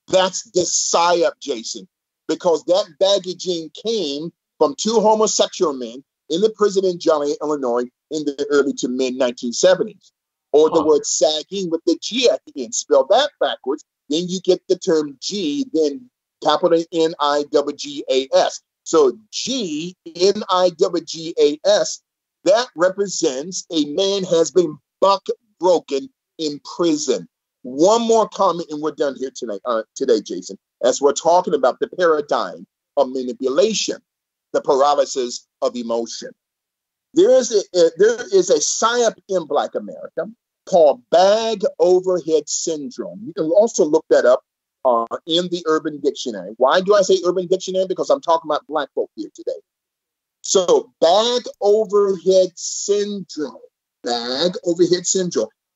That's the psyop, Jason, because that baggy gene came from two homosexual men in the prison in Joliet, Illinois, in the early to mid 1970s. Or the word sagging with the G at the end. Spell that backwards, then you get the term G, then capital NIGGAS. So GNIGGAS, that represents a man has been buck broken in prison. One more comment and we're done here today, Jason, as we're talking about the paradigm of manipulation, the paralysis of emotion. There is a psyop in Black America called bag overhead syndrome. You can also look that up in the Urban Dictionary. Why do I say Urban Dictionary? Because I'm talking about Black folk here today. So bag overhead syndrome,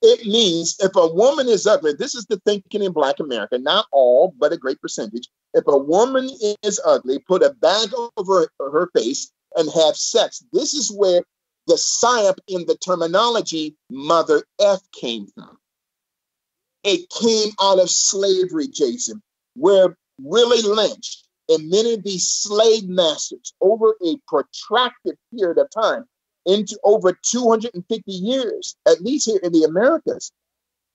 it means if a woman is ugly, this is the thinking in Black America, not all, but a great percentage. If a woman is ugly, put a bag over her face and have sex. This is where the psyop in the terminology Mother F came from. It came out of slavery, Jason, where Willie Lynch and many of these slave masters over a protracted period of time, into over 250 years, at least here in the Americas,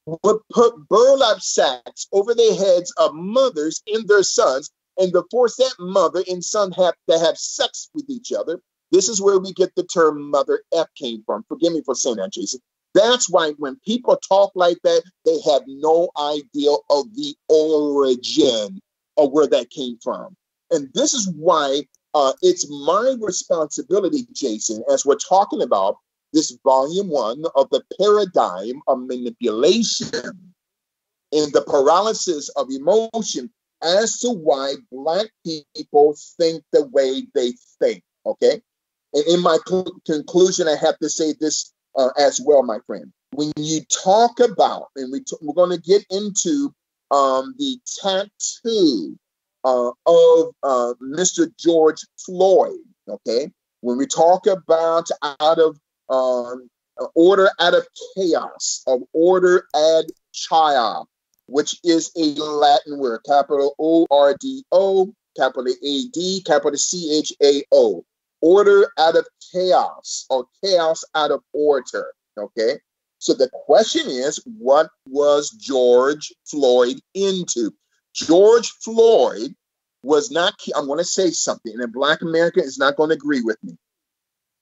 would put burlap sacks over the heads of mothers and their sons, and to force that mother and son to have sex with each other. This is where we get the term Mother F came from. Forgive me for saying that, Jason. That's why when people talk like that, they have no idea of the origin of where that came from. And this is why it's my responsibility, Jason, as we're talking about this volume 1 of the paradigm of manipulation and the paralysis of emotion, as to why Black people think the way they think, okay? And in my conclusion, I have to say this as well, my friend. When you talk about, and we're going to get into the tattoo of Mr. George Floyd, okay? When we talk about out of order out of chaos, of order ad chaya, which is a Latin word, capital O-R-D-O, capital A-D, capital C-H-A-O. Order out of chaos, or chaos out of order, okay? So the question is, what was George Floyd into? George Floyd was not, I'm going to say something, and Black America is not going to agree with me.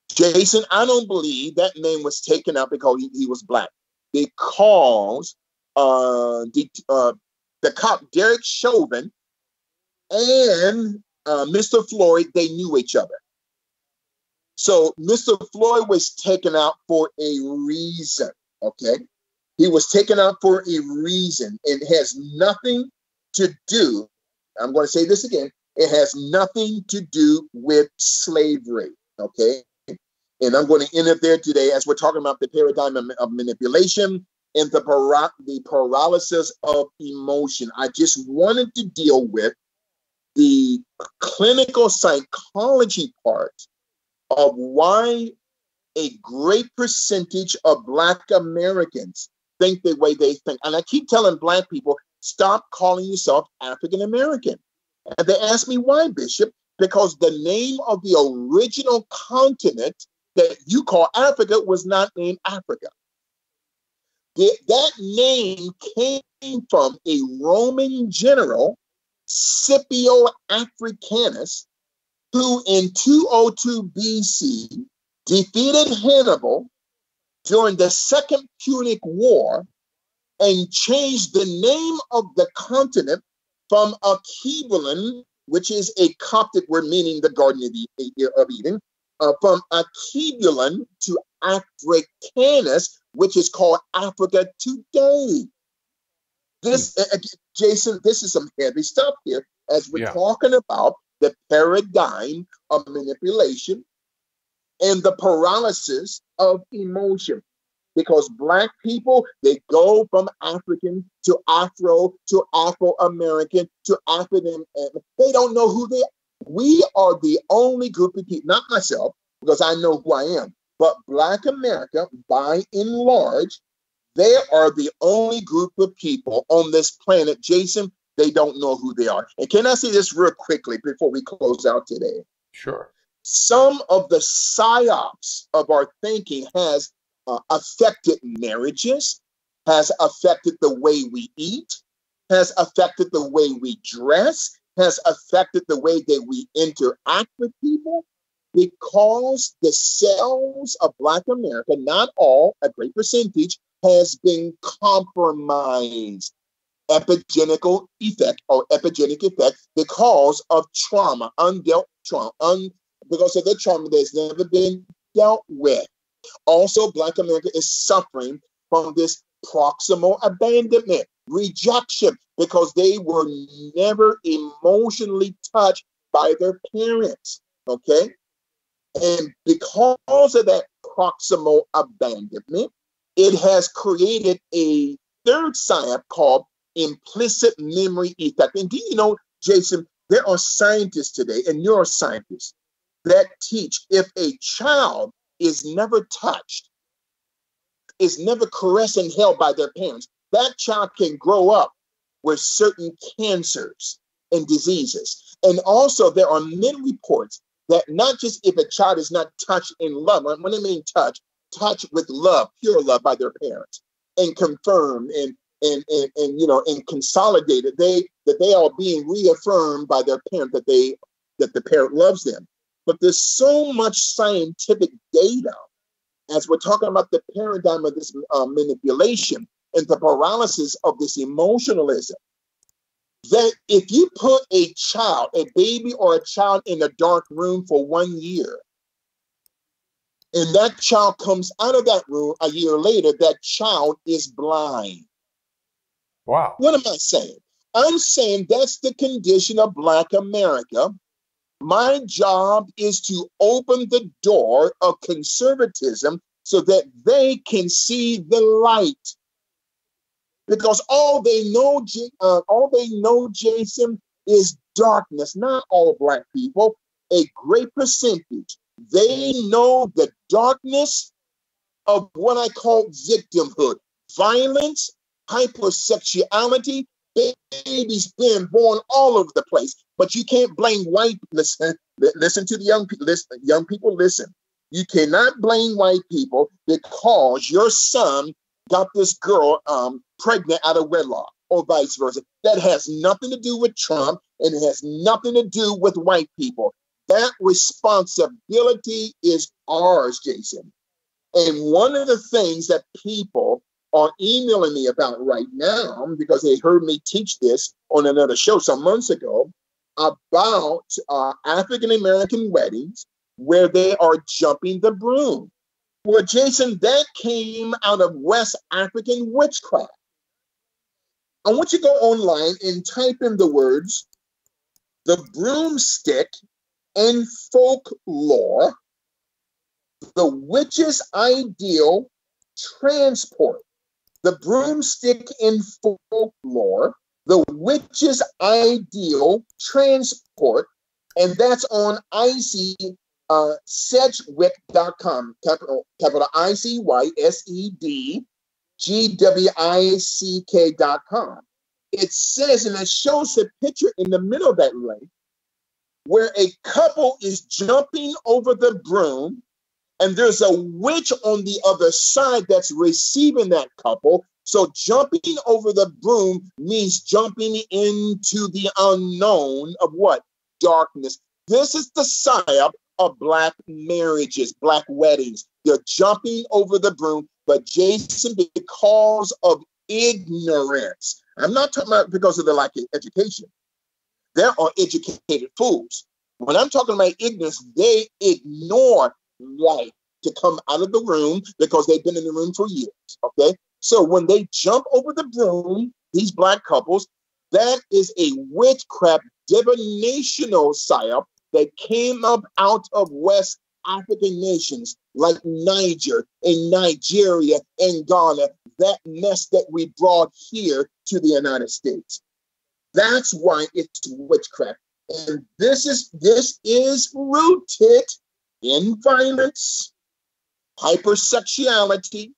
Jason, I don't believe that man was taken out because he was Black. Because the cop Derek Chauvin and Mr. Floyd, they knew each other. So Mr. Floyd was taken out for a reason, okay? He was taken out for a reason. It has nothing to do, I'm going to say this again, it has nothing to do with slavery, okay? And I'm going to end it there today as we're talking about the paradigm of manipulation and the paralysis of emotion. I just wanted to deal with the clinical psychology part of why a great percentage of Black Americans think the way they think. And I keep telling Black people, stop calling yourself African American. And they ask me why, Bishop? Because the name of the original continent that you call Africa was not named Africa. That name came from a Roman general, Scipio Africanus, who in 202 BC defeated Hannibal during the Second Punic War and changed the name of the continent from Akebulan, which is a Coptic word meaning the Garden of Eden, from Akebulan to Africanus, which is called Africa today. This, Jason, this is some heavy stuff here as we're talking about the paradigm of manipulation and the paralysis of emotion. Because Black people, they go from African to Afro to Afro-American to African. They don't know who they are. We are the only group of people, not myself, because I know who I am, but Black America, by and large, they are the only group of people on this planet, Jason, they don't know who they are. And can I say this real quickly before we close out today? Sure. Some of the psyops of our thinking has affected marriages, has affected the way we eat, has affected the way we dress, has affected the way that we interact with people, because the cells of Black America, not all, a great percentage, has been compromised. Epigenetic effect because of trauma, undealt trauma, because of the trauma that's never been dealt with. Also, Black America is suffering from this proximal abandonment, rejection, because they were never emotionally touched by their parents, okay? And because of that proximal abandonment, it has created a third psyop called implicit memory effect. And do you know, Jason, there are scientists today and neuroscientists that teach if a child is never touched, is never caressed and held by their parents, that child can grow up with certain cancers and diseases. And also there are many reports that not just if a child is not touched in love, when I mean touch with love, pure love by their parents, and confirmed and consolidated, that they are being reaffirmed by their parent that the parent loves them. But there's so much scientific data as we're talking about the paradigm of this manipulation and the paralysis of this emotionalism, that if you put a child, a baby or a child in a dark room for 1 year, and that child comes out of that room a year later, that child is blind. Wow. What am I saying? I'm saying that's the condition of Black America. My job is to open the door of conservatism so that they can see the light. Because all they know, Jason, is darkness. Not all Black people, a great percentage. They know the darkness of what I call victimhood, violence, hypersexuality, babies being born all over the place. But you can't blame white. Listen to the young people. Listen, young people, listen. You cannot blame white people because your son got this girl pregnant out of wedlock, or vice versa. That has nothing to do with Trump, and it has nothing to do with white people. That responsibility is ours, Jason. And one of the things that people are emailing me about right now, because they heard me teach this on another show some months ago, about African-American weddings where they are jumping the broom. Well, Jason, that came out of West African witchcraft. I want you to go online and type in the words, the broomstick and folklore, the witch's ideal transport. The broomstick in folklore, the witch's ideal transport, and that's on Sedgwick.com, capital ICYSEDGWICK.com. It says, and it shows a picture in the middle of that link, where a couple is jumping over the broom, and there's a witch on the other side that's receiving that couple. So jumping over the broom means jumping into the unknown of what? Darkness. This is the psyop of Black marriages, Black weddings. They're jumping over the broom, but Jason, because of ignorance. I'm not talking about because of the lack of education. There are educated fools. When I'm talking about ignorance, they ignore light to come out of the room because they've been in the room for years, okay? So when they jump over the broom, these Black couples, that is a witchcraft divinational psyop that came up out of West African nations like Niger and Nigeria and Ghana, that mess that we brought here to the United States. That's why it's witchcraft. And this is rooted in violence, hypersexuality,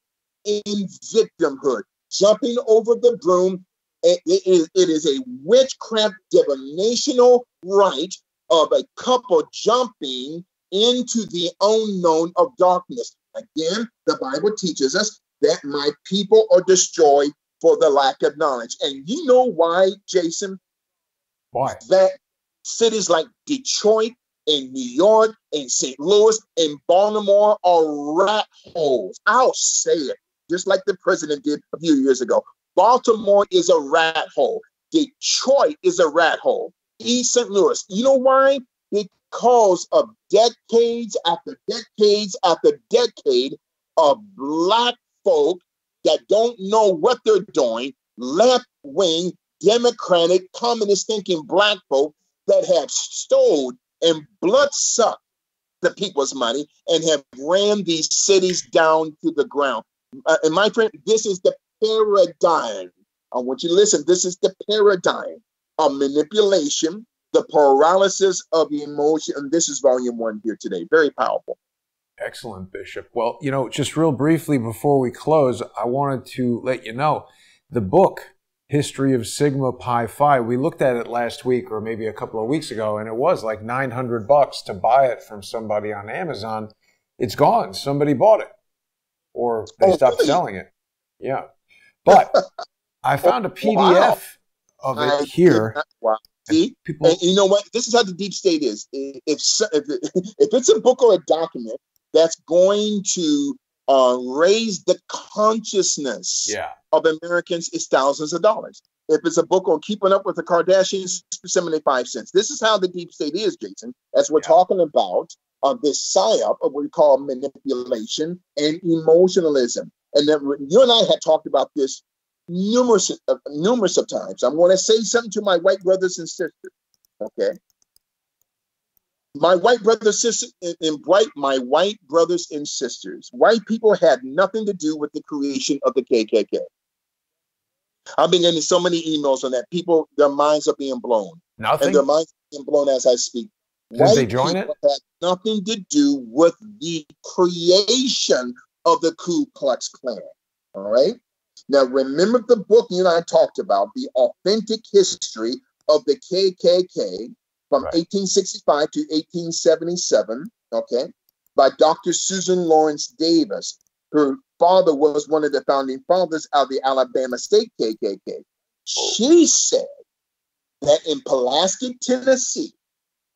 in victimhood. Jumping over the broom, it is a witchcraft divinational rite of a couple jumping into the unknown of darkness. Again, the Bible teaches us that my people are destroyed for the lack of knowledge. And you know why, Jason? Why? That cities like Detroit and New York and St. Louis and Baltimore are rat holes. I'll say it, just like the president did a few years ago. Baltimore is a rat hole. Detroit is a rat hole. East St. Louis. You know why? Because of decades after decades after decade of Black folk that don't know what they're doing, left-wing, democratic, communist-thinking Black folk that have stole and blood-sucked the people's money and have ran these cities down to the ground. And my friend, this is the paradigm. I want you to listen. This is the paradigm of manipulation, the paralysis of emotion. And this is volume 1 here today. Very powerful. Excellent, Bishop. Well, you know, just real briefly before we close, I wanted to let you know the book, History of Sigma Pi Phi, we looked at it last week or maybe a couple of weeks ago, and it was like $900 to buy it from somebody on Amazon. It's gone. Somebody bought it, or they stopped selling it. Yeah. But I found a PDF of it here. Wow. See? And you know what? This is how the deep state is. If it's a book or a document that's going to raise the consciousness of Americans, it's thousands of dollars. If it's a book on keeping up with the Kardashians, 75 cents. This is how the deep state is, Jason. As we're talking about this psyop of what we call manipulation and emotionalism. And then you and I had talked about this numerous of times. I'm going to say something to my white brothers and sisters. Okay. My white brothers and sisters, white people had nothing to do with the creation of the KKK. I've been getting so many emails on that. People, their minds are being blown. Nothing? And their minds are being blown as I speak. Did they join it? Had nothing to do with the creation of the Ku Klux Klan. All right? Now, remember the book you and I talked about, The Authentic History of the KKK, from 1865 to 1877, okay, by Dr. Susan Lawrence Davis. Her father was one of the founding fathers of the Alabama State KKK. She said that in Pulaski, Tennessee,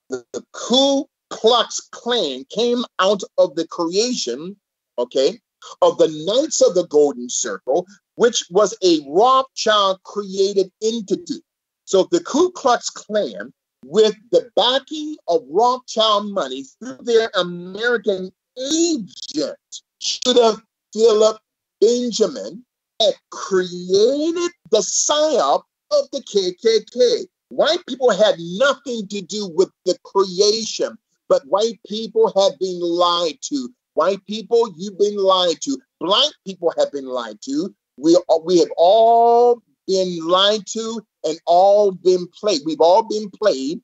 the Ku Klux Klan came out of the creation, okay, of the Knights of the Golden Circle, which was a Rothschild-created entity. So the Ku Klux Klan, with the backing of Rothschild money through their American agent, should have Philip Benjamin, had created the psyop of the KKK. White people had nothing to do with the creation, but white people had been lied to. White people, you've been lied to. Black people have been lied to. We have all been lied to and all been played. We've all been played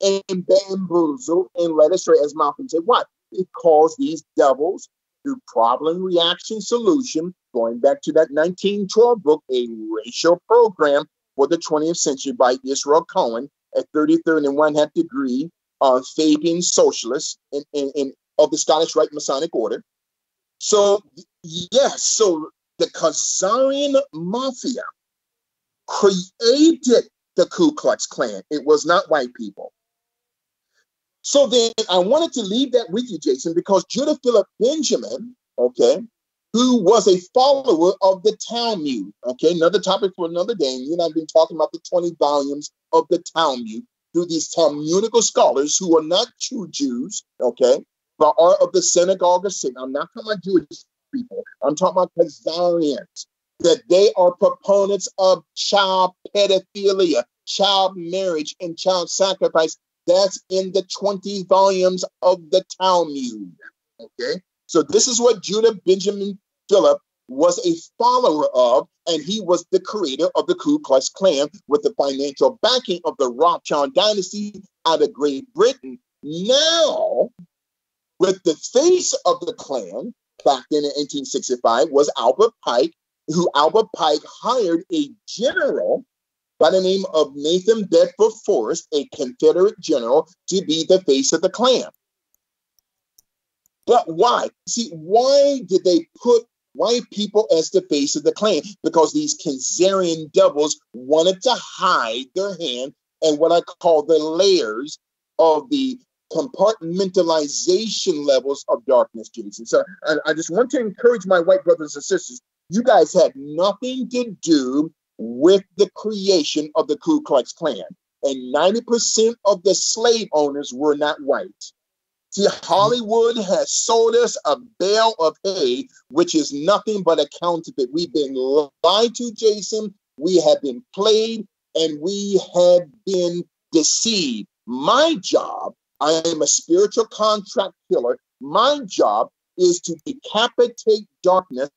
and bamboozled and led astray, as Malcolm said. Why? Because these devils, through problem, reaction, solution, going back to that 1912 book, A Racial Program for the 20th Century by Israel Cohen, at 33rd and 1/2 degree, Fabian socialist, and of the Scottish Rite Masonic Order. So, yes, so the Khazarian Mafia created the Ku Klux Klan. It was not white people. So then I wanted to leave that with you, Jason, because Judah Philip Benjamin, okay, who was a follower of the Talmud, okay, another topic for another day. And you and I have been talking about the 20 volumes of the Talmud through these Talmudical scholars who are not true Jews, okay, but are of the synagogue of Satan. I'm not talking about Jewish people. I'm talking about Khazarians, that they are proponents of child pedophilia, child marriage, and child sacrifice. That's in the 20 volumes of the Talmud, okay? So this is what Judah Benjamin Philip was a follower of, and he was the creator of the Ku Klux Klan with the financial backing of the Rothschild dynasty out of Great Britain. Now, with the face of the Klan, back then in 1865, was Albert Pike, who Albert Pike hired a general by the name of Nathan Bedford Forrest, a Confederate general, to be the face of the Klan. But why? See, why did they put white people as the face of the Klan? Because these Khazarian devils wanted to hide their hand and what I call the layers of the compartmentalization levels of darkness, Jason. So I just want to encourage my white brothers and sisters, you guys had nothing to do with the creation of the Ku Klux Klan. And 90% of the slave owners were not white. See, Hollywood has sold us a bale of hay, which is nothing but a counterfeit. We've been lied to, Jason. We have been played, and we have been deceived. My job, I am a spiritual contract killer. My job is to decapitate darkness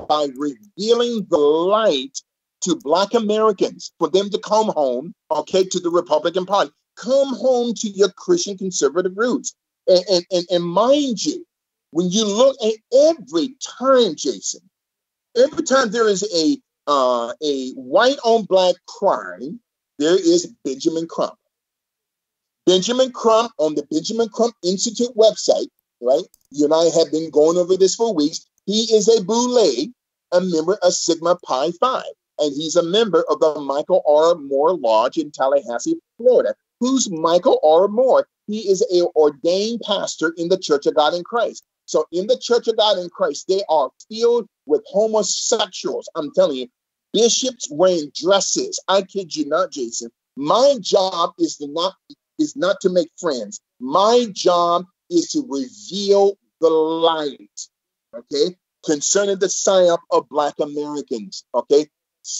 by revealing the light to Black Americans, for them to come home, okay, to the Republican Party. Come home to your Christian conservative roots. And mind you, when you look at every time, Jason, every time there is a white on black crime, there is Benjamin Crump. Benjamin Crump on the Benjamin Crump Institute website, right? You and I have been going over this for weeks. He is a boule, a member of Sigma Pi Phi. And he's a member of the Michael R. Moore Lodge in Tallahassee, Florida. Who's Michael R. Moore? He is an ordained pastor in the Church of God in Christ. So in the Church of God in Christ, they are filled with homosexuals. I'm telling you, bishops wearing dresses. I kid you not, Jason. My job is not to make friends. My job is to reveal the light, okay, concerning the psyop of Black Americans, okay,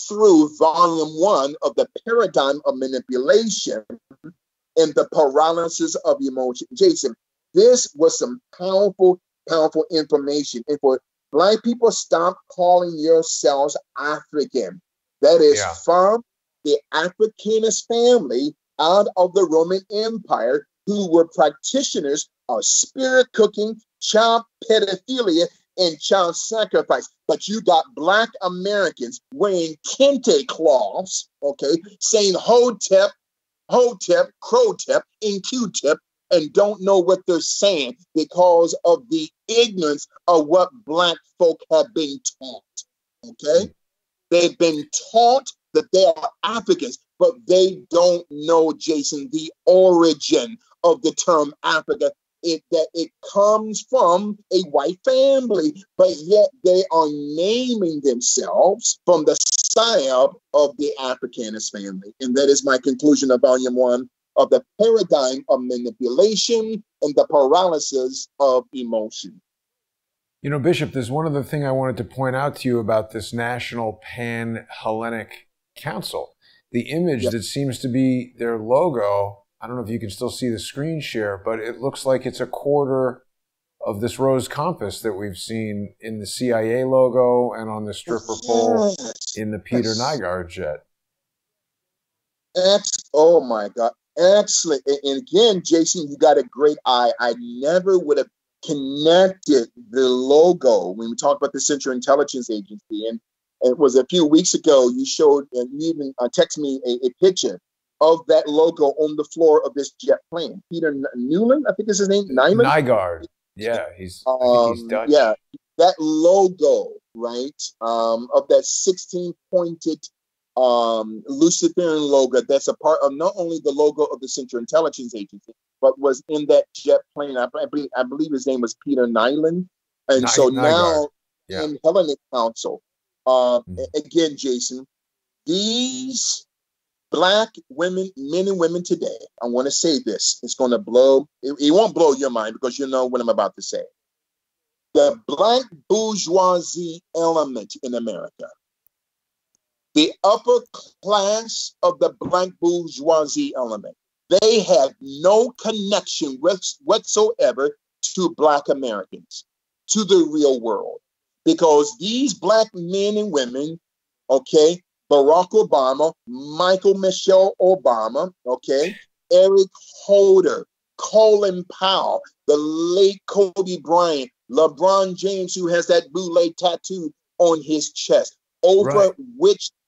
through volume 1 of the Paradigm of Manipulation and the Paralysis of Emotion. Jason, this was some powerful, powerful information. And for Black people, stop calling yourselves African. That is from the Africanist family out of the Roman Empire, who were practitioners of spirit cooking, child pedophilia, and child sacrifice. But you got Black Americans wearing kente cloths, okay, saying Hotep, Crotep, and Q-tip, and don't know what they're saying because of the ignorance of what Black folk have been taught, okay? They've been taught that they are Africans, but they don't know, Jason, the origin of the term Africa. That it comes from a white family, but yet they are naming themselves from the psyop of the Africanist family. And that is my conclusion of volume 1 of the Paradigm of Manipulation and the Paralysis of Emotion. You know, Bishop, there's one other thing I wanted to point out to you about this National Pan-Hellenic Council. The image that seems to be their logo, I don't know if you can still see the screen share, but it looks like it's a quarter of this rose compass that we've seen in the CIA logo and on the stripper pole in the Peter Nygaard jet. Oh my God. Excellent. And again, Jason, you got a great eye. I never would have connected the logo when we talked about the Central Intelligence Agency. And it was a few weeks ago, you showed, and you even texted me a picture of that logo on the floor of this jet plane. Peter Newland, I think is his name. Nygaard. Yeah, I think he's Dutch. Yeah, that logo, right, of that 16-pointed Luciferian logo that's a part of not only the logo of the Central Intelligence Agency, but was in that jet plane. I believe his name was Peter Nyland. And so now in Hellenic Council, again, Jason, these Black women, men and women today, I want to say this. It's going to blow, it won't blow your mind because you know what I'm about to say. The Black bourgeoisie element in America, the upper class of the Black bourgeoisie element, they have no connection whatsoever to Black Americans, to the real world. Because these Black men and women, okay, Barack Obama, Michelle Obama, okay, Eric Holder, Colin Powell, the late Kobe Bryant, LeBron James, who has that bootleg tattoo on his chest, Oprah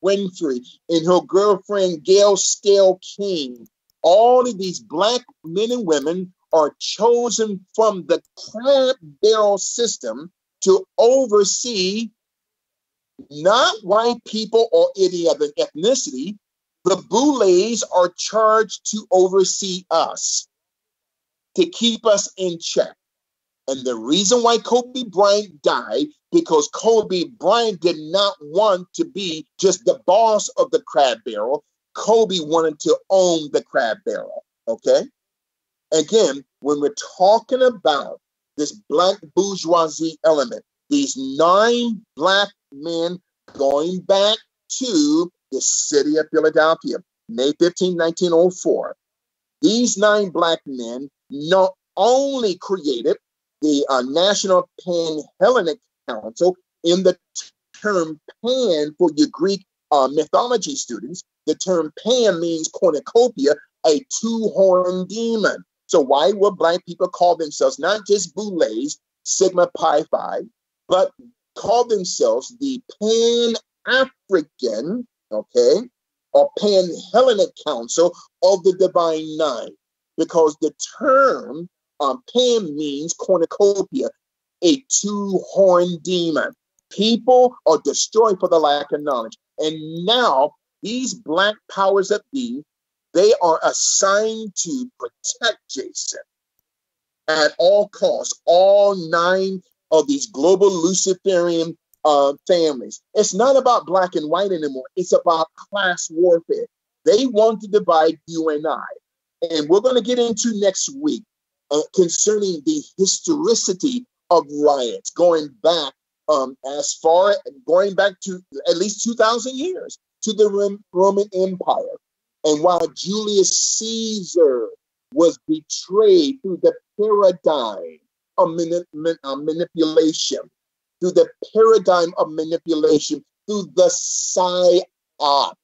Winfrey and her girlfriend Gail Stale King. All of these Black men and women are chosen from the crab barrel system to oversee not white people or any other ethnicity. The Boulets are charged to oversee us, to keep us in check. And the reason why Kobe Bryant died, because Kobe Bryant did not want to be just the boss of the crab barrel. Kobe wanted to own the crab barrel, okay? Again, when we're talking about this Black bourgeoisie element, these 9 Black men going back to the city of Philadelphia, May 15, 1904, these 9 Black men not only created the National Pan-Hellenic Council. In the term pan for your Greek mythology students, the term pan means cornucopia, a 2-horned demon. So why would Black people call themselves not just Boulets, Sigma Pi Phi, but call themselves the Pan-African, okay, or Pan-Hellenic Council of the Divine Nine? Because the term pan means cornucopia, a 2-horned demon. People are destroyed for the lack of knowledge. And now these Black powers that be, they are assigned to protect Jason at all costs, all 9 of these global Luciferian families. It's not about black and white anymore. It's about class warfare. They want to divide you and I. And we're going to get into next week concerning the historicity of riots going back going back to at least 2,000 years to the Roman Empire. And while Julius Caesar was betrayed through the paradigm of manipulation, through the psyop,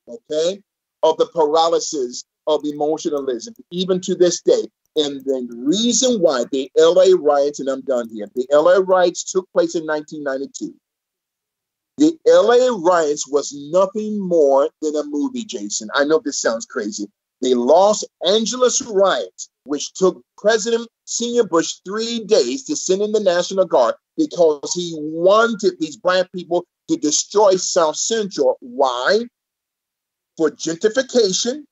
okay, of the paralysis of emotionalism, even to this day. And the reason why the LA riots, and I'm done here, the LA riots took place in 1992. The LA riots was nothing more than a movie, Jason. I know this sounds crazy. The Los Angeles riots, which took President Senior Bush 3 days to send in the National Guard because he wanted these Black people to destroy South Central. Why? For gentrification,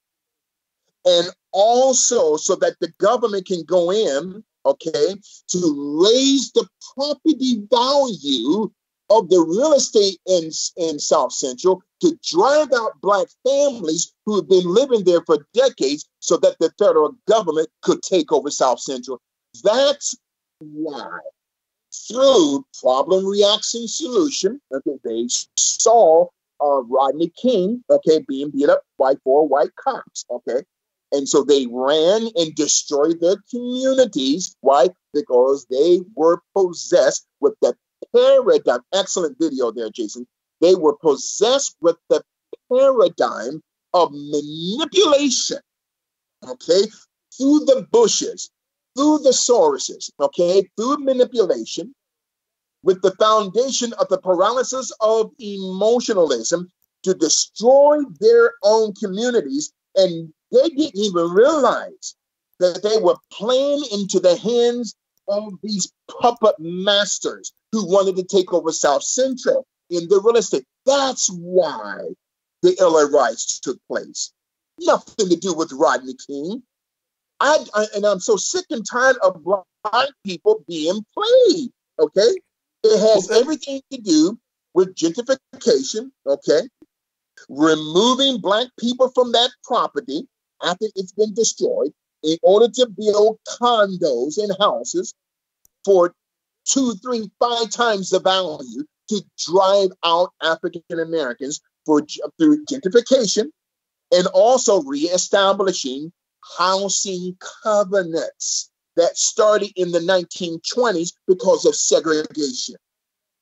and also so that the government can go in, okay, to raise the property value of the real estate in South Central, to drive out Black families who have been living there for decades so that the federal government could take over South Central. That's why, through problem, reaction, solution, okay, they saw Rodney King, okay, being beat up by 4 white cops, okay? And so they ran and destroyed their communities. Why? Because they were possessed with the paradigm. Excellent video there, Jason. They were possessed with the paradigm of manipulation, okay, through the Bushes, through the Soroses, okay, through manipulation, with the foundation of the paralysis of emotionalism to destroy their own communities And they didn't even realize that they were playing into the hands of these puppet masters who wanted to take over South Central in the real estate. That's why the LA riots took place. Nothing to do with Rodney King. And I'm so sick and tired of black people being played, okay? It has everything to do with gentrification, okay? Removing black people from that property after it's been destroyed in order to build condos and houses for 2, 3, 5 times the value to drive out African Americans through gentrification, and also reestablishing housing covenants that started in the 1920s because of segregation.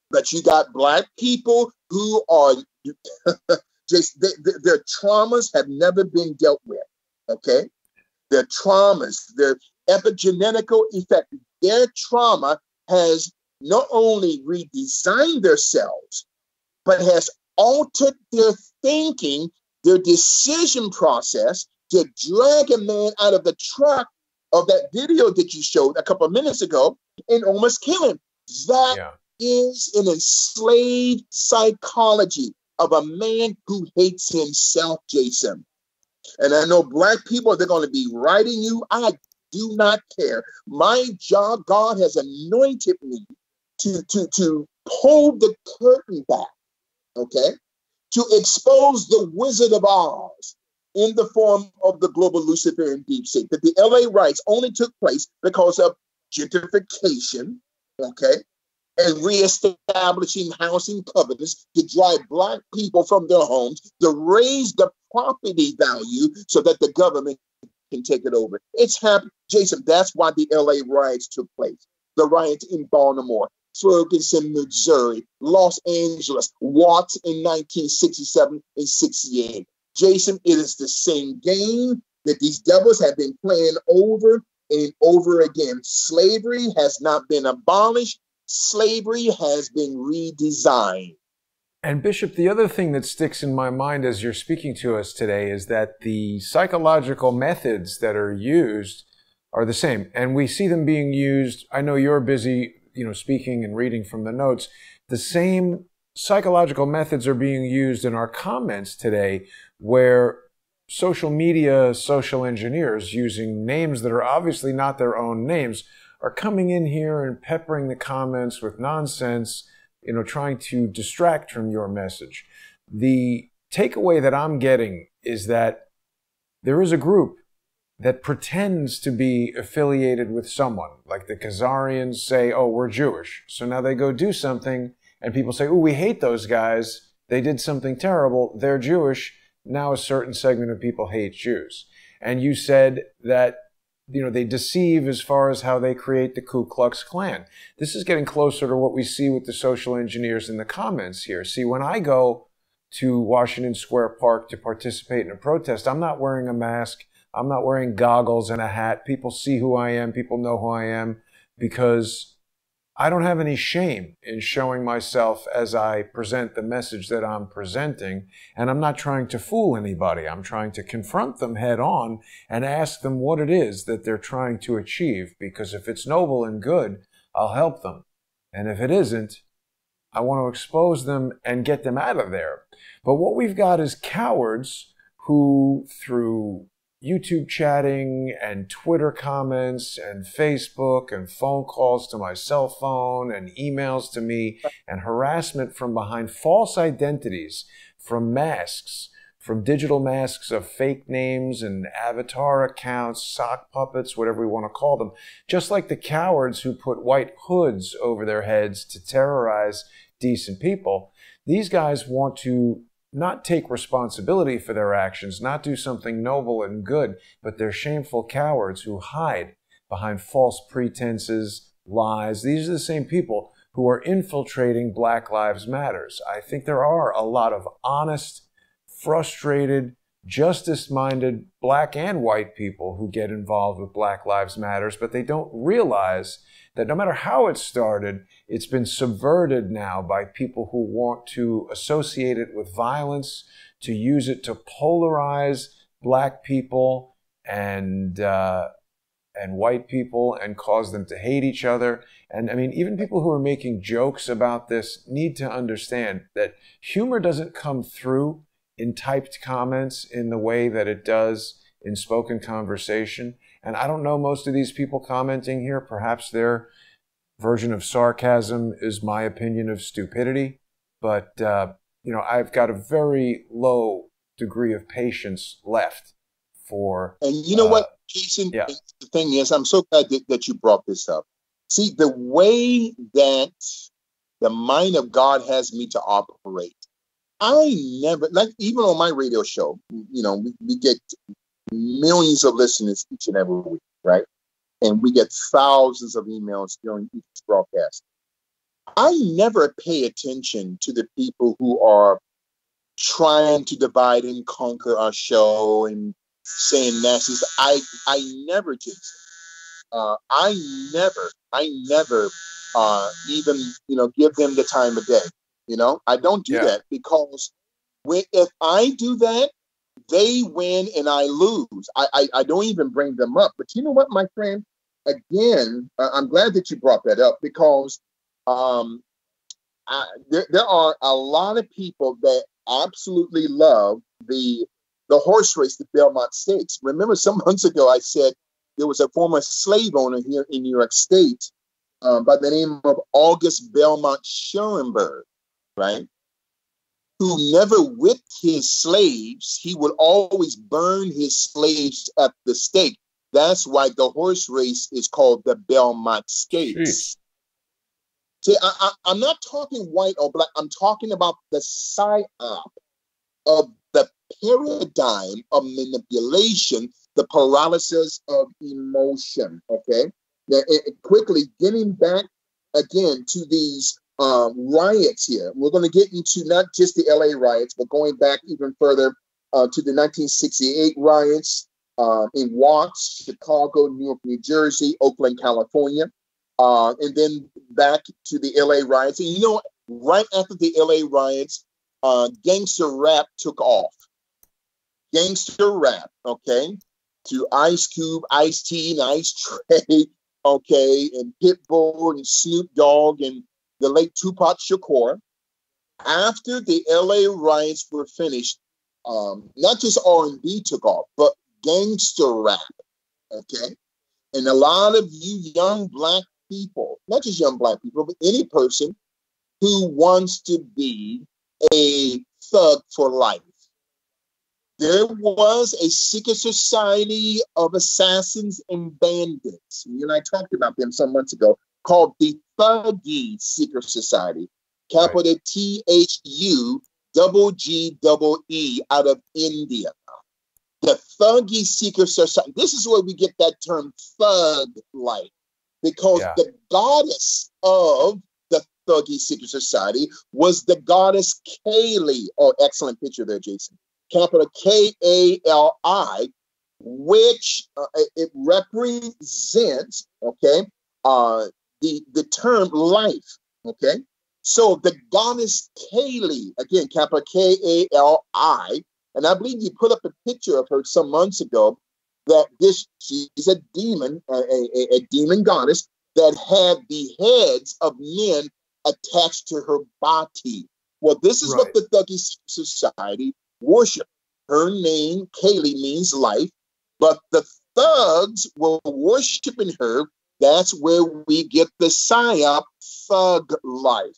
But you got black people who are just, their traumas have never been dealt with, okay? Their traumas, their epigenetical effect, their trauma has not only redesigned themselves, but has altered their thinking, their decision process to drag a man out of the truck of that video that you showed a couple of minutes ago and almost kill him. That is an enslaved psychology of a man who hates himself, Jason. And I know black people, they're going to be writing you. I do not care. My job, God has anointed me to pull the curtain back, okay? To expose the Wizard of Oz in the form of the global Luciferian deep state. That the LA riots only took place because of gentrification, okay? And reestablishing housing covenants to drive black people from their homes, to raise the property value so that the government can take it over. It's happened, Jason. That's why the LA riots took place. The riots in Baltimore, Ferguson, Missouri, Los Angeles, Watts in 1967 and 68. Jason, it is the same game that these devils have been playing over and over again. Slavery has not been abolished. Slavery has been redesigned. And Bishop, the other thing that sticks in my mind as you're speaking to us today is that the psychological methods that are used are the same. And we see them being used. I know you're busy, speaking and reading from the notes. The same psychological methods are being used in our comments today, where social media, social engineers using names that are obviously not their own names are coming in here and peppering the comments with nonsense, trying to distract from your message. The takeaway that I'm getting is that there is a group that pretends to be affiliated with someone. Like the Khazarians say, oh, we're Jewish. So now they go do something and people say, oh, we hate those guys. They did something terrible. They're Jewish. Now a certain segment of people hate Jews. And you said that they deceive as far as how they create the Ku Klux Klan. This is getting closer to what we see with the social engineers in the comments here. See, when I go to Washington Square Park to participate in a protest, I'm not wearing a mask. I'm not wearing goggles and a hat. People see who I am. People know who I am, because I don't have any shame in showing myself as I present the message that I'm presenting. And I'm not trying to fool anybody. I'm trying to confront them head on and ask them what it is that they're trying to achieve. Because if it's noble and good, I'll help them. And if it isn't, I want to expose them and get them out of there. But what we've got is cowards who, through YouTube chatting and Twitter comments and Facebook and phone calls to my cell phone and emails to me and harassment from behind false identities, from masks, from digital masks of fake names and avatar accounts, sock puppets, whatever we want to call them, just like the cowards who put white hoods over their heads to terrorize decent people. These guys want to not take responsibility for their actions, not do something noble and good, but they're shameful cowards who hide behind false pretenses, lies. These are the same people who are infiltrating Black Lives Matters. I think there are a lot of honest, frustrated, justice-minded black and white people who get involved with Black Lives Matters, but they don't realize that no matter how it started, it's been subverted now by people who want to associate it with violence, to use it to polarize black people and white people and cause them to hate each other. And I mean, even people who are making jokes about this need to understand that humor doesn't come through in typed comments in the way that it does in spoken conversation. And I don't know most of these people commenting here. Perhaps their version of sarcasm is my opinion of stupidity. But, you know, I've got a very low degree of patience left for... And you know what, Jason? Yeah. The thing is, I'm so glad that you brought this up. See, the way that the mind of God has me to operate, I never, like even on my radio show, you know, we get millions of listeners each and every week, right? And we get thousands of emails during each broadcast. I never pay attention to the people who are trying to divide and conquer our show and saying nasty stuff. I never, Jason. I never even, you know, give them the time of day. You know, I don't do that because if I do that, they win and I lose. I don't even bring them up. But you know what, my friend? Again, I'm glad that you brought that up because there are a lot of people that absolutely love the horse race, the Belmont Stakes. Remember, some months ago, I said there was a former slave owner here in New York State by the name of August Belmont Schoenberg, right? Who never whipped his slaves. He would always burn his slaves at the stake. That's why the horse race is called the Belmont Stakes. See, I'm not talking white or black. I'm talking about the psyop of the paradigm of manipulation, the paralysis of emotion, okay? Now, quickly, getting back again to these riots here. We're going to get into not just the LA riots, but going back even further to the 1968 riots in Watts, Chicago, New York, New Jersey, Oakland, California, and then back to the LA riots. And you know, right after the LA riots, gangster rap took off. Gangster rap, okay, to Ice Cube, Ice-T, and Ice Tray, okay, and Pitbull and Snoop Dogg and the late Tupac Shakur. After the LA riots were finished, not just R&B took off, but gangster rap, okay? And a lot of you young black people, not just young black people, but any person who wants to be a thug for life. There was a secret society of assassins and bandits. You and I talked about them some months ago, called the Thuggy Secret Society, capital THUGGEE out of India. The Thuggy Secret Society. This is where we get that term thug life, because the goddess of the Thuggy Secret Society was the goddess Kali. Oh, excellent picture there, Jason. Capital Kali, which it represents, okay, the term life, okay? So the goddess Kali, again, capital Kali, and I believe you put up a picture of her some months ago, that she's a demon, a demon goddess that had the heads of men attached to her body. Well, this is what the Thuggy Society worship. Her name, Kali, means life, but the thugs were worshiping her. That's where we get the psyop, thug life.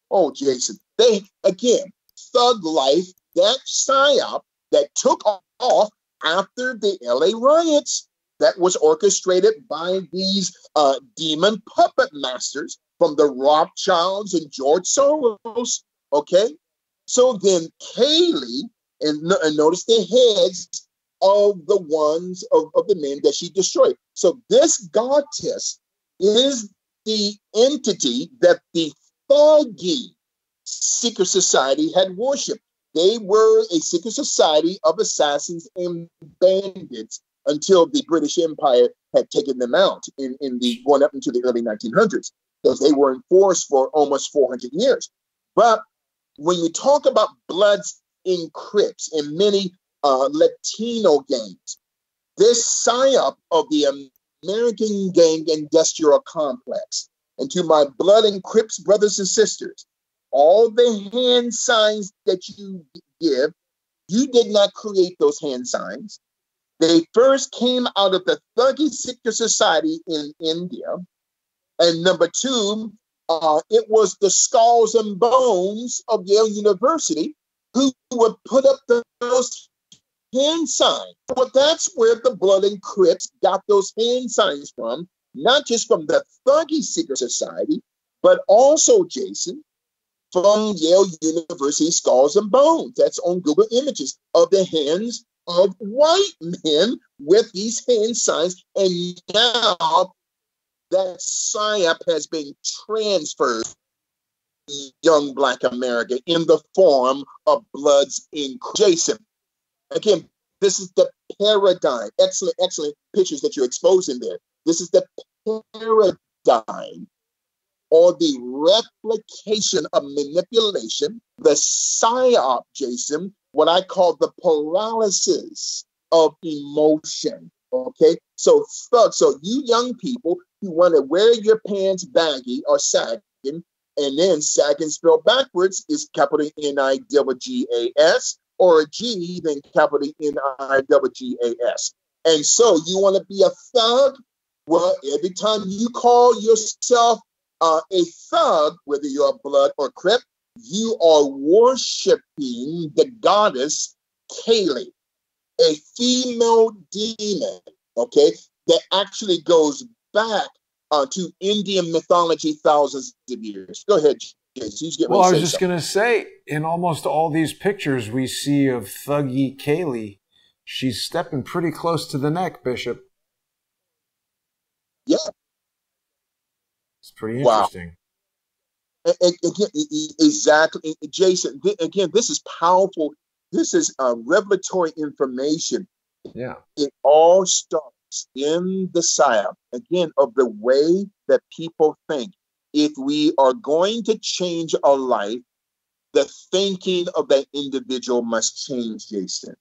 Oh, Jason, thug life, that psyop that took off after the LA riots, that was orchestrated by these demon puppet masters from the Rothschilds and George Soros, okay? So then Kali, and notice the heads of the ones of the men that she destroyed. So this goddess is the entity that the Thuggy Secret Society had worshipped. They were a secret society of assassins and bandits until the British Empire had taken them out in the going up into the early 1900s, because they were in force for almost 400 years. But when you talk about Bloods in Crips and many Latino gangs. This psyop of the American gang industrial complex. And to my blood and Crips brothers and sisters, all the hand signs that you give, you did not create those hand signs. They first came out of the Thuggy Secret Society in India. And number two, it was the skulls and bones of Yale University who would put up those hand signs. Well, that's where the Blood and Crips got those hand signs from, not just from the Thuggy Secret Society, but also, Jason, from Yale University Skulls and Bones. That's on Google Images of the hands of white men with these hand signs. And now that psyop has been transferred to young Black America in the form of Bloods in Jason. Again, this is the paradigm. Excellent, excellent pictures that you're exposing there. This is the paradigm or the replication of manipulation, the psyop, Jason, what I call the paralysis of emotion. Okay, so you young people who want to wear your pants baggy or sagging, and then sagging spelled backwards is capital N-I-G-G-A-S, or a G, then capital N-I-G-G-A-S. And so you want to be a thug? Well, every time you call yourself a thug, whether you're a Blood or Crip, you are worshiping the goddess Kaylee, a female demon, okay, that actually goes back to Indian mythology thousands of years. Go ahead, Jason. Well, I was just going to say, in almost all these pictures we see of Thuggy Kaylee, she's stepping pretty close to the neck, Bishop. Yeah. It's pretty interesting. Wow. Exactly. Jason, again, this is powerful. This is revelatory information. Yeah. It all starts in the psyop, again, of the way that people think. If we are going to change our life, the thinking of that individual must change, Jason.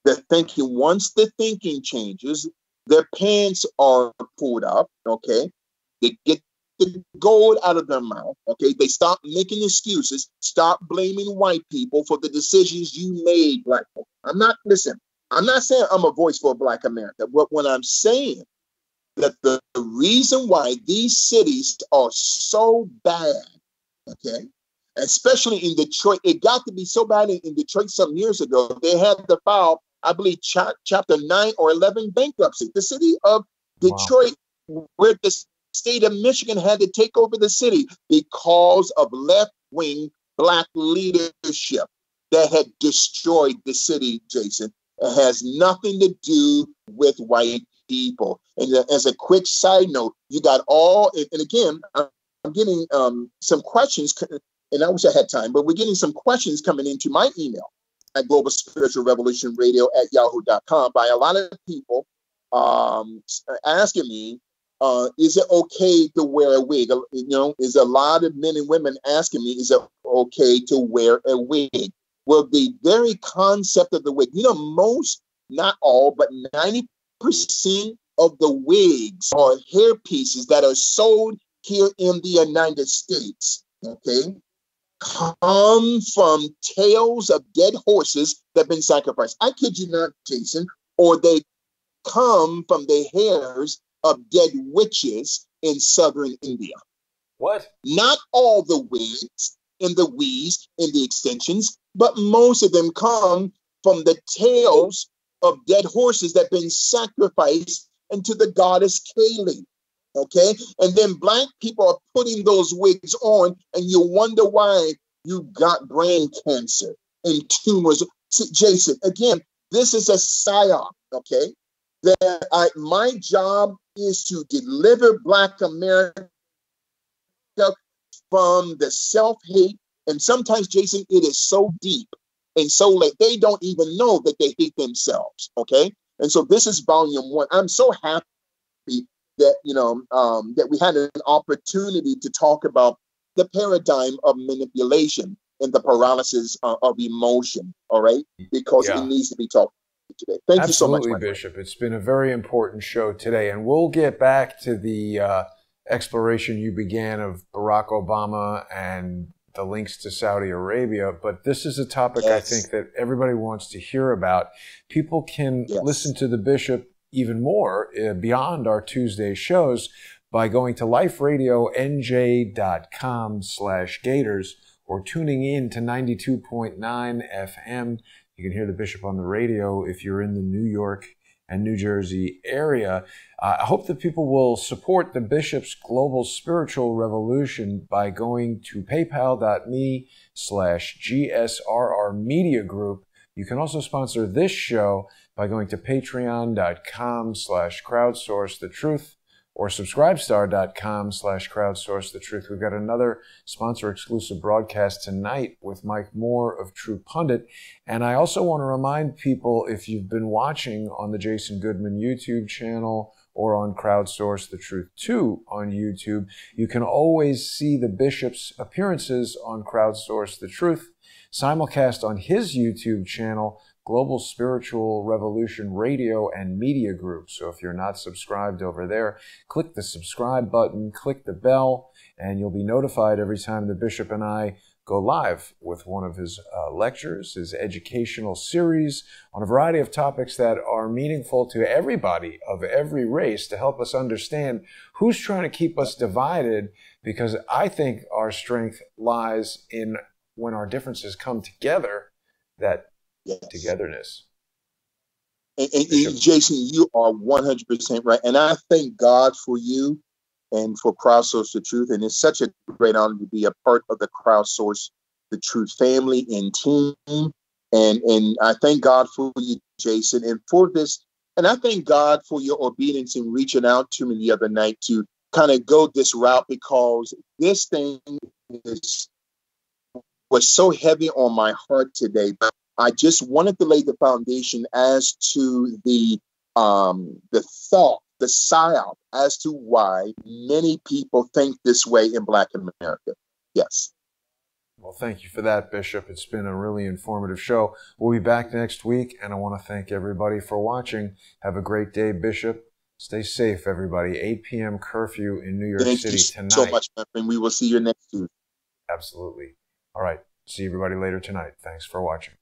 The thinking, once the thinking changes, their pants are pulled up, okay? They get the gold out of their mouth, okay? They stop making excuses, stop blaming white people for the decisions you made, Black folk. I'm not saying I'm a voice for Black America, but when I'm saying that the reason why these cities are so bad, okay, especially in Detroit, it got to be so bad in Detroit some years ago, they had to file, I believe, chapter 9 or 11 bankruptcy. The city of Detroit, where the state of Michigan had to take over the city because of left-wing Black leadership that had destroyed the city, Jason. It has nothing to do with white people. And as a quick side note, you got and again, I'm getting some questions, and I wish I had time, but we're getting some questions coming into my email at Global Spiritual Revolution Radio at yahoo.com by a lot of people asking me, is it okay to wear a wig? You know, is a lot of men and women asking me, is it okay to wear a wig? Well, the very concept of the wig, you know, most, not all, but 90% of the wigs or hair pieces that are sold here in the United States, okay, come from tails of dead horses that have been sacrificed. I kid you not, Jason. Or they come from the hairs of dead witches in southern India. What? Not all the wigs and the weaves and the extensions, but most of them come from the tails of dead horses that have been sacrificed into the goddess Kaylee. Okay, and then Black people are putting those wigs on, and you wonder why you got brain cancer and tumors. See, Jason, again, this is a psyop. Okay, that my job is to deliver Black America from the self-hate, and sometimes, Jason, it is so deep and so late they don't even know that they hate themselves. Okay, and so this is volume 1. I'm so happy that that we had an opportunity to talk about the paradigm of manipulation. in the paralysis of emotion, all right? Because it needs to be talked today. Thank you so much, Absolutely, Bishop. It's been a very important show today, and we'll get back to the exploration you began of Barack Obama and the links to Saudi Arabia, but this is a topic I think that everybody wants to hear about. People can listen to the Bishop even more beyond our Tuesday shows by going to liferadionj.com/Gaiters or tuning in to 92.9 FM. You can hear the Bishop on the radio if you're in the New York and New Jersey area. I hope that people will support the Bishop's Global Spiritual Revolution by going to paypal.me/GSRR Media Group. You can also sponsor this show by going to patreon.com/crowdsourcethetruth or subscribestar.com/crowdsourcethetruth. We've got another sponsor-exclusive broadcast tonight with Mike Moore of True Pundit. And I also want to remind people, if you've been watching on the Jason Goodman YouTube channel or on Crowdsource the Truth 2 on YouTube, you can always see the Bishop's appearances on Crowdsource the Truth, simulcast on his YouTube channel, Global Spiritual Revolution Radio and Media Group. So if you're not subscribed over there, click the subscribe button, click the bell, and you'll be notified every time the Bishop and I go live with one of his lectures, his educational series on a variety of topics that are meaningful to everybody of every race to help us understand who's trying to keep us divided, because I think our strength lies in when our differences come together, that togetherness. And Jason, you are 100% right. And I thank God for you and for Crowdsource the Truth. And it's such a great honor to be a part of the Crowdsource the Truth family and team. And I thank God for you, Jason, and for this. And I thank God for your obedience in reaching out to me the other night to kind of go this route, because this thing was so heavy on my heart today. I just wanted to lay the foundation as to the thought, the psyop, as to why many people think this way in Black America. Yes. Well, thank you for that, Bishop. It's been a really informative show. We'll be back next week, and I want to thank everybody for watching. Have a great day, Bishop. Stay safe, everybody. 8 p.m. curfew in New York City tonight. Thank you so much, my friend. We will see you next week. Absolutely. All right. See everybody later tonight. Thanks for watching.